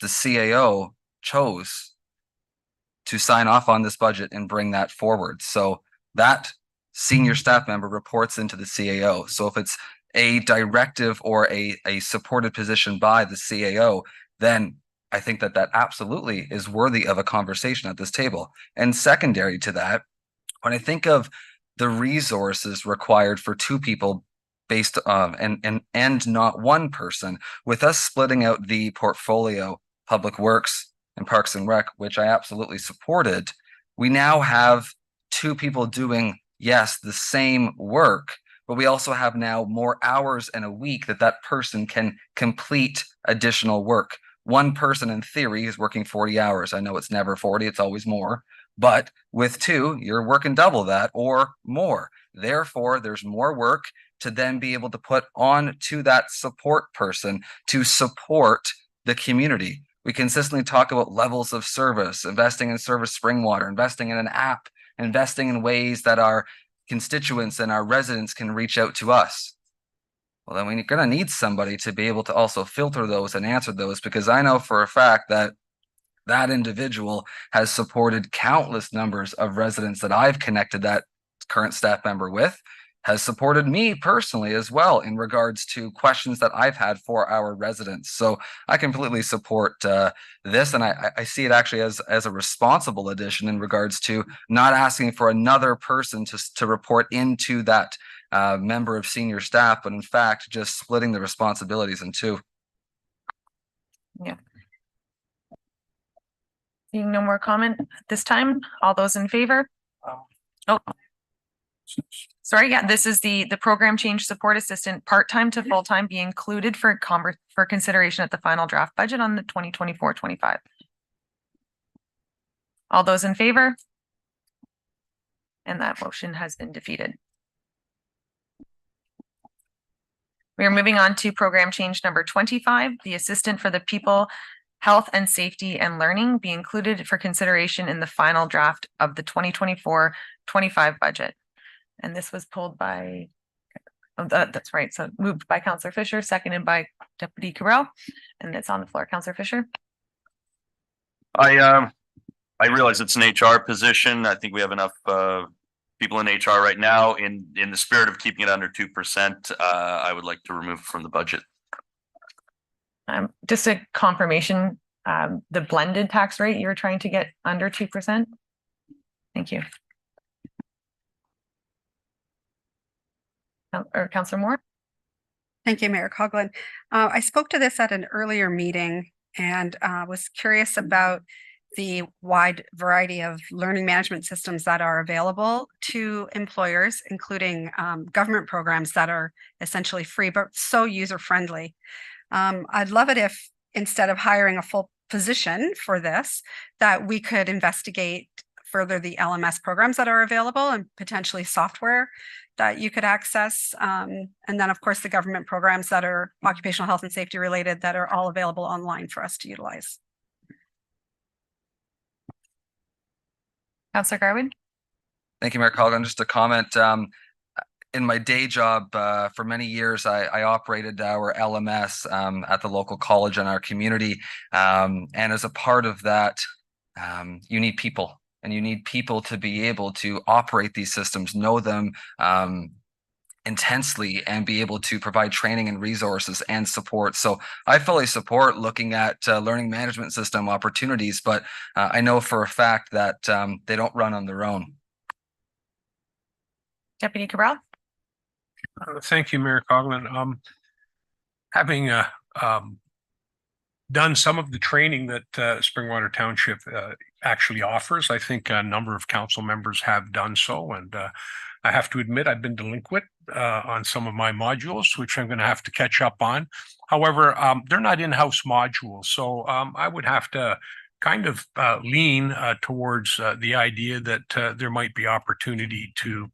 the CAO chose to sign off on this budget and bring that forward. So that senior staff member reports into the CAO. So if it's a directive or a supported position by the CAO, then I think that that absolutely is worthy of a conversation at this table. And secondary to that, when I think of the resources required for 2 people based and not 1 person, with us splitting out the portfolio, Public Works and Parks and Rec, which I absolutely supported, we now have 2 people doing, yes, the same work, but we also have now more hours in a week that person can complete additional work. 1 person in theory is working 40 hours. I know it's never 40, it's always more. But with 2, you're working double that or more. Therefore, there's more work to then be able to put on to that support person to support the community. We consistently talk about levels of service, investing in service spring water, investing in an app, investing in ways that our constituents and our residents can reach out to us. Well, then we're going to need somebody to be able to also filter those and answer those, because I know for a fact that that individual has supported countless numbers of residents that I've connected that current staff member with, has supported me personally as well in regards to questions that I've had for our residents. So I completely support this, and I see it actually as a responsible addition in regards to not asking for another person to report into that member of senior staff, but in fact just splitting the responsibilities in 2. Yeah. Seeing no more comment at this time, all those in favor? Oh. Sorry, yeah, this is the program change support assistant, part-time to full-time, be included for consideration at the final draft budget on the 2024-25. All those in favor? And that motion has been defeated. We are moving on to program change number 25, the assistant for the people, health and safety and learning, be included for consideration in the final draft of the 2024-25 budget. And this was pulled by, that's right. So moved by Councillor Fisher, seconded by Deputy Carell, and it's on the floor. Councillor Fisher. I realize it's an HR position. I think we have enough people in HR right now. In the spirit of keeping it under 2%, I would like to remove it from the budget. Just a confirmation, the blended tax rate you were trying to get under 2%. Thank you. Or Councillor Moore. Thank you, Mayor Coughlin. I spoke to this at an earlier meeting and was curious about the wide variety of learning management systems that are available to employers, including government programs that are essentially free, but so user-friendly. I'd love it if instead of hiring a full position for this, that we could investigate further the LMS programs that are available and potentially software that you could access. And then of course, the government programs that are occupational health and safety related that are all available online for us to utilize. Councillor Garwood. Thank you, Mayor Colgan. Just a comment. In my day job, for many years, I operated our LMS at the local college in our community. And as a part of that, you need people. And you need people to be able to operate these systems, know them intensely, and be able to provide training and resources and support. So I fully support looking at learning management system opportunities, but I know for a fact that they don't run on their own. Deputy Cabral. Thank you, Mayor Coughlin. Having done some of the training that Springwater Township actually offers. I think a number of council members have done so, and I have to admit I've been delinquent on some of my modules, which I'm going to have to catch up on. However, they're not in-house modules, so I would have to kind of lean towards the idea that there might be opportunity to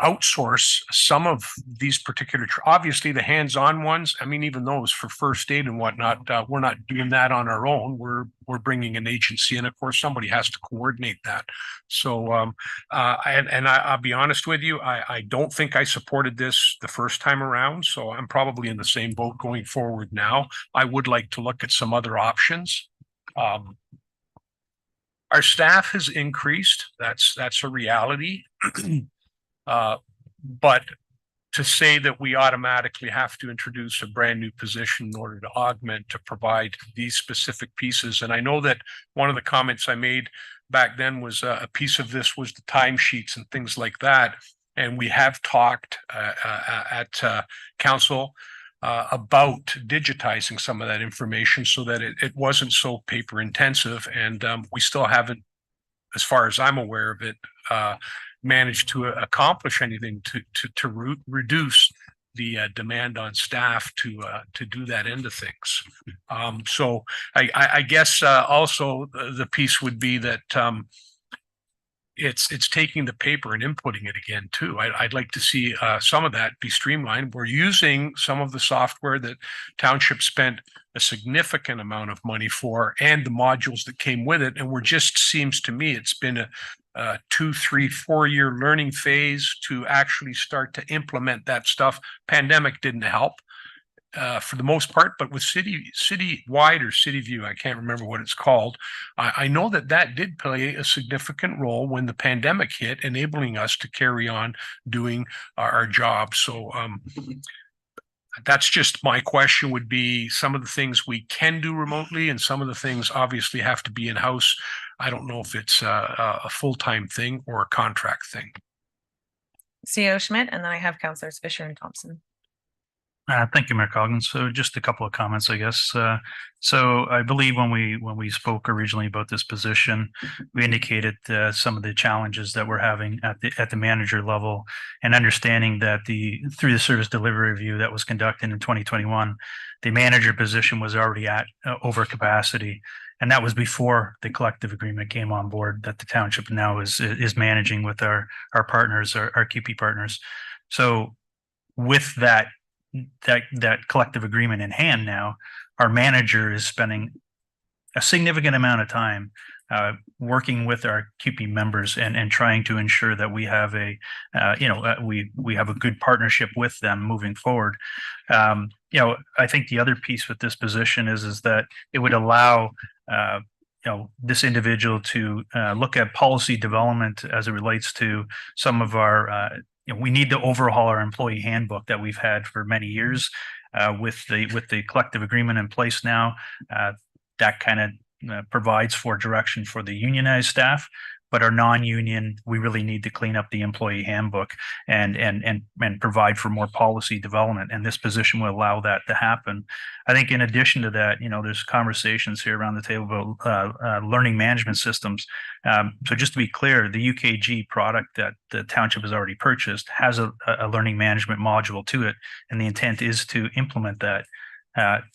outsource some of these particular, obviously the hands-on ones. I mean, even those for first aid and whatnot, we're not doing that on our own. We're bringing an agency, and of course, somebody has to coordinate that. So, I'll be honest with you, I don't think I supported this the first time around, so I'm probably in the same boat going forward now. I would like to look at some other options. Our staff has increased. That's a reality. But to say that we automatically have to introduce a brand new position in order to augment, to provide these specific pieces. And I know that one of the comments I made back then was a piece of this was the timesheets and things like that. And we have talked at council about digitizing some of that information so that it wasn't so paper intensive. And we still haven't, as far as I'm aware of it, managed to accomplish anything to reduce the demand on staff to do that end of things. So I guess also the piece would be that it's taking the paper and inputting it again too. I'd like to see some of that be streamlined. We're using some of the software that township spent a significant amount of money for, and the modules that came with it. And we're just, seems to me, it's been a 2, 3, 4 year learning phase to actually start to implement that stuff. Pandemic didn't help for the most part, but with citywide or city view, I can't remember what it's called. I know that did play a significant role when the pandemic hit, enabling us to carry on doing our job. So that's just my question would be some of the things we can do remotely and some of the things obviously have to be in-house. I don't know if it's a full-time thing or a contract thing. CEO Schmidt, and then I have councillors Fisher and Thompson. Thank you, Mayor Coughlin. So just a couple of comments, I guess. So I believe when we spoke originally about this position, we indicated some of the challenges that we're having at the manager level, and understanding that through the service delivery review that was conducted in 2021, the manager position was already at over capacity. And that was before the collective agreement came on board that the township now is managing with our partners, our QP partners. So with that collective agreement in hand now, our manager is spending a significant amount of time working with our QP members and trying to ensure that we have we have a good partnership with them moving forward. I think the other piece with this position is that it would allow this individual to look at policy development as it relates to some of our we need to overhaul our employee handbook that we've had for many years with the collective agreement in place now. That kind of provides for direction for the unionized staff, but our non-union, we really need to clean up the employee handbook and provide for more policy development. And this position will allow that to happen. I think in addition to that, there's conversations here around the table about learning management systems. So just to be clear, the UKG product that the township has already purchased has a learning management module to it. And the intent is to implement that.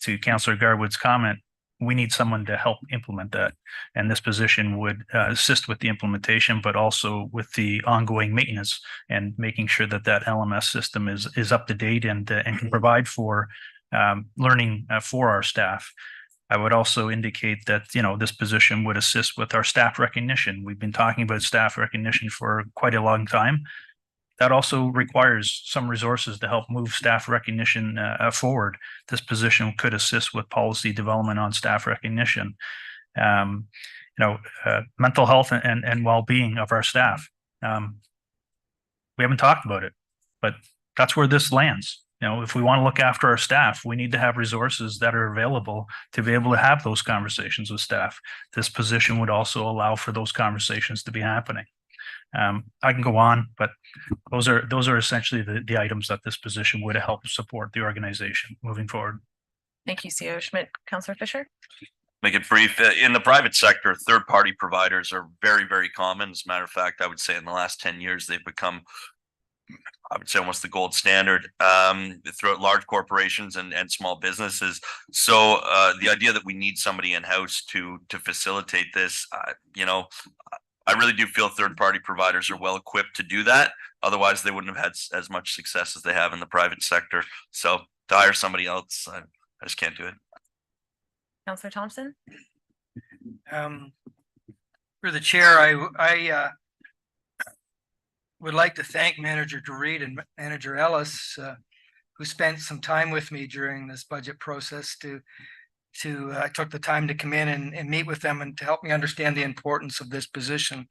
To Councillor Garwood's comment, we need someone to help implement that. And this position would assist with the implementation, but also with the ongoing maintenance and making sure that LMS system is up to date and can provide for learning for our staff. I would also indicate that, this position would assist with our staff recognition. We've been talking about staff recognition for quite a long time. That also requires some resources to help move staff recognition forward. This position could assist with policy development on staff recognition. Mental health and well-being of our staff. We haven't talked about it, but that's where this lands. If we want to look after our staff, we need to have resources that are available to be able to have those conversations with staff. This position would also allow for those conversations to be happening. I can go on, but those are essentially the items that this position would help support the organization moving forward. Thank you, CEO Schmidt. Councillor Fisher? Make it brief. In the private sector, third-party providers are very, very common. As a matter of fact, I would say in the last 10 years, they've become, I would say, almost the gold standard throughout large corporations and small businesses. So the idea that we need somebody in-house to facilitate this, you know, I really do feel third-party providers are well equipped to do that. Otherwise, they wouldn't have had as much success as they have in the private sector. So to hire somebody else, I just can't do it. Councillor Thompson? For the chair, I would like to thank Manager Dorit and Manager Ellis, who spent some time with me during this budget process I took the time to come in and meet with them and to help me understand the importance of this position.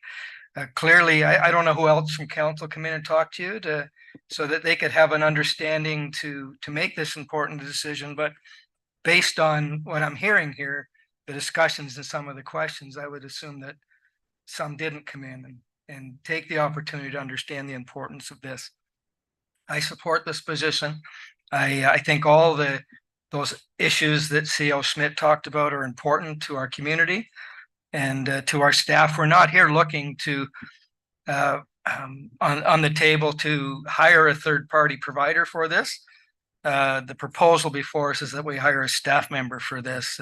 Clearly, I don't know who else from council come in and talk to you so that they could have an understanding to make this important decision. But based on what I'm hearing here, the discussions and some of the questions, I would assume that some didn't come in and take the opportunity to understand the importance of this. I support this position. I think all those issues that CEO Schmidt talked about are important to our community and to our staff. We're not here looking to on the table to hire a third-party provider for this. The proposal before us is that we hire a staff member for this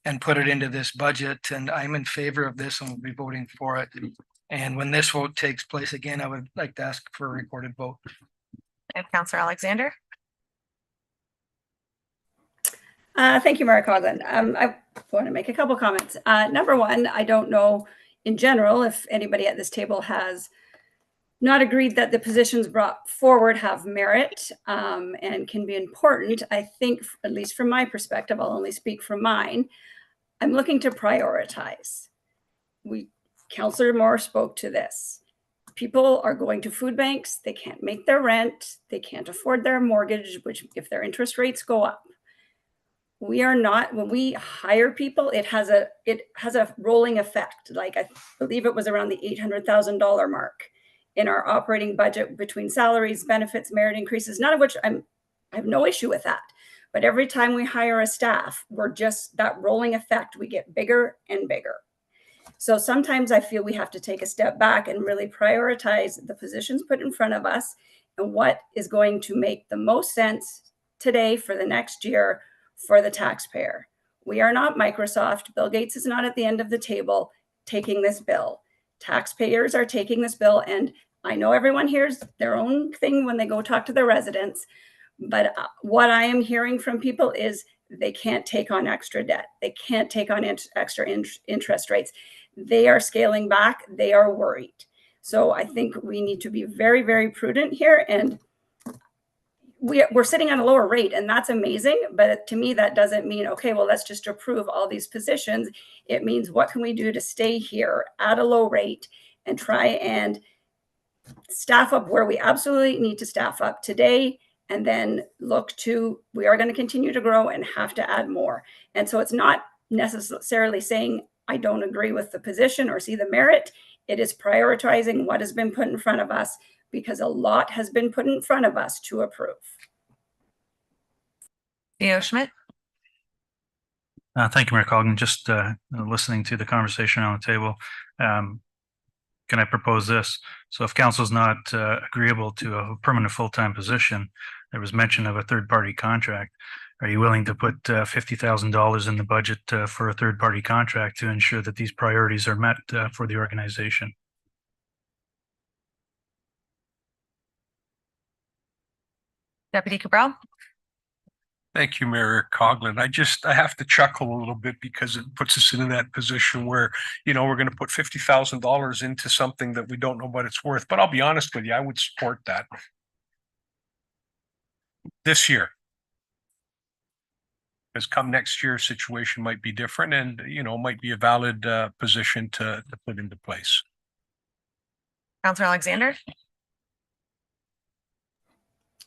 and put it into this budget. And I'm in favor of this and will be voting for it. And when this vote takes place again, I would like to ask for a recorded vote. And Councillor Alexander? Thank you, Mayor Coughlin. I want to make a couple comments. Number one, I don't know in general if anybody at this table has not agreed that the positions brought forward have merit and can be important. I think, at least from my perspective, I'll only speak from mine, I'm looking to prioritize. Councillor Moore spoke to this. People are going to food banks, they can't make their rent, they can't afford their mortgage, which if their interest rates go up. We are not, when we hire people, it has a rolling effect. Like I believe it was around the $800,000 mark in our operating budget between salaries, benefits, merit increases, none of which I have no issue with that. But every time we hire a staff, we're just that rolling effect, we get bigger and bigger. So sometimes I feel we have to take a step back and really prioritize the positions put in front of us and what is going to make the most sense today for the next year for the taxpayer. We are not Microsoft. Bill Gates is not at the end of the table taking this bill. Taxpayers are taking this bill, and I know everyone hears their own thing when they go talk to their residents, but what I am hearing from people is they can't take on extra debt. They can't take on extra interest rates. They are scaling back. They are worried. So I think we need to be very, very prudent here, and we're sitting at a lower rate, and that's amazing. But to me, that doesn't mean, okay, well, let's just approve all these positions. It means what can we do to stay here at a low rate and try and staff up where we absolutely need to staff up today, and then look to, we are going to continue to grow and have to add more. And so it's not necessarily saying I don't agree with the position or see the merit. It is prioritizing what has been put in front of us, because a lot has been put in front of us to approve. CEO Schmidt? Thank you, Mayor Coughlin. Just listening to the conversation on the table, can I propose this? So if council is not agreeable to a permanent full-time position, there was mention of a third-party contract. Are you willing to put $50,000 in the budget for a third-party contract to ensure that these priorities are met for the organization? Deputy Cabral? Thank you, Mayor Coughlin. I have to chuckle a little bit because it puts us in that position where, you know, we're going to put $50,000 into something that we don't know what it's worth. But I'll be honest with you, I would support that this year. Because come next year, situation might be different and, you know, might be a valid position to put into place. Councillor Alexander?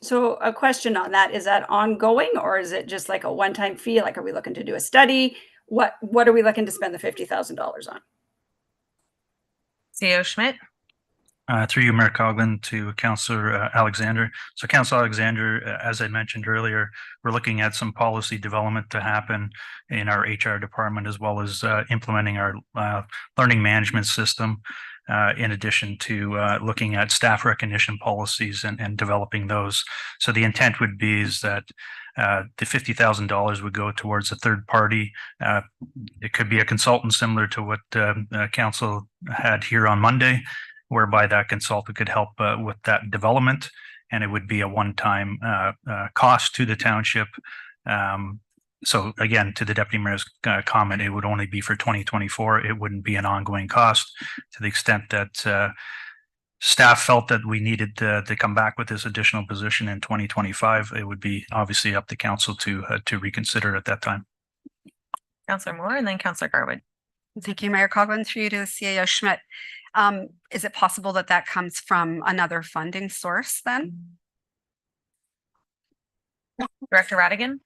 So a question on that, is that ongoing, or is it just like a one-time fee? Like, are we looking to do a study? What are we looking to spend the $50,000 on? CEO Schmidt? Through you, Mayor Coughlin, to Councillor Alexander. So Councillor Alexander, as I mentioned earlier, we're looking at some policy development to happen in our HR department, as well as implementing our learning management system, in addition to looking at staff recognition policies and developing those. So the intent would be is that the $50,000 would go towards a third party. It could be a consultant similar to what council had here on Monday, whereby that consultant could help with that development, and it would be a one-time cost to the township. So again, to the deputy mayor's comment, it would only be for 2024. It wouldn't be an ongoing cost. To the extent that staff felt that we needed to come back with this additional position in 2025, it would be obviously up to council to reconsider at that time. Councillor Moore and then Councillor Garwood. Thank you, Mayor Coughlin, through you to CAO Schmidt. Is it possible that that comes from another funding source then? Director Radigan.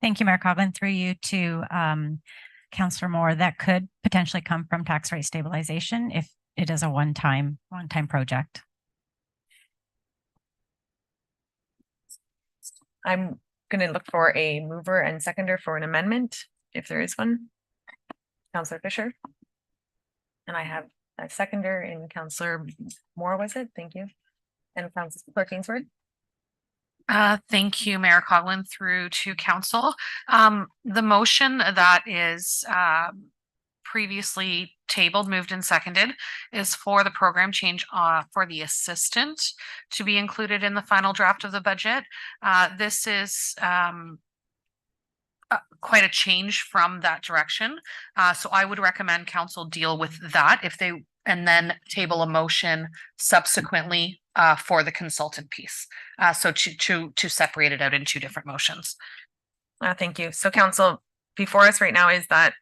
Thank you, Mayor Coughlin, through you to Councillor Moore. That could potentially come from tax rate stabilization if it is a one-time project. I'm going to look for a mover and seconder for an amendment, if there is one. Councillor Fisher. And I have a seconder in Councillor Moore, was it? Thank you. And Councillor Clerk Ainsworth. Thank you, Mayor Coughlin, through to council. The motion that is previously tabled, moved and seconded is for the program change for the assistant to be included in the final draft of the budget. This is quite a change from that direction. So I would recommend council deal with that and then table a motion subsequently for the consultant piece. So to separate it out in two different motions. Thank you. So council, before us right now is that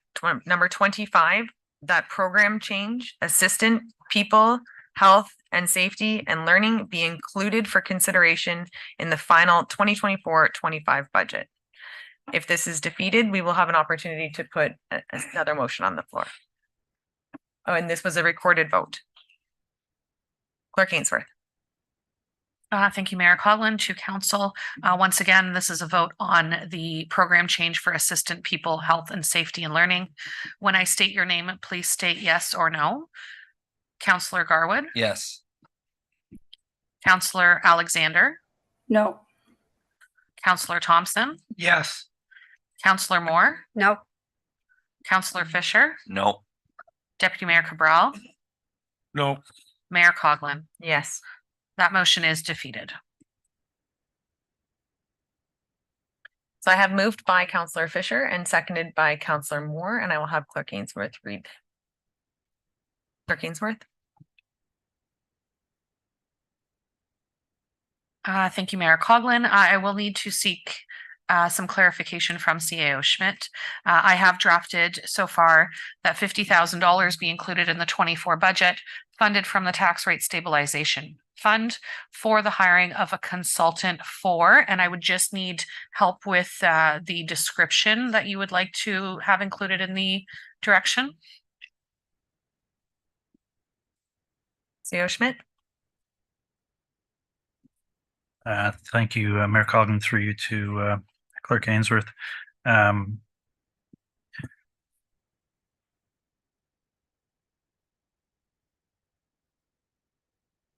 number 25, that program change, assistant, people, health and safety and learning be included for consideration in the final 2024-25 budget. If this is defeated, we will have an opportunity to put another motion on the floor. Oh, and this was a recorded vote. Clerk Ainsworth. Thank you, Mayor Coughlin, to council. Once again, this is a vote on the program change for assistant, people, health and safety and learning. When I state your name, please state yes or no. Councillor Garwood. Yes. Councillor Alexander. No. Councillor Thompson. Yes. Councillor Moore. No. Councillor Fisher. No. Deputy Mayor Cabral. No. Mayor Coughlin. Yes. That motion is defeated. So I have moved by Councillor Fisher and seconded by Councillor Moore, and I will have Clerk Ainsworth read. Clerk Ainsworth. Thank you, Mayor Coughlin. I will need to seek some clarification from CAO Schmidt. I have drafted so far that $50,000 be included in the 24 budget, funded from the tax rate stabilization fund for the hiring of a consultant and I would just need help with the description that you would like to have included in the direction. CAO Schmidt. Thank you, Mayor Coughlin, through you to Clerk Ainsworth.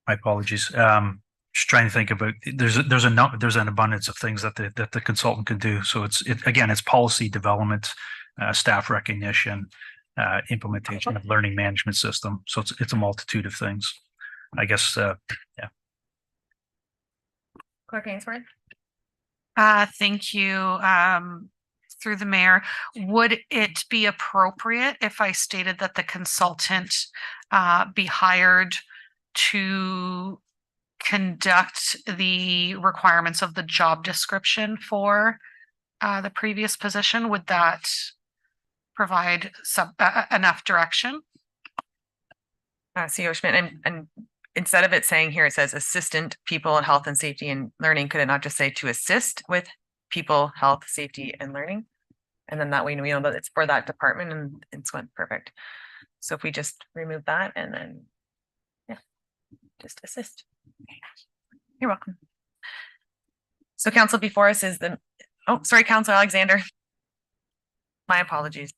My apologies. Just trying to think about. There's an abundance of things that the consultant can do. So it's policy development, staff recognition, implementation of learning management system. So it's a multitude of things. I guess. Yeah. Clerk Ainsworth. Thank you. Through the mayor, would it be appropriate if I stated that the consultant be hired to conduct the requirements of the job description for the previous position? Would that provide enough direction? CAO Schmidt, and instead of it saying here, it says assistant, people, health and safety and learning. Could it not just say to assist with people, health, safety and learning? And then that way we know that it's for that department and it's went perfect. So if we just remove that and then just assist. You're welcome. So council, before us is oh, sorry, Councillor Alexander. My apologies.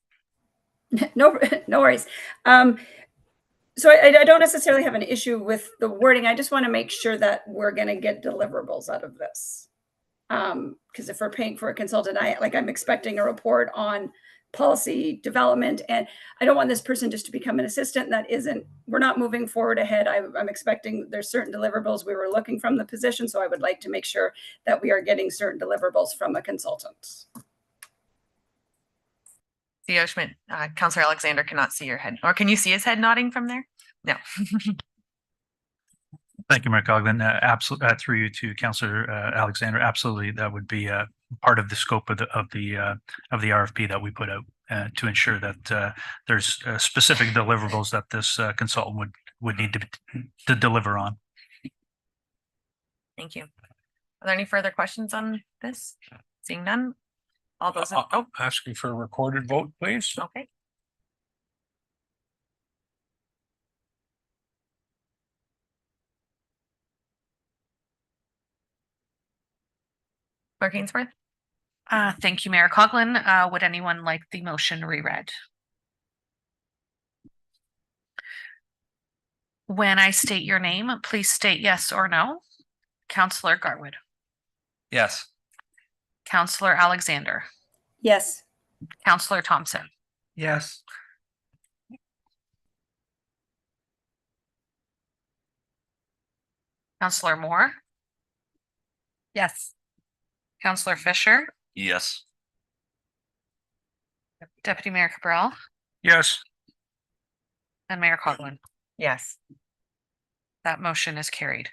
No, no worries. So I don't necessarily have an issue with the wording. I just want to make sure that we're going to get deliverables out of this. Because if we're paying for a consultant, I'm expecting a report on policy development, and I don't want this person just to become an assistant. That isn't, we're not moving forward ahead. I'm expecting there's certain deliverables we were looking from the position. So I would like to make sure that we are getting certain deliverables from a consultant. CEO Schmidt, Councillor Alexander cannot see your head, or can you see his head nodding from there? No. Thank you, Mayor Coughlin. Absolutely, through you to Councillor Alexander. Absolutely, that would be part of the scope of the RFP that we put out to ensure that there's specific deliverables that this consultant would need to deliver on. Thank you. Are there any further questions on this? Seeing none. All those. Asking for a recorded vote, please. Okay. Clerk Ainsworth. Thank you, Mayor Coughlin. Would anyone like the motion reread? When I state your name, please state yes or no. Councillor Garwood. Yes. Councillor Alexander. Yes. Councillor Thompson. Yes. Councillor Moore. Yes. Councillor Fisher. Yes. Deputy Mayor Cabral. Yes. And Mayor Coughlin. Yes. That motion is carried.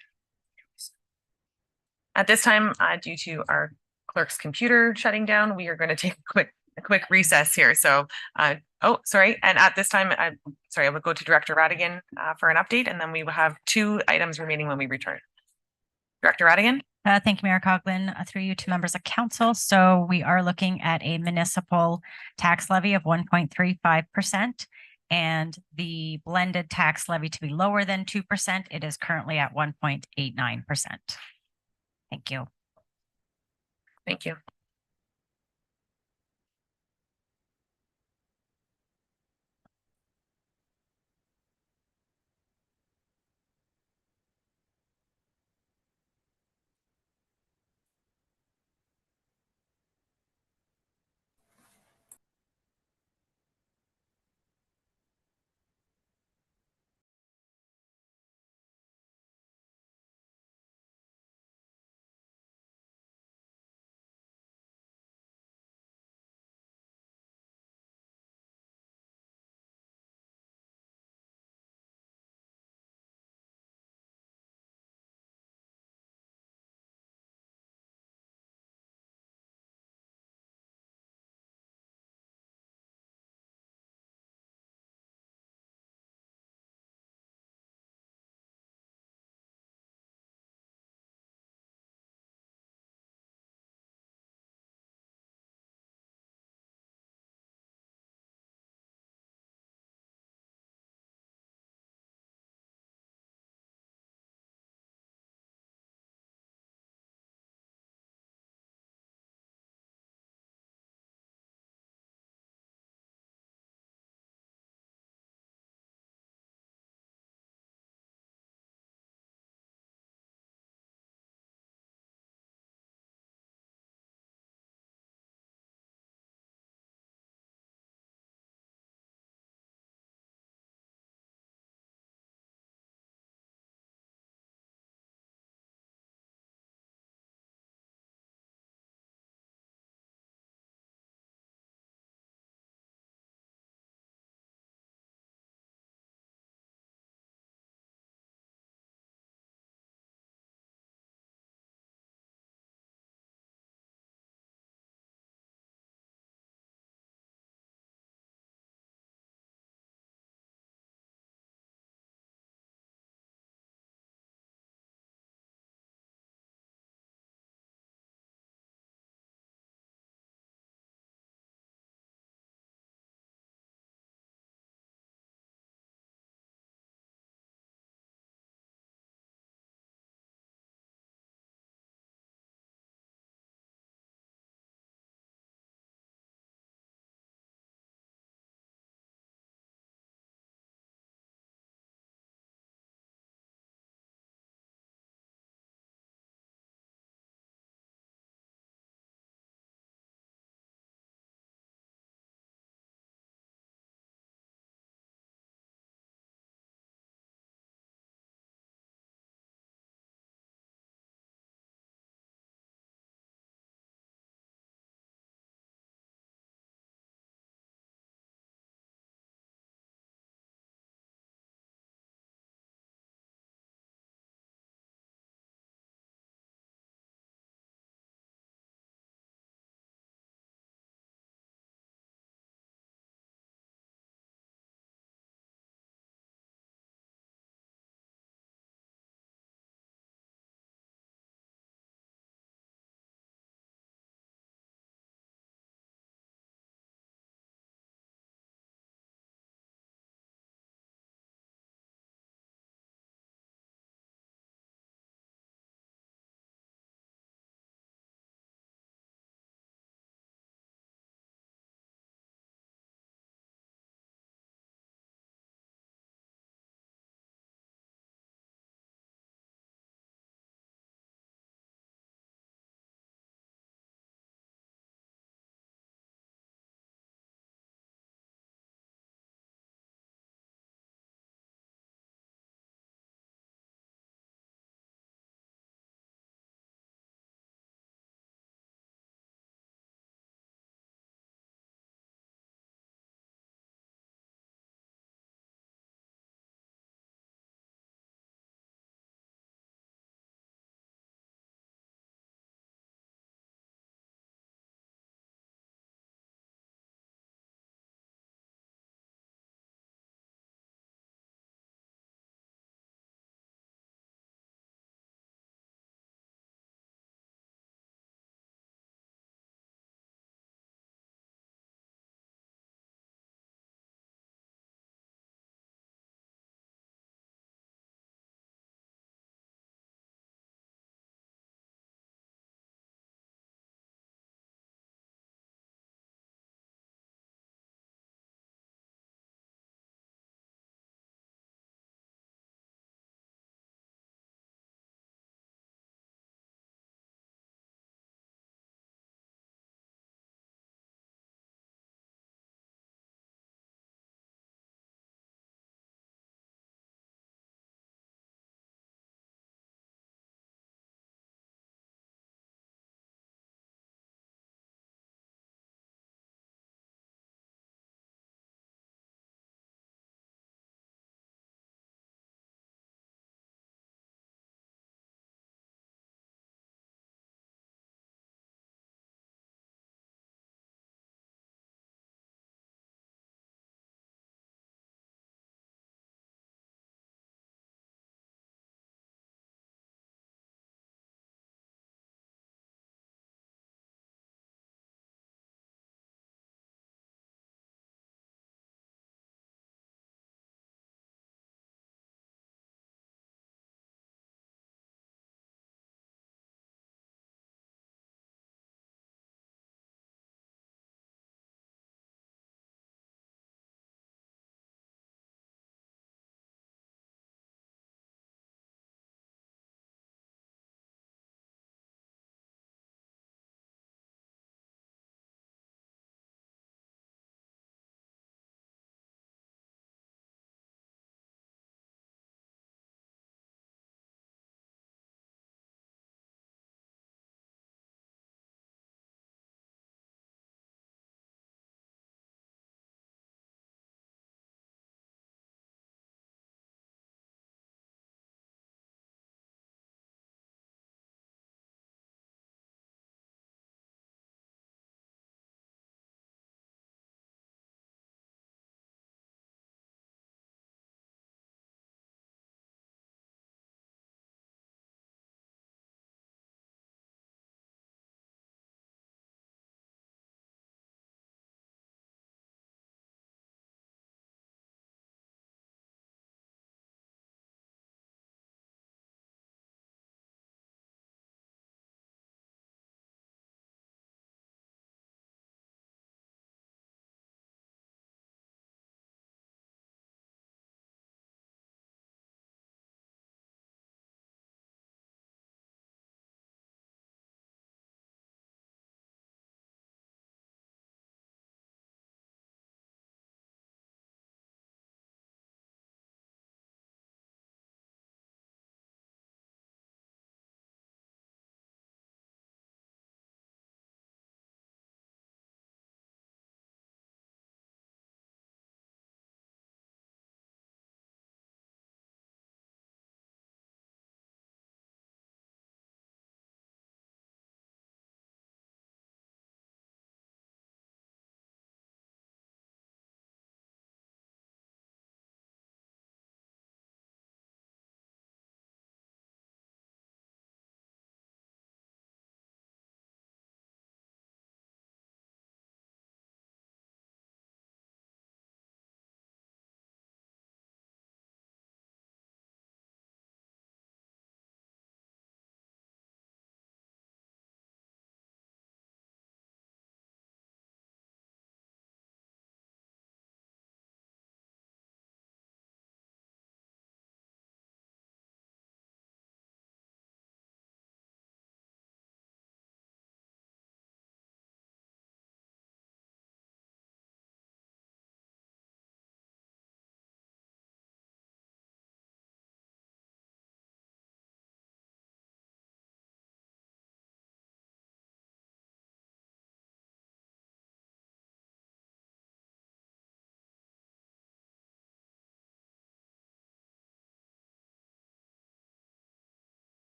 At this time, due to our clerk's computer shutting down, we are going to take a quick recess here. So, oh, sorry. And at this time, I will go to Director Radigan for an update, and then we will have 2 items remaining when we return. Director Radigan. Thank you, Mayor Coughlin. Through you to members of council. So we are looking at a municipal tax levy of 1.35% and the blended tax levy to be lower than 2%. It is currently at 1.89%. Thank you. Thank you.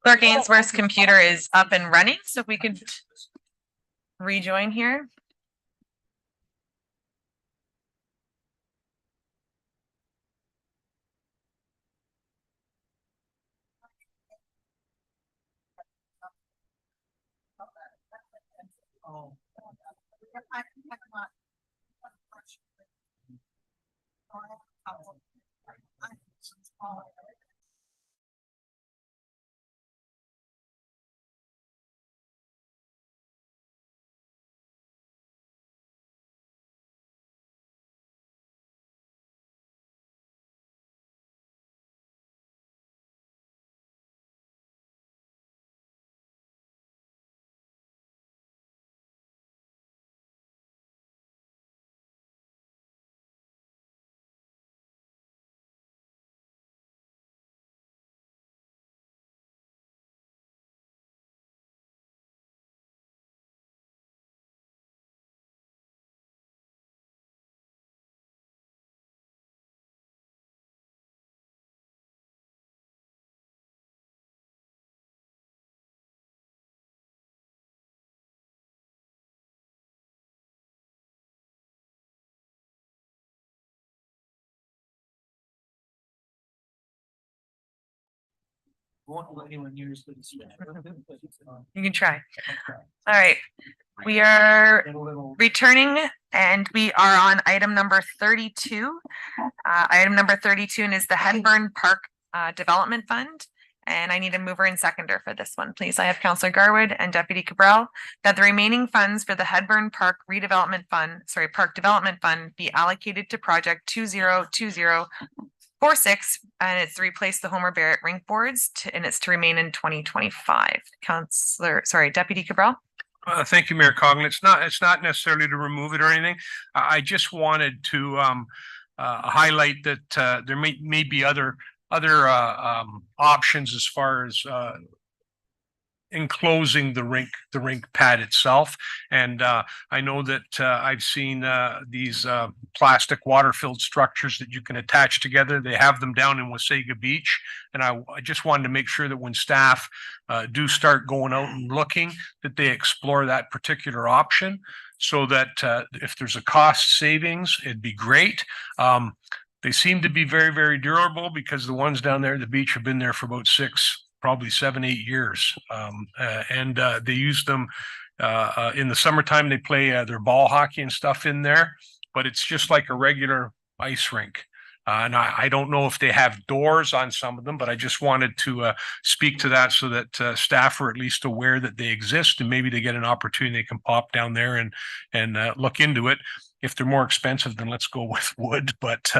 Clerk Ainsworth's computer is up and running, so if we could rejoin here. You can try. All right. We are returning and we are on item number 32. Item number 32 is the Henburn Park Development Fund. And I need a mover and seconder for this one, please. I have Councillor Garwood and Deputy Cabral that the remaining funds for the Henburn Park Redevelopment Fund, Park Development Fund be allocated to project 202046, and it's to replace the Homer Barrett rink boards and it's to remain in 2025. Deputy Cabral. Thank you, Mayor Coughlin. It's not necessarily to remove it or anything. I just wanted to highlight that there may be other options as far as enclosing the rink pad itself. And I know that I've seen these plastic water-filled structures that you can attach together. They have them down in Wasaga Beach. And I just wanted to make sure that when staff do start going out and looking, that they explore that particular option, so that if there's a cost savings, it'd be great. They seem to be very, very durable, because the ones down there at the beach have been there for about probably 7, 8 years. And they use them in the summertime. They play their ball hockey and stuff in there, but it's just like a regular ice rink. And I don't know if they have doors on some of them, but I just wanted to speak to that, so that staff are at least aware that they exist, and maybe they get an opportunity, they can pop down there and look into it. If they're more expensive, then let's go with wood. But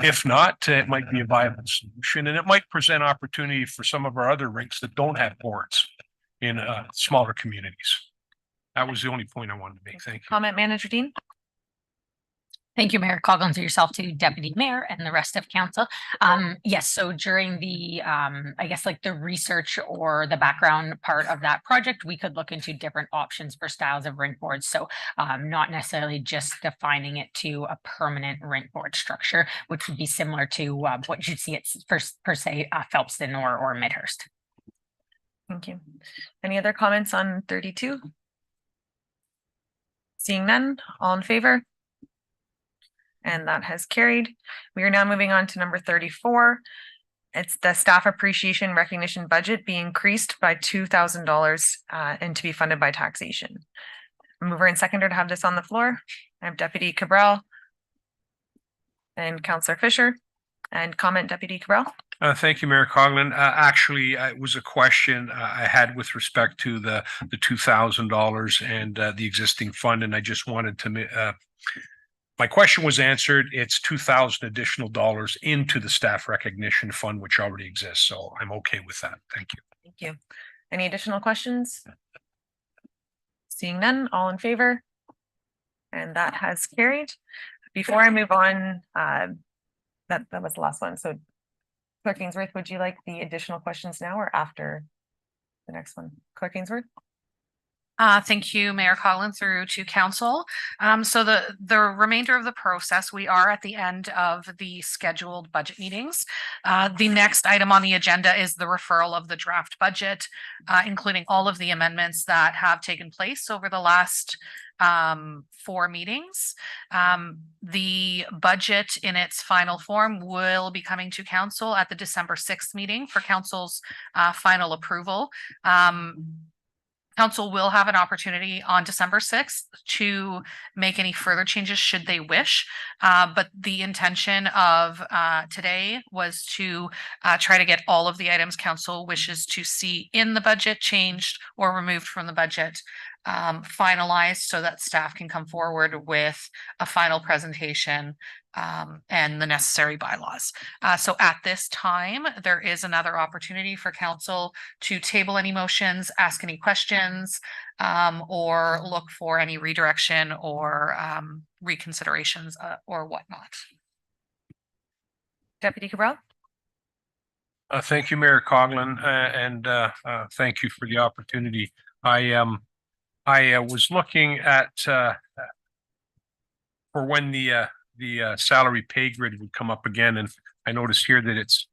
if not, it might be a viable solution, and it might present opportunity for some of our other rinks that don't have boards in smaller communities. That was the only point I wanted to make. Thank you. Comment, Manager Dean. Thank you, Mayor Coughlin, through yourself to Deputy Mayor and the rest of council. Yes, so during the, I guess like the research or the background part of that project, we could look into different options for styles of rink boards. So not necessarily just defining it to a permanent rink board structure, which would be similar to what you'd see at per se Phelpston or Midhurst. Thank you. Any other comments on 32? Seeing none, all in favor? And that has carried. We are now moving on to number 34. It's the staff appreciation recognition budget be increased by $2,000 and to be funded by taxation. Mover and seconder to have this on the floor. I have Deputy Cabral and Councillor Fisher. And comment, Deputy Cabral. Thank you, Mayor Coughlin. Actually, it was a question I had with respect to the $2,000 and the existing fund, and I just wanted to my question was answered. It's $2,000 additional dollars into the staff recognition fund, which already exists. So I'm okay with that. Thank you. Thank you. Any additional questions? Seeing none, all in favor? And that has carried. Before I move on, that was the last one. So Clerk Ainsworth, would you like the additional questions now or after the next one? Clerk Ainsworth? Thank you, Mayor Coughlin, through to council. So the remainder of the process, we are at the end of the scheduled budget meetings. The next item on the agenda is the referral of the draft budget, including all of the amendments that have taken place over the last 4 meetings. The budget in its final form will be coming to council at the December 6th meeting for council's final approval. Council will have an opportunity on December 6th to make any further changes should they wish. But the intention of today was to try to get all of the items council wishes to see in the budget changed or removed from the budget finalized so that staff can come forward with a final presentation and the necessary bylaws. So at this time, there is another opportunity for council to table any motions, ask any questions, or look for any redirection or reconsiderations or whatnot. Deputy Cabral? Thank you, Mayor Coughlin, and thank you for the opportunity. I was looking at for when the salary pay grid would come up again, and I noticed here that it's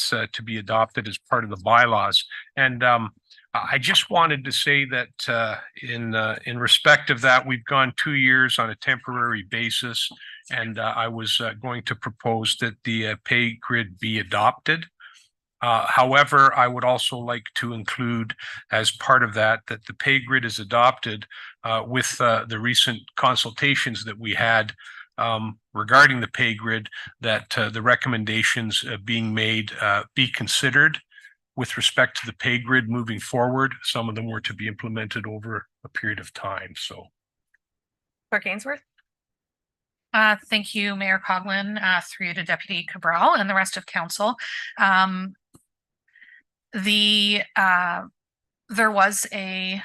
to be adopted as part of the bylaws. And I just wanted to say that in respect of that, we've gone 2 years on a temporary basis, and I was going to propose that the pay grid be adopted. However, I would also like to include as part of that the pay grid is adopted with the recent consultations that we had regarding the pay grid, that the recommendations being made be considered with respect to the pay grid moving forward. Some of them were to be implemented over a period of time. So, Clerk Ainsworth? Thank you, Mayor Coughlin, through you to Deputy Cabral and the rest of council. There was a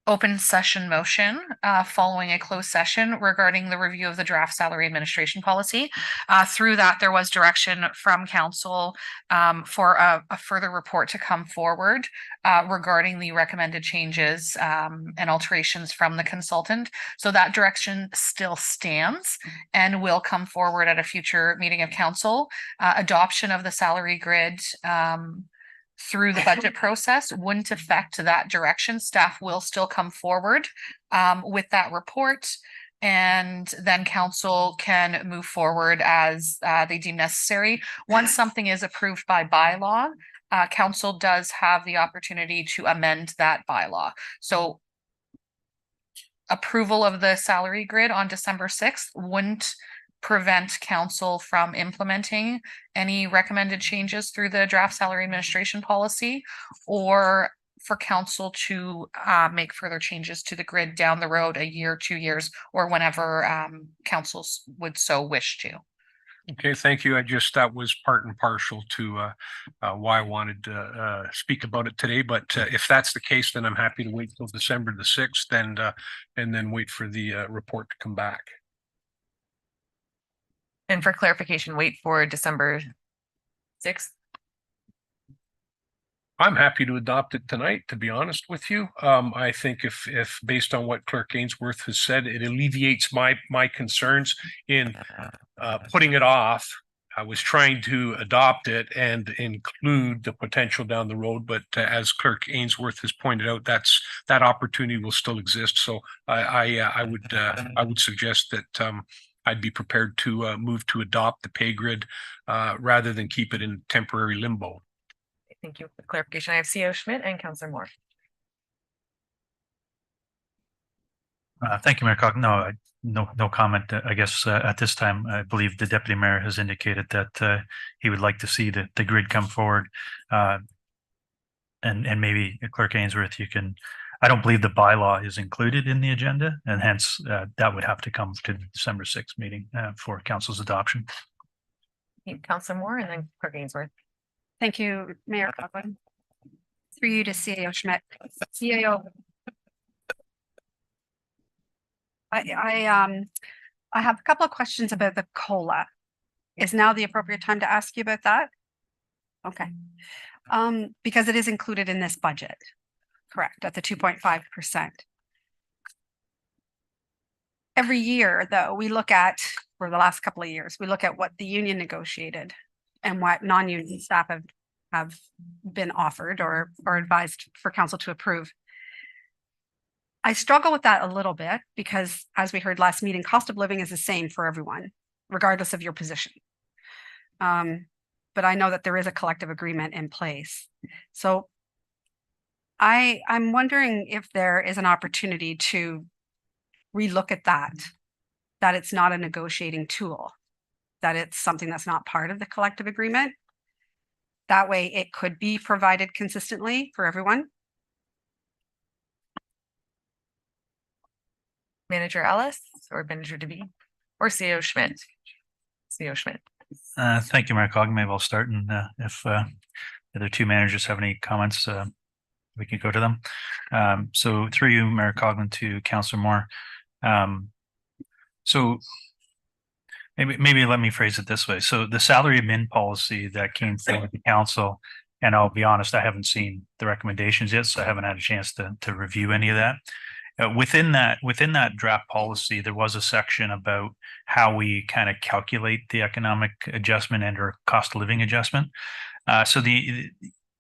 open session motion following a closed session regarding the review of the draft salary administration policy. Through that, there was direction from council for a further report to come forward regarding the recommended changes and alterations from the consultant. So that direction still stands and will come forward at a future meeting of council. Adoption of the salary grid through the budget process wouldn't affect that direction. Staff will still come forward with that report, and then council can move forward as they deem necessary. Once something is approved by bylaw, council does have the opportunity to amend that bylaw. So approval of the salary grid on December 6th wouldn't prevent council from implementing any recommended changes through the draft salary administration policy, or for council to make further changes to the grid down the road, a year, 2 years, or whenever councils would so wish to. okay, thank you. That was part and parcel to why I wanted to speak about it today. But if that's the case, then I'm happy to wait till December the 6th and then wait for the report to come back. And for clarification, wait for December 6th. I'm happy to adopt it tonight, to be honest with you. I think if based on what Clerk Ainsworth has said, it alleviates my concerns in putting it off. I was trying to adopt it and include the potential down the road, but as Clerk Ainsworth has pointed out, that opportunity will still exist. So I would suggest that I'd be prepared to move to adopt the pay grid rather than keep it in temporary limbo. Thank you for the clarification. I have CO Schmidt and Councillor Moore. Thank you, Mayor Coughlin. No comment. I guess at this time, I believe the deputy mayor has indicated that he would like to see the grid come forward. And maybe Clerk Ainsworth, you can. I don't believe the bylaw is included in the agenda, and hence that would have to come to the December 6th meeting for council's adoption. Councillor Moore and then Clerk Ainsworth. Thank you, Mayor Coughlin. Through you to CAO Schmidt. CAO. I have a couple of questions about the COLA. Is now the appropriate time to ask you about that? Okay. Because it is included in this budget, correct, at the 2.5%. every year, though, we look at, for the last couple of years, we look at what the union negotiated and what non-union staff have been offered or advised for council to approve. I struggle with that a little bit because, as we heard last meeting, cost of living is the same for everyone, regardless of your position. But I know that there is a collective agreement in place. So I'm wondering if there is an opportunity to relook at that it's not a negotiating tool, that it's something that's not part of the collective agreement. That way it could be provided consistently for everyone. Manager Ellis or Manager DeVee or CEO Schmidt? CEO Schmidt. Thank you, Mayor Coggan. Maybe I'll start, and if the other two managers have any comments, we can go to them. So through you, Mayor Coggan, to Councillor Moore. So maybe let me phrase it this way. So the salary admin policy that came forward to council, and I'll be honest, I haven't seen the recommendations yet, so I haven't had a chance to review any of that. Within that draft policy, there was a section about how we kind of calculate the economic adjustment and or cost of living adjustment. So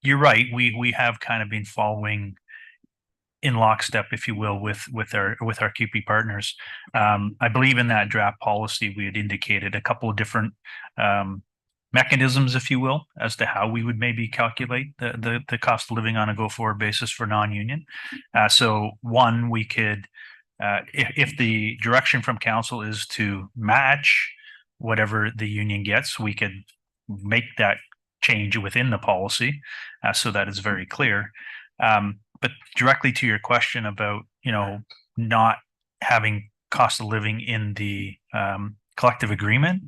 you're right. We have kind of been following in lockstep, if you will, with our QP partners. I believe in that draft policy, we had indicated a couple of different mechanisms, if you will, as to how we would maybe calculate the cost of living on a go-forward basis for non-union. So one, we could, if the direction from council is to match whatever the union gets, we could make that change within the policy so that it's very clear. But directly to your question about, not having cost of living in the collective agreement,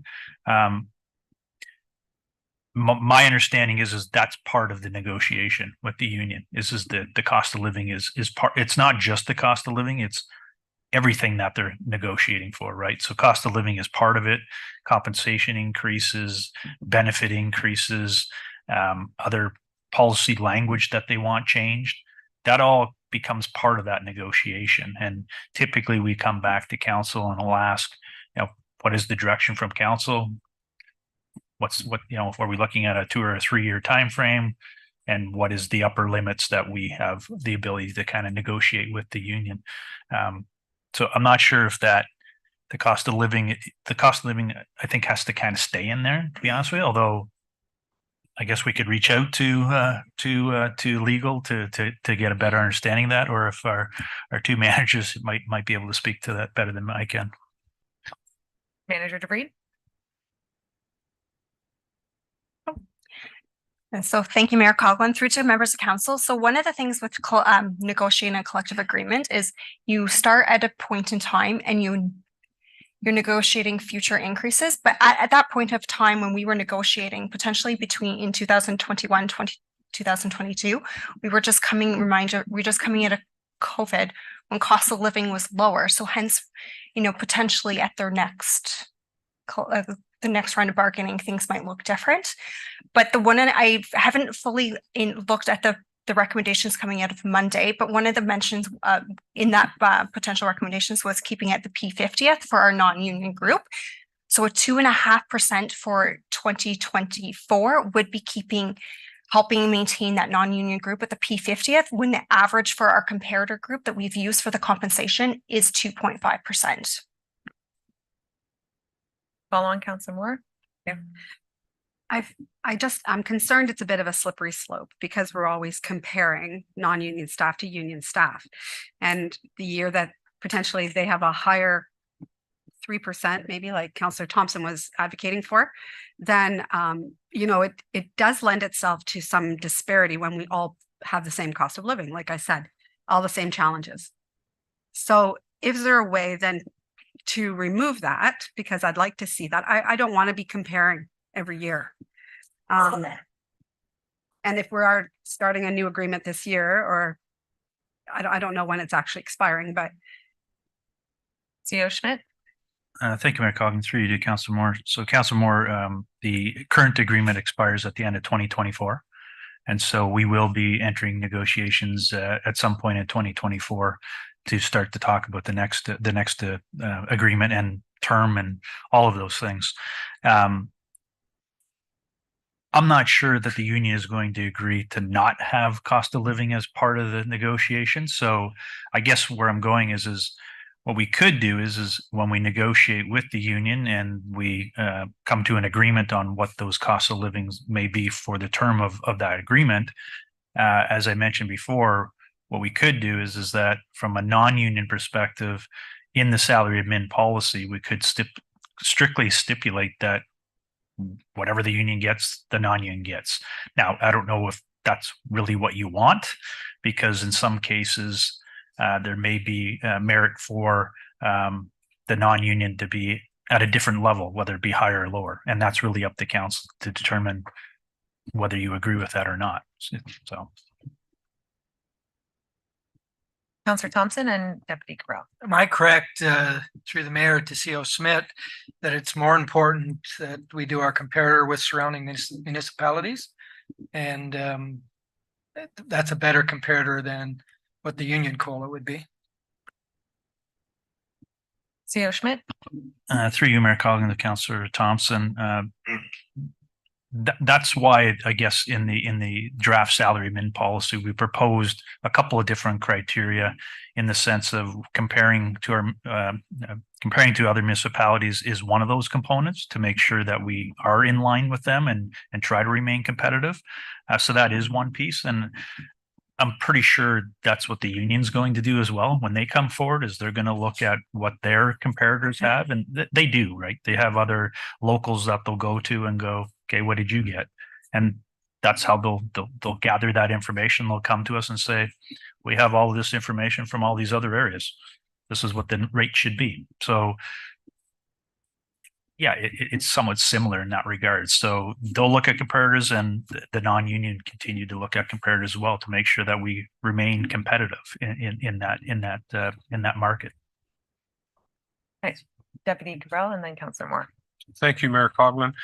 my understanding is that's part of the negotiation with the union. Is that the cost of living is part. It's not just the cost of living; it's everything that they're negotiating for, right? So cost of living is part of it. Compensation increases, benefit increases, other policy language that they want changed. That all becomes part of that negotiation. And typically, we come back to council and we'll ask, what is the direction from council? Are we looking at a 2 or a 3 year time frame, and what is the upper limits that we have the ability to kind of negotiate with the union? So I'm not sure if that the cost of living I think has to kind of stay in there, to be honest with you. Although I guess we could reach out to legal to get a better understanding of that, or if our two managers might be able to speak to that better than I can. Manager DeVries. And so thank you, Mayor Coughlin, through to members of council. So one of the things with negotiating a collective agreement is you start at a point in time and you're negotiating future increases. But at that point of time when we were negotiating potentially in 2021, 2022, we were just coming out of COVID when cost of living was lower. So hence, potentially at their next the next round of bargaining, things might look different. But the one, and I haven't fully looked at the recommendations coming out of Monday, but one of the mentions in that potential recommendations was keeping at the P50th for our non-union group. So a 2.5% for 2024 would be helping maintain that non-union group at the P50th, when the average for our comparator group that we've used for the compensation is 2.5%. Follow on, Councillor Moore. Yeah. I'm concerned it's a bit of a slippery slope because we're always comparing non-union staff to union staff. And the year that potentially they have a higher 3%, maybe like Councillor Thompson was advocating for, then, it does lend itself to some disparity when we all have the same cost of living, like I said, all the same challenges. So is there a way then to remove that? Because I'd like to see that. I don't want to be comparing every year. And if we are starting a new agreement this year, or I don't know when it's actually expiring, but. CEO Schmidt. Thank you, Mayor Coughlin. Through you to Councillor Moore. So Councillor Moore, the current agreement expires at the end of 2024. And so we will be entering negotiations at some point in 2024 to start to talk about the next agreement and term and all of those things. I'm not sure that the union is going to agree to not have cost of living as part of the negotiation. So I guess where I'm going is what we could do is when we negotiate with the union and we come to an agreement on what those cost of livings may be for the term of that agreement. As I mentioned before, what we could do is that from a non-union perspective, in the salary admin policy, we could strictly stipulate that whatever the union gets, the non-union gets. Now, I don't know if that's really what you want, because in some cases, there may be merit for the non-union to be at a different level, whether it be higher or lower. And that's really up to council to determine whether you agree with that or not. So. Councillor Thompson and Deputy Cabral. Am I correct, through the mayor to CO Smith, that it's more important that we do our comparator with surrounding municipalities? And that's a better comparator than what the union COLA would be. CO Schmidt. Through you, Mayor Colgan, to Councillor Thompson. That's why I guess in the draft salary min policy, we proposed a couple of different criteria in the sense of comparing to other municipalities is one of those components to make sure that we are in line with them and try to remain competitive. So that is one piece. And I'm pretty sure that's what the union's going to do as well. When they come forward, is they're going to look at what their comparators have, and they do, right? They have other locals that they'll go to and go, okay, what did you get? And that's how they'll gather that information. They'll come to us and say, we have all of this information from all these other areas. This is what the rate should be. So yeah, it's somewhat similar in that regard. So they'll look at comparators, and the non-union continue to look at comparators as well to make sure that we remain competitive in that market. Thanks, Deputy Cabral, and then Councillor Moore. Thank you, Mayor Coughlin.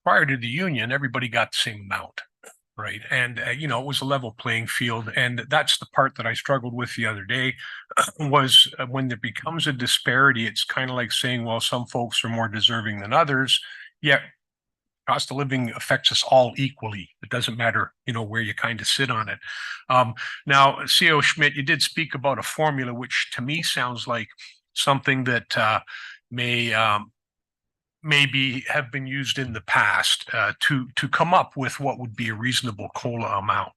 Prior to the union, everybody got the same amount, right? And, it was a level playing field. And that's the part that I struggled with the other day was when there becomes a disparity, it's kind of like saying, well, some folks are more deserving than others, yet cost of living affects us all equally. It doesn't matter, where you kind of sit on it. Now, CO Schmidt, you did speak about a formula, which to me sounds like something that maybe have been used in the past to come up with what would be a reasonable COLA amount.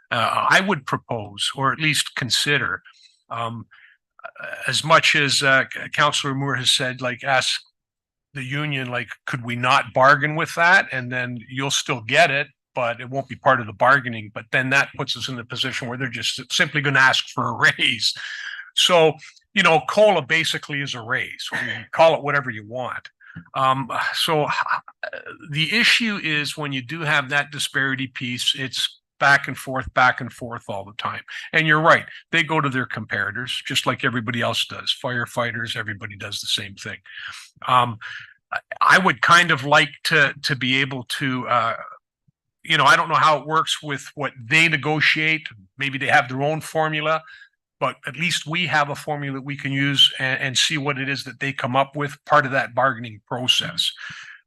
I would propose, or at least consider, as much as Councillor Moore has said, ask the union, could we not bargain with that? And then you'll still get it, but it won't be part of the bargaining. But then that puts us in the position where they're just simply going to ask for a raise. So, COLA basically is a raise. You call it whatever you want. So the issue is when you do have that disparity piece, it's back and forth all the time. And you're right. They go to their comparators just like everybody else does. Firefighters, everybody does the same thing. I would kind of like to be able to, I don't know how it works with what they negotiate. Maybe they have their own formula, but at least we have a formula that we can use and see what it is that they come up with, part of that bargaining process.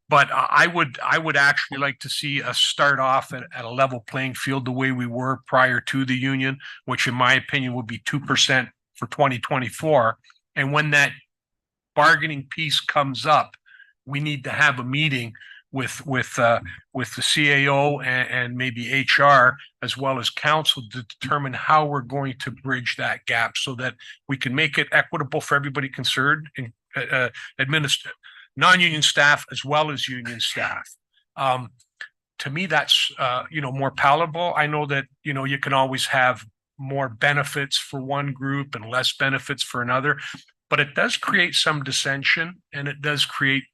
But I would actually like to see us start off at a level playing field the way we were prior to the union, which in my opinion would be 2% for 2024. And when that bargaining piece comes up, we need to have a meeting with the CAO and maybe HR as well as council to determine how we're going to bridge that gap so that we can make it equitable for everybody concerned, non-union staff as well as union staff. To me, that's more palatable. I know that you can always have more benefits for one group and less benefits for another, but it does create some dissension, and it does create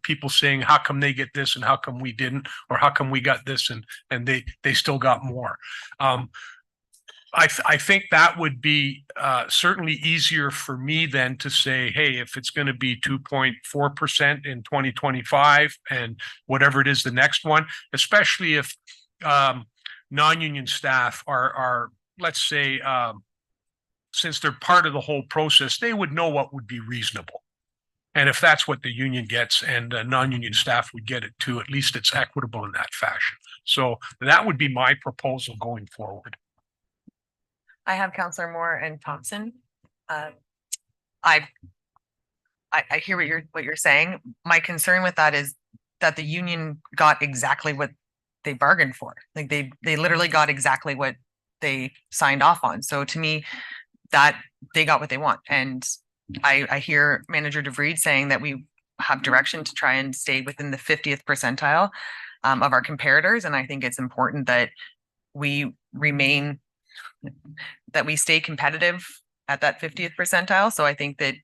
people saying, how come they get this and how come we didn't, or how come we got this and they still got more. I think that would be certainly easier for me than to say, hey, if it's going to be 2.4% in 2025 and whatever it is the next one, especially if non-union staff are let's say since they're part of the whole process, they would know what would be reasonable. And if that's what the union gets and non-union staff would get it too, at least it's equitable in that fashion. So that would be my proposal going forward. I have Counselor Moore and Thompson. I hear what you're saying. My concern with that is that the union got exactly what they bargained for. Like they literally got exactly what they signed off on. So to me, that they got what they want. And I hear Manager DeVries saying that we have direction to try and stay within the 50th percentile of our comparators. And I think it's important that we stay competitive at that 50th percentile. So I think that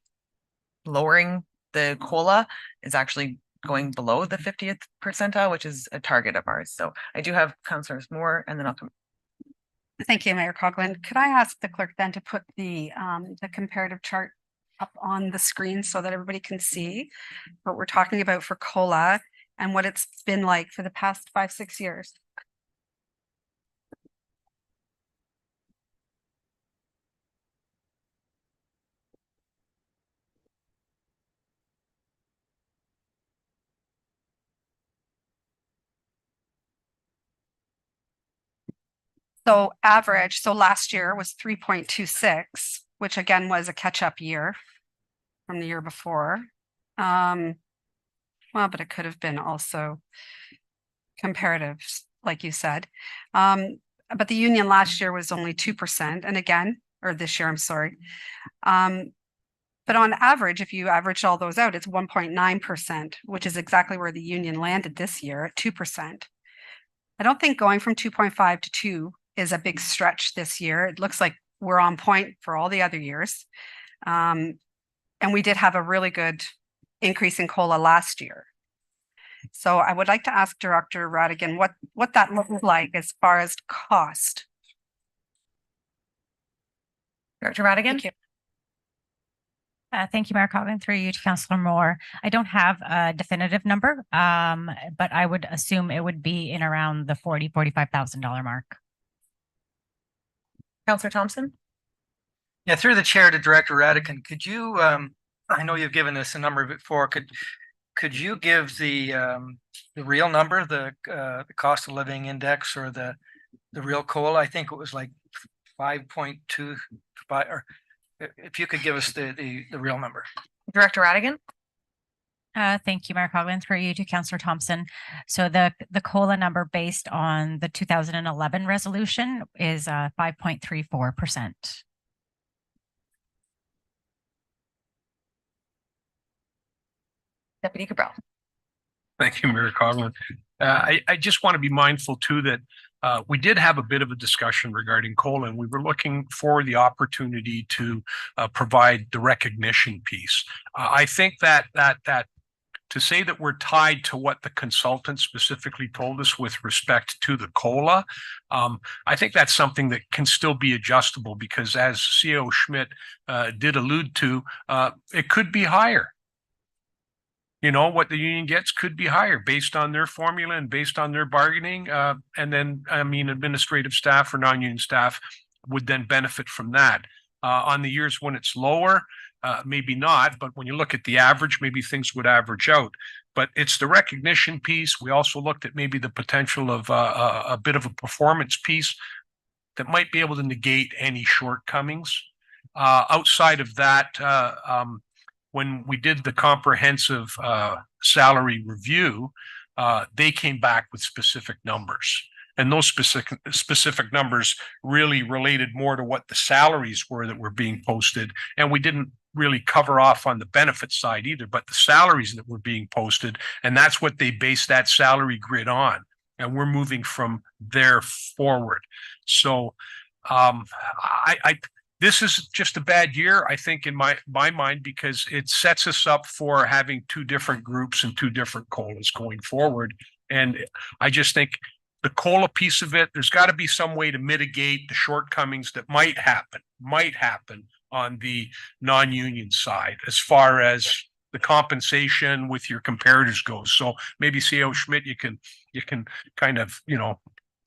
lowering the COLA is actually going below the 50th percentile, which is a target of ours. So I do have Councillors Moore, and then I'll come. Thank you, Mayor Coughlin. Could I ask the clerk then to put the comparative chart up on the screen so that everybody can see what we're talking about for COLA and what it's been like for the past 5-6 years? So average, so last year was 3.26, which again was a catch-up year from the year before. Well, but it could have been also comparatives, like you said. But the union last year was only 2%, and again, or this year, I'm sorry. But on average, if you average all those out, it's 1.9%, which is exactly where the union landed this year at 2%. I don't think going from 2.5 to 2 is a big stretch this year. It looks like we're on point for all the other years. And we did have a really good increase in COLA last year. So I would like to ask Director Radigan what that looks like as far as cost. Director Radigan? Thank you. Thank you, Mayor Coughlin, through you to Councillor Moore. I don't have a definitive number, but I would assume it would be in around the $45,000 mark. Councillor Thompson? Yeah, through the chair to Director Radigan, could you, I know you've given us a number before, could you give the real number, the cost of living index or the real COLA? I think it was like 5.25, or if you could give us the real number. Director Radigan? Thank you, Mayor Coughlin, through you to Councillor Thompson. So the COLA number based on the 2011 resolution is 5.34%. Deputy Cabral. Thank you, Mayor Coughlin. I just want to be mindful too that we did have a bit of a discussion regarding COLA, and we were looking for the opportunity to provide the recognition piece. I think that to say that we're tied to what the consultant specifically told us with respect to the COLA, I think that's something that can still be adjustable, because as CEO Schmidt did allude to, it could be higher. You know, what the union gets could be higher based on their formula and based on their bargaining. And then, I mean, administrative staff or non-union staff would then benefit from that. On the years when it's lower, maybe not, but when you look at the average, maybe things would average out. But it's the recognition piece. We also looked at maybe the potential of a bit of a performance piece that might be able to negate any shortcomings. Outside of that, when we did the comprehensive salary review, they came back with specific numbers. And those specific numbers really related more to what the salaries were that were being posted. And we didn't really cover off on the benefit side either, but the salaries that were being posted. And that's what they based that salary grid on. And we're moving from there forward. So this is just a bad year, I think, in my mind, because it sets us up for having two different groups and two different COLAs going forward. And I just think the COLA piece of it, there's got to be some way to mitigate the shortcomings that might happen on the non-union side as far as the compensation with your comparators goes. So maybe CEO Schmidt, you can kind of,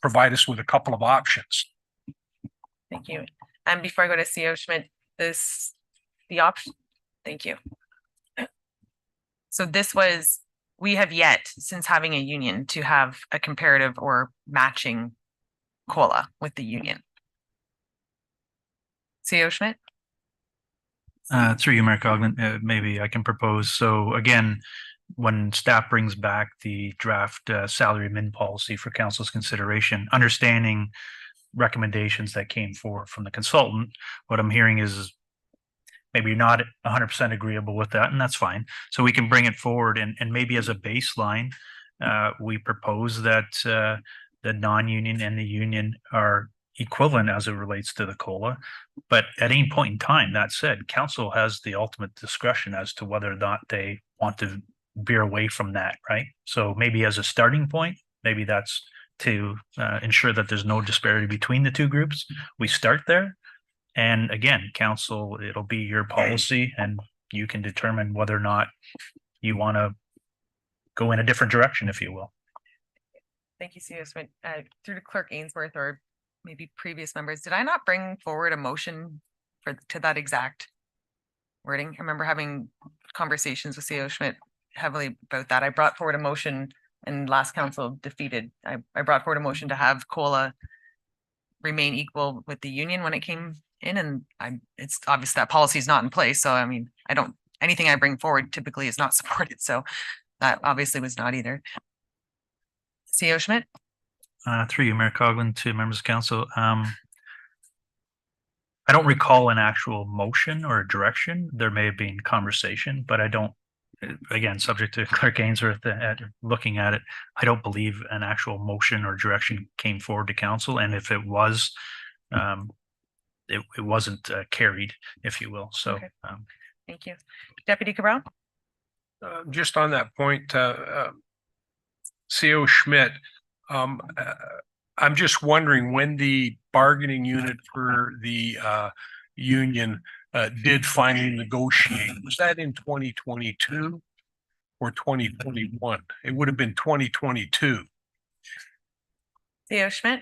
provide us with a couple of options. Thank you. And before I go to CEO Schmidt, the option, thank you. So we have yet, since having a union, to have a comparative or matching COLA with the union. CEO Schmidt? Through you, Mayor Coughlin, maybe I can propose. So again, when staff brings back the draft salary min policy for council's consideration, understanding recommendations that came forward from the consultant, what I'm hearing is maybe you're not 100% agreeable with that, and that's fine. So we can bring it forward, and maybe as a baseline, we propose that the non-union and the union are equivalent as it relates to the COLA. But at any point in time, that said, council has the ultimate discretion as to whether or not they want to veer away from that, right? So maybe as a starting point, maybe that's to ensure that there's no disparity between the two groups. We start there. And again, council, it'll be your policy, and you can determine whether or not you want to go in a different direction, if you will. Thank you, CEO Schmidt. Through to Clerk Ainsworth or maybe previous members, did I not bring forward a motion to that exact wording? I remember having conversations with CEO Schmidt heavily about that. I brought forward a motion, and last council defeated. I brought forward a motion to have COLA remain equal with the union when it came in, and it's obvious that policy is not in place. So I mean, anything I bring forward typically is not supported. So that obviously was not either. CEO Schmidt? Through you, Mayor Coughlin, to members of council. I don't recall an actual motion or a direction. There may have been conversation, but I don't, again, subject to Clerk Ainsworth looking at it, I don't believe an actual motion or direction came forward to council. And if it was, it wasn't carried, if you will. So, okay. Thank you. Deputy Cabral? Just on that point, CEO Schmidt, I'm just wondering when the bargaining unit for the union did finally negotiate, was that in 2022 or 2021? It would have been 2022. CEO Schmidt?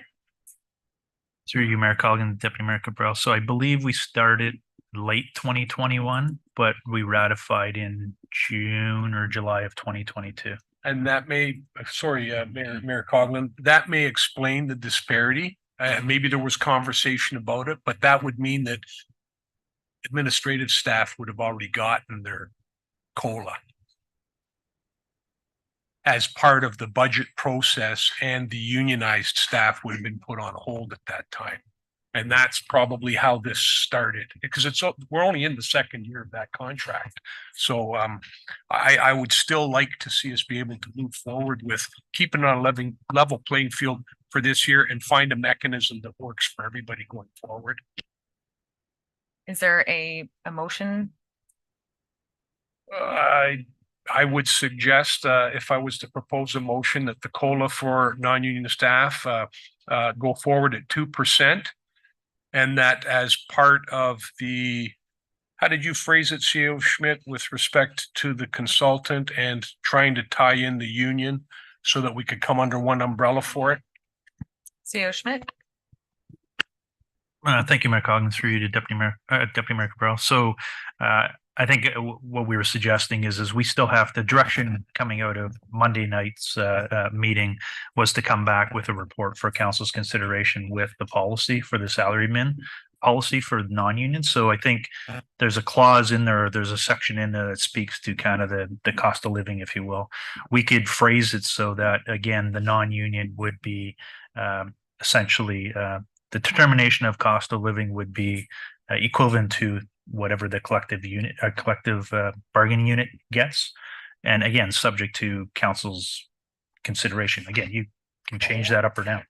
Through you, Mayor Coughlin, Deputy Mayor Cabral. So I believe we started late 2021, but we ratified in June or July of 2022. And that may, sorry, Mayor Coughlin, that may explain the disparity. Maybe there was conversation about it, but that would mean that administrative staff would have already gotten their COLA as part of the budget process, and the unionized staff would have been put on hold at that time. And that's probably how this started, because we're only in the second year of that contract. So I would still like to see us be able to move forward with keeping it on a level playing field for this year and find a mechanism that works for everybody going forward. Is there a motion? I would suggest, if I was to propose a motion, that the COLA for non-union staff go forward at 2%. And that as part of how did you phrase it, CEO Schmidt, with respect to the consultant and trying to tie in the union so that we could come under one umbrella for it? CEO Schmidt? Thank you, Mayor Coughlin, through you to Deputy Mayor Cabral. So I think what we were suggesting is we still have the direction coming out of Monday night's meeting was to come back with a report for council's consideration with the policy for the salary min policy for non-union. So I think there's a clause in there, there's a section in there that speaks to kind of the cost of living, if you will. We could phrase it so that, again, the non-union would be essentially the determination of cost of living would be equivalent to whatever the collective bargaining unit gets. And again, subject to council's consideration. Again, you can change that up or down.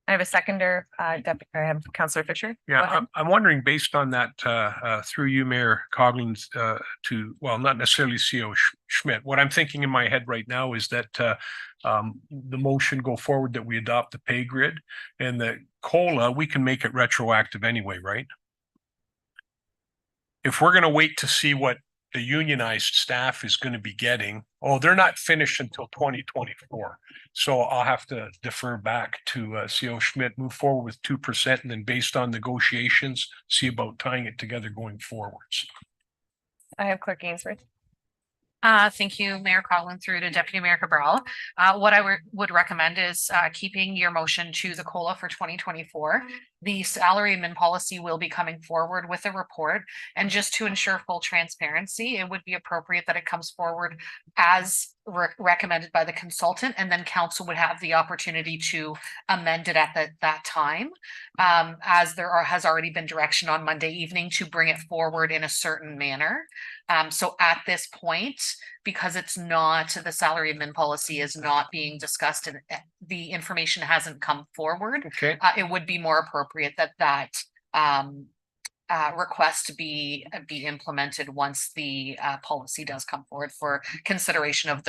I have a seconder, I have Councillor Fisher. Yeah, I'm wondering, based on that, through you, Mayor Coughlin, well, not necessarily CEO Schmidt. What I'm thinking in my head right now is that the motion go forward that we adopt the pay grid, and the COLA, we can make it retroactive anyway, right? If we're going to wait to see what the unionized staff is going to be getting, oh, they're not finished until 2024. So I'll have to defer back to CO Schmidt, move forward with 2%, and then based on negotiations, see about tying it together going forwards. I have Clerk Ainsworth. Thank you, Mayor Coughlin through to Deputy Mayor Cabral. What I would recommend is keeping your motion to the COLA for 2024. The salary admin policy will be coming forward with a report, and just to ensure full transparency, it would be appropriate that it comes forward as recommended by the consultant, and then council would have the opportunity to amend it at that time. As there has already been direction on Monday evening to bring it forward in a certain manner. So at this point, because it's not, the salary admin policy is not being discussed and the information hasn't come forward. Okay. It would be more appropriate that request be implemented once the policy does come forward for consideration of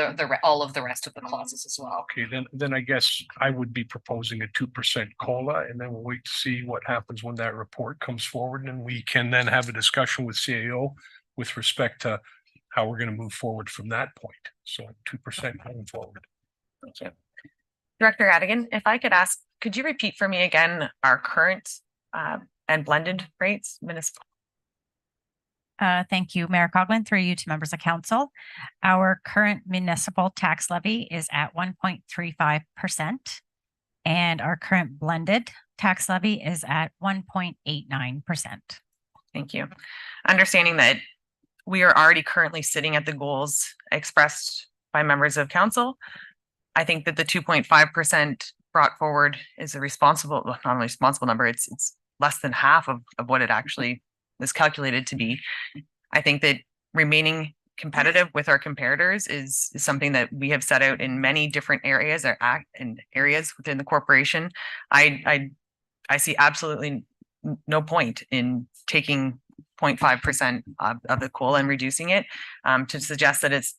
all of the rest of the clauses as well. Okay, then I guess I would be proposing a 2% COLA, and then we'll wait to see what happens when that report comes forward, and we can then have a discussion with CAO with respect to how we're going to move forward from that point. So 2% going forward. Thank you. Director Radigan, if I could ask, could you repeat for me again our current and blended rates, municipal? Thank you, Mayor Coughlin, through you to members of council. Our current municipal tax levy is at 1.35%, and our current blended tax levy is at 1.89%. Thank you. Understanding that we are already currently sitting at the goals expressed by members of council, I think that the 2.5% brought forward is a responsible, well, not only responsible number, it's less than half of what it actually is calculated to be. I think that remaining competitive with our comparators is something that we have set out in many different areas or in areas within the corporation. I see absolutely no point in taking 0.5% of the COLA and reducing it to suggest that it's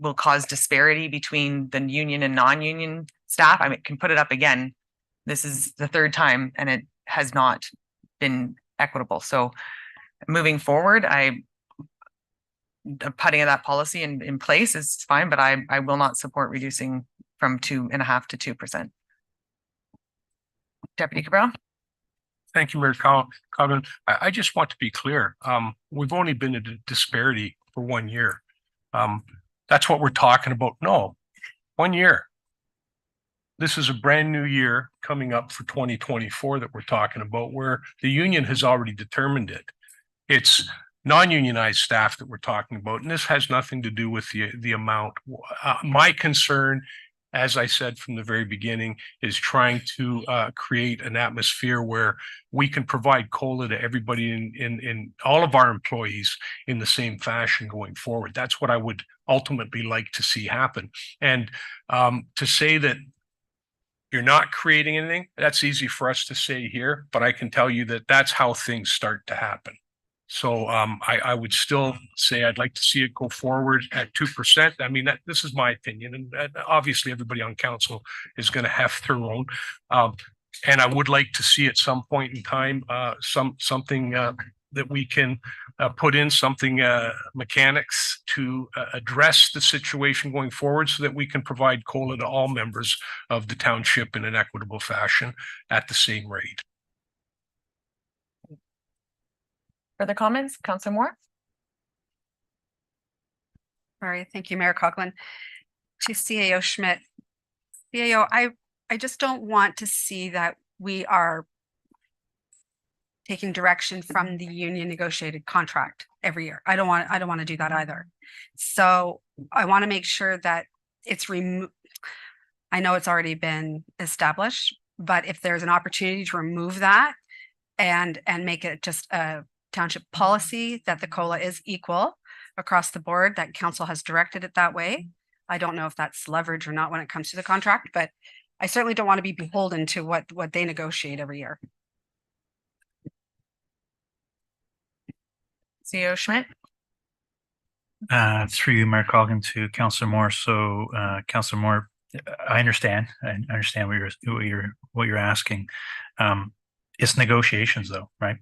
will cause disparity between the union and non-union staff. I mean, can put it up again. This is the third time and it has not been equitable. So moving forward, putting that policy in place is fine, but I will not support reducing from 2.5% to 2%. Deputy Cabral. Thank you, Mayor Coughlin. I just want to be clear. We've only been at a disparity for 1 year. That's what we're talking about. No, 1 year. This is a brand new year coming up for 2024 that we're talking about, where the union has already determined it. It's non-unionized staff that we're talking about, and this has nothing to do with the amount. My concern, as I said from the very beginning, is trying to create an atmosphere where we can provide COLA to everybody in all of our employees in the same fashion going forward. That's what I would ultimately like to see happen. And to say that you're not creating anything, that's easy for us to say here, but I can tell you that that's how things start to happen. So I would still say I'd like to see it go forward at 2%. I mean, this is my opinion, and obviously everybody on council is going to have their own. And I would like to see at some point in time something that we can put in something mechanics to address the situation going forward, so that we can provide COLA to all members of the township in an equitable fashion at the same rate. Further comments, Councillor Moore? All right, thank you, Mayor Coughlin. To CAO Schmidt. CAO, I just don't want to see that we are taking direction from the union negotiated contract every year. I don't want to do that either. So I want to make sure that it's removed. I know it's already been established, but if there's an opportunity to remove that and make it just a township policy that the COLA is equal across the board, that council has directed it that way. I don't know if that's leverage or not when it comes to the contract, but I certainly don't want to be beholden to what they negotiate every year. CEO Schmidt. Through you, Mayor Coughlin, to Councillor Moore. So, Councillor Moore, I understand what you're asking. It's negotiations, though, right?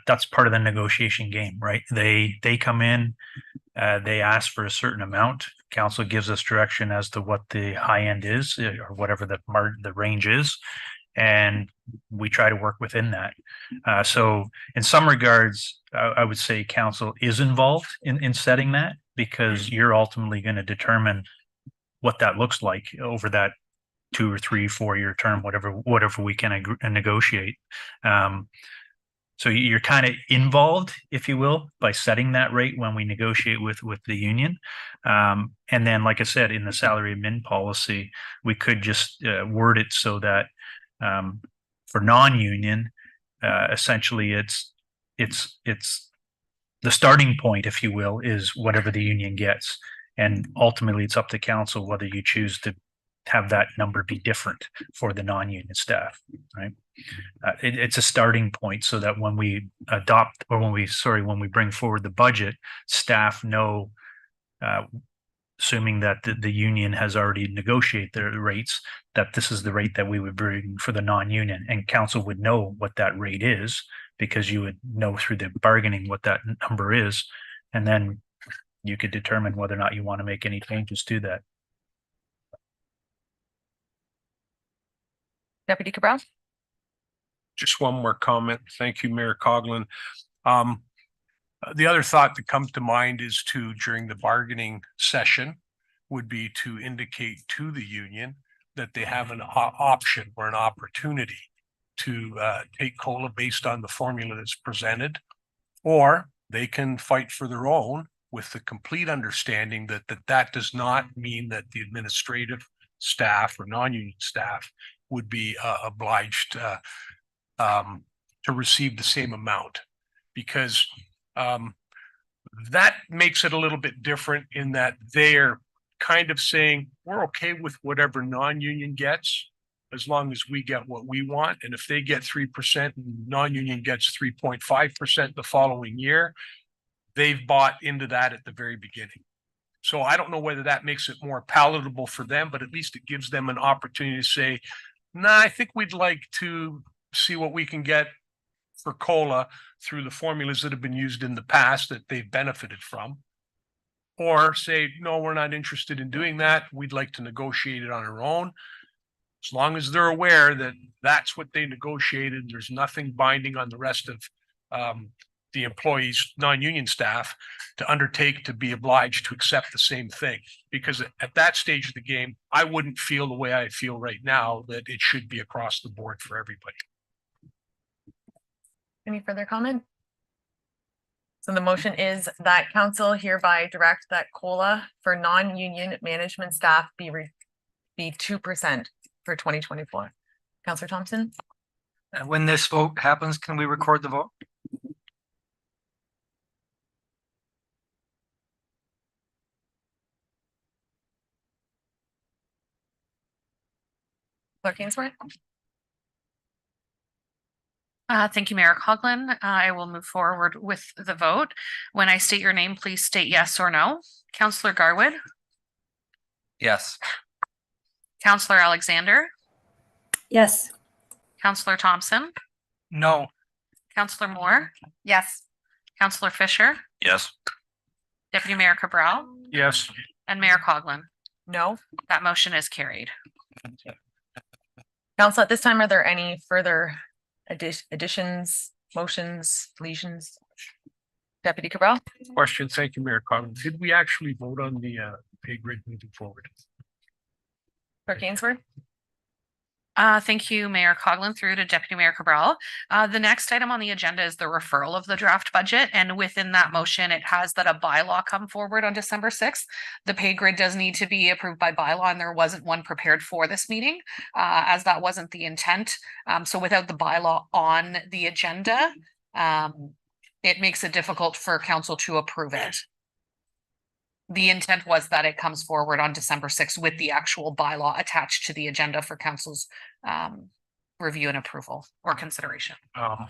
That's part of the negotiation game, right? They come in, They ask for a certain amount. Council gives us direction as to what the high end is, or whatever the range is, and we try to work within that. So in some regards, I would say council is involved in setting that, because you're ultimately going to determine what that looks like over that 2 or 3, 4 year term, whatever we can negotiate. So you're kind of involved, if you will, by setting that rate when we negotiate with the union. And then, like I said, in the salary admin policy, we could just word it so that for non-union, essentially it's the starting point, if you will, is whatever the union gets. And ultimately, it's up to council whether you choose to have that number be different for the non-union staff, right? It's a starting point so that when we adopt, or when we bring forward the budget, staff know, assuming that the union has already negotiated their rates, that this is the rate that we would bring for the non-union, and council would know what that rate is, because you would know through the bargaining what that number is, and then you could determine whether or not you want to make any changes to that. Deputy Cabral? Just one more comment. Thank you, Mayor Coughlin. The other thought that comes to mind is during the bargaining session, would be to indicate to the union that they have an option or an opportunity to take COLA based on the formula that's presented, or they can fight for their own with the complete understanding that does not mean that the administrative staff or non-union staff would be obliged to receive the same amount, because that makes it a little bit different in that they're kind of saying, we're okay with whatever non-union gets, as long as we get what we want. And if they get 3% and non-union gets 3.5% the following year, they've bought into that at the very beginning. So I don't know whether that makes it more palatable for them, but at least it gives them an opportunity to say, nah, I think we'd like to see what we can get for COLA through the formulas that have been used in the past that they've benefited from. Or say, no, we're not interested in doing that. We'd like to negotiate it on our own. As long as they're aware that that's what they negotiated, there's nothing binding on the rest of the employees, non-union staff, to undertake to be obliged to accept the same thing. Because at that stage of the game, I wouldn't feel the way I feel right now, that it should be across the board for everybody. Any further comment? So the motion is that council hereby direct that COLA for non-union management staff be 2% for 2024. Councillor Thompson? And when this vote happens, can we record the vote? Clerk Ainsworth? Thank you, Mayor Coughlin. I will move forward with the vote. When I state your name, please state yes or no. Councillor Garwood, Yes. Councillor Alexander, Yes. Councillor Thompson, No. Councillor Moore, Yes. Councillor Fisher, Yes. Deputy Mayor Cabral, Yes. and Mayor Coughlin. No. That motion is carried. Council, at this time, are there any further additions, motions, deletions? Deputy Cabral? Question. Thank you, Mayor Coughlin. Did we actually vote on the pay grid moving forward? Clerk Ainsworth? Thank you, Mayor Coughlin, through to Deputy Mayor Cabral. The next item on the agenda is the referral of the draft budget. And within that motion, it has that a bylaw come forward on December 6th. The pay grid does need to be approved by bylaw, and there wasn't one prepared for this meeting, as that wasn't the intent. So without the bylaw on the agenda, it makes it difficult for council to approve it. The intent was that it comes forward on December 6th with the actual bylaw attached to the agenda for council's review and approval or consideration.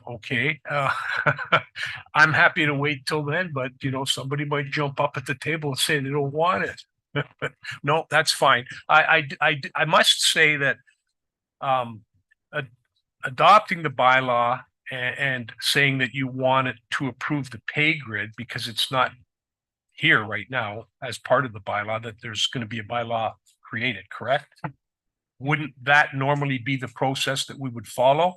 Okay. I'm happy to wait till then, but somebody might jump up at the table and say they don't want it. No, that's fine. I must say that adopting the bylaw and saying that you want it to approve the pay grid because it's not here right now as part of the bylaw that there's going to be a bylaw created, correct? Wouldn't that normally be the process that we would follow?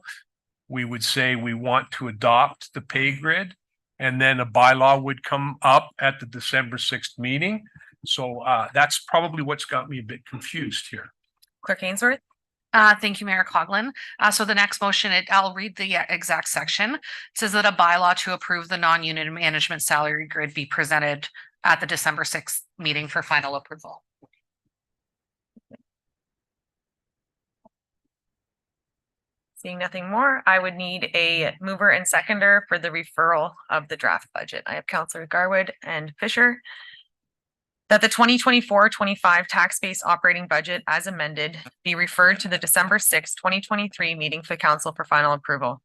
We would say we want to adopt the pay grid, and then a bylaw would come up at the December 6th meeting. So that's probably what's got me a bit confused here. Clerk Ainsworth? Thank you, Mayor Coughlin. So the next motion, I'll read the exact section. It says that a bylaw to approve the non-union management salary grid be presented at the December 6th meeting for final approval. Seeing nothing more, I would need a mover and seconder for the referral of the draft budget. I have Councillor Garwood and Fisher. That the 2024-25 tax base operating budget as amended be referred to the December 6th, 2023 meeting for council for final approval.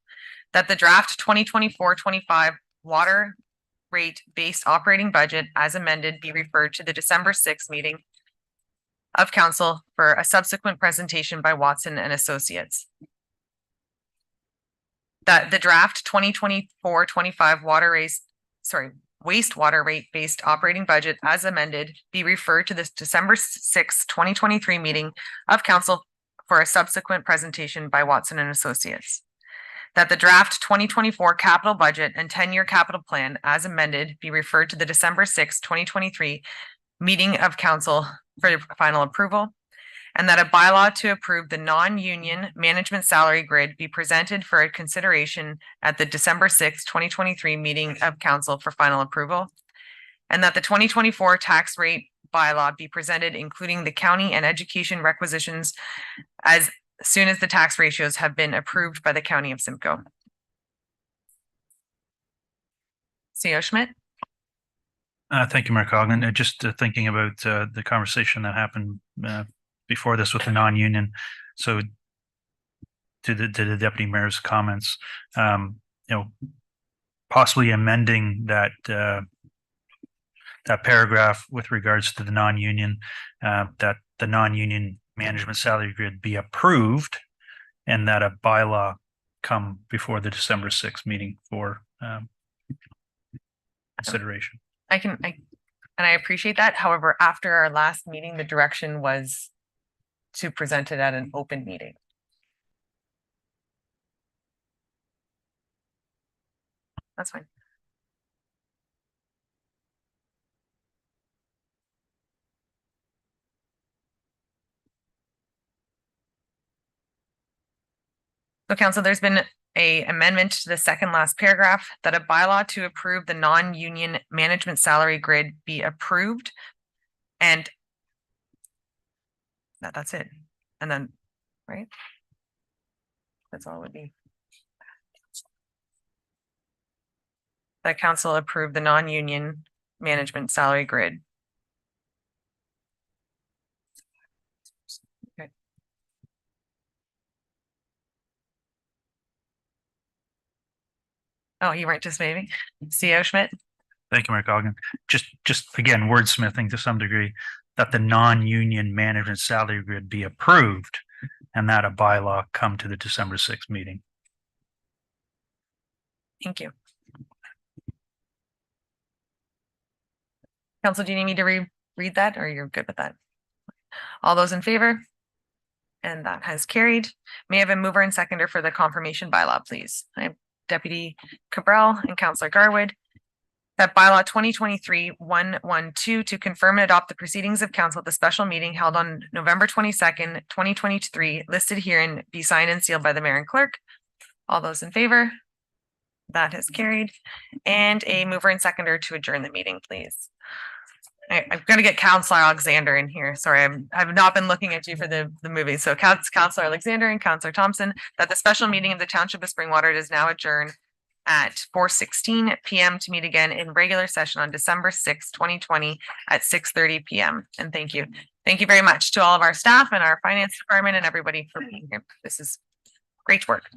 That the draft 2024-25 water rate based operating budget as amended be referred to the December 6th meeting of council for a subsequent presentation by Watson and Associates. That the draft 2024-25 wastewater rate based operating budget as amended be referred to this December 6th, 2023 meeting of council for a subsequent presentation by Watson and Associates. That the draft 2024 capital budget and 10-year capital plan as amended be referred to the December 6th, 2023 meeting of council for final approval. And that a bylaw to approve the non-union management salary grid be presented for a consideration at the December 6th, 2023 meeting of council for final approval. And that the 2024 tax rate bylaw be presented, including the county and education requisitions as soon as the tax ratios have been approved by the County of Simcoe. CEO Schmidt? Thank you, Mayor Coughlin. Just thinking about the conversation that happened before this with the non-union. So to the deputy mayor's comments, possibly amending that that paragraph with regards to the non-union, that the non-union management salary grid be approved, and that a bylaw come before the December 6th meeting for consideration. I appreciate that. However, after our last meeting, the direction was to present it at an open meeting. That's fine. So council, there's been a amendment to the second last paragraph that a bylaw to approve the non-union management salary grid be approved. And that's it. And then, right? That's all it would be. That council approved the non-union management salary grid. Okay. Oh, you weren't just maybe? CEO Schmidt? Thank you, Mayor Coughlin. Just again, wordsmithing to some degree, that the non-union management salary grid be approved and that a bylaw come to the December 6th meeting. Thank you. Council, do you need me to read that or you're good with that? All those in favor? And that has carried. May I have a mover and seconder for the confirmation bylaw, please? I have Deputy Cabral and Councillor Garwood. That bylaw 2023-112 to confirm and adopt the proceedings of council at the special meeting held on November 22nd, 2023, listed herein, be signed and sealed by the mayor and clerk. All those in favor? That has carried. And a mover and seconder to adjourn the meeting, please. I'm going to get Councillor Alexander in here. Sorry, I've not been looking at you for the movie. So Councillor Alexander and Councillor Thompson, that the special meeting of the Township of Springwater is now adjourned at 4:16 p.m. to meet again in regular session on December 6th, 2020 at 6:30 p.m. And thank you. Thank you very much to all of our staff and our finance department and everybody for being here. This is great work.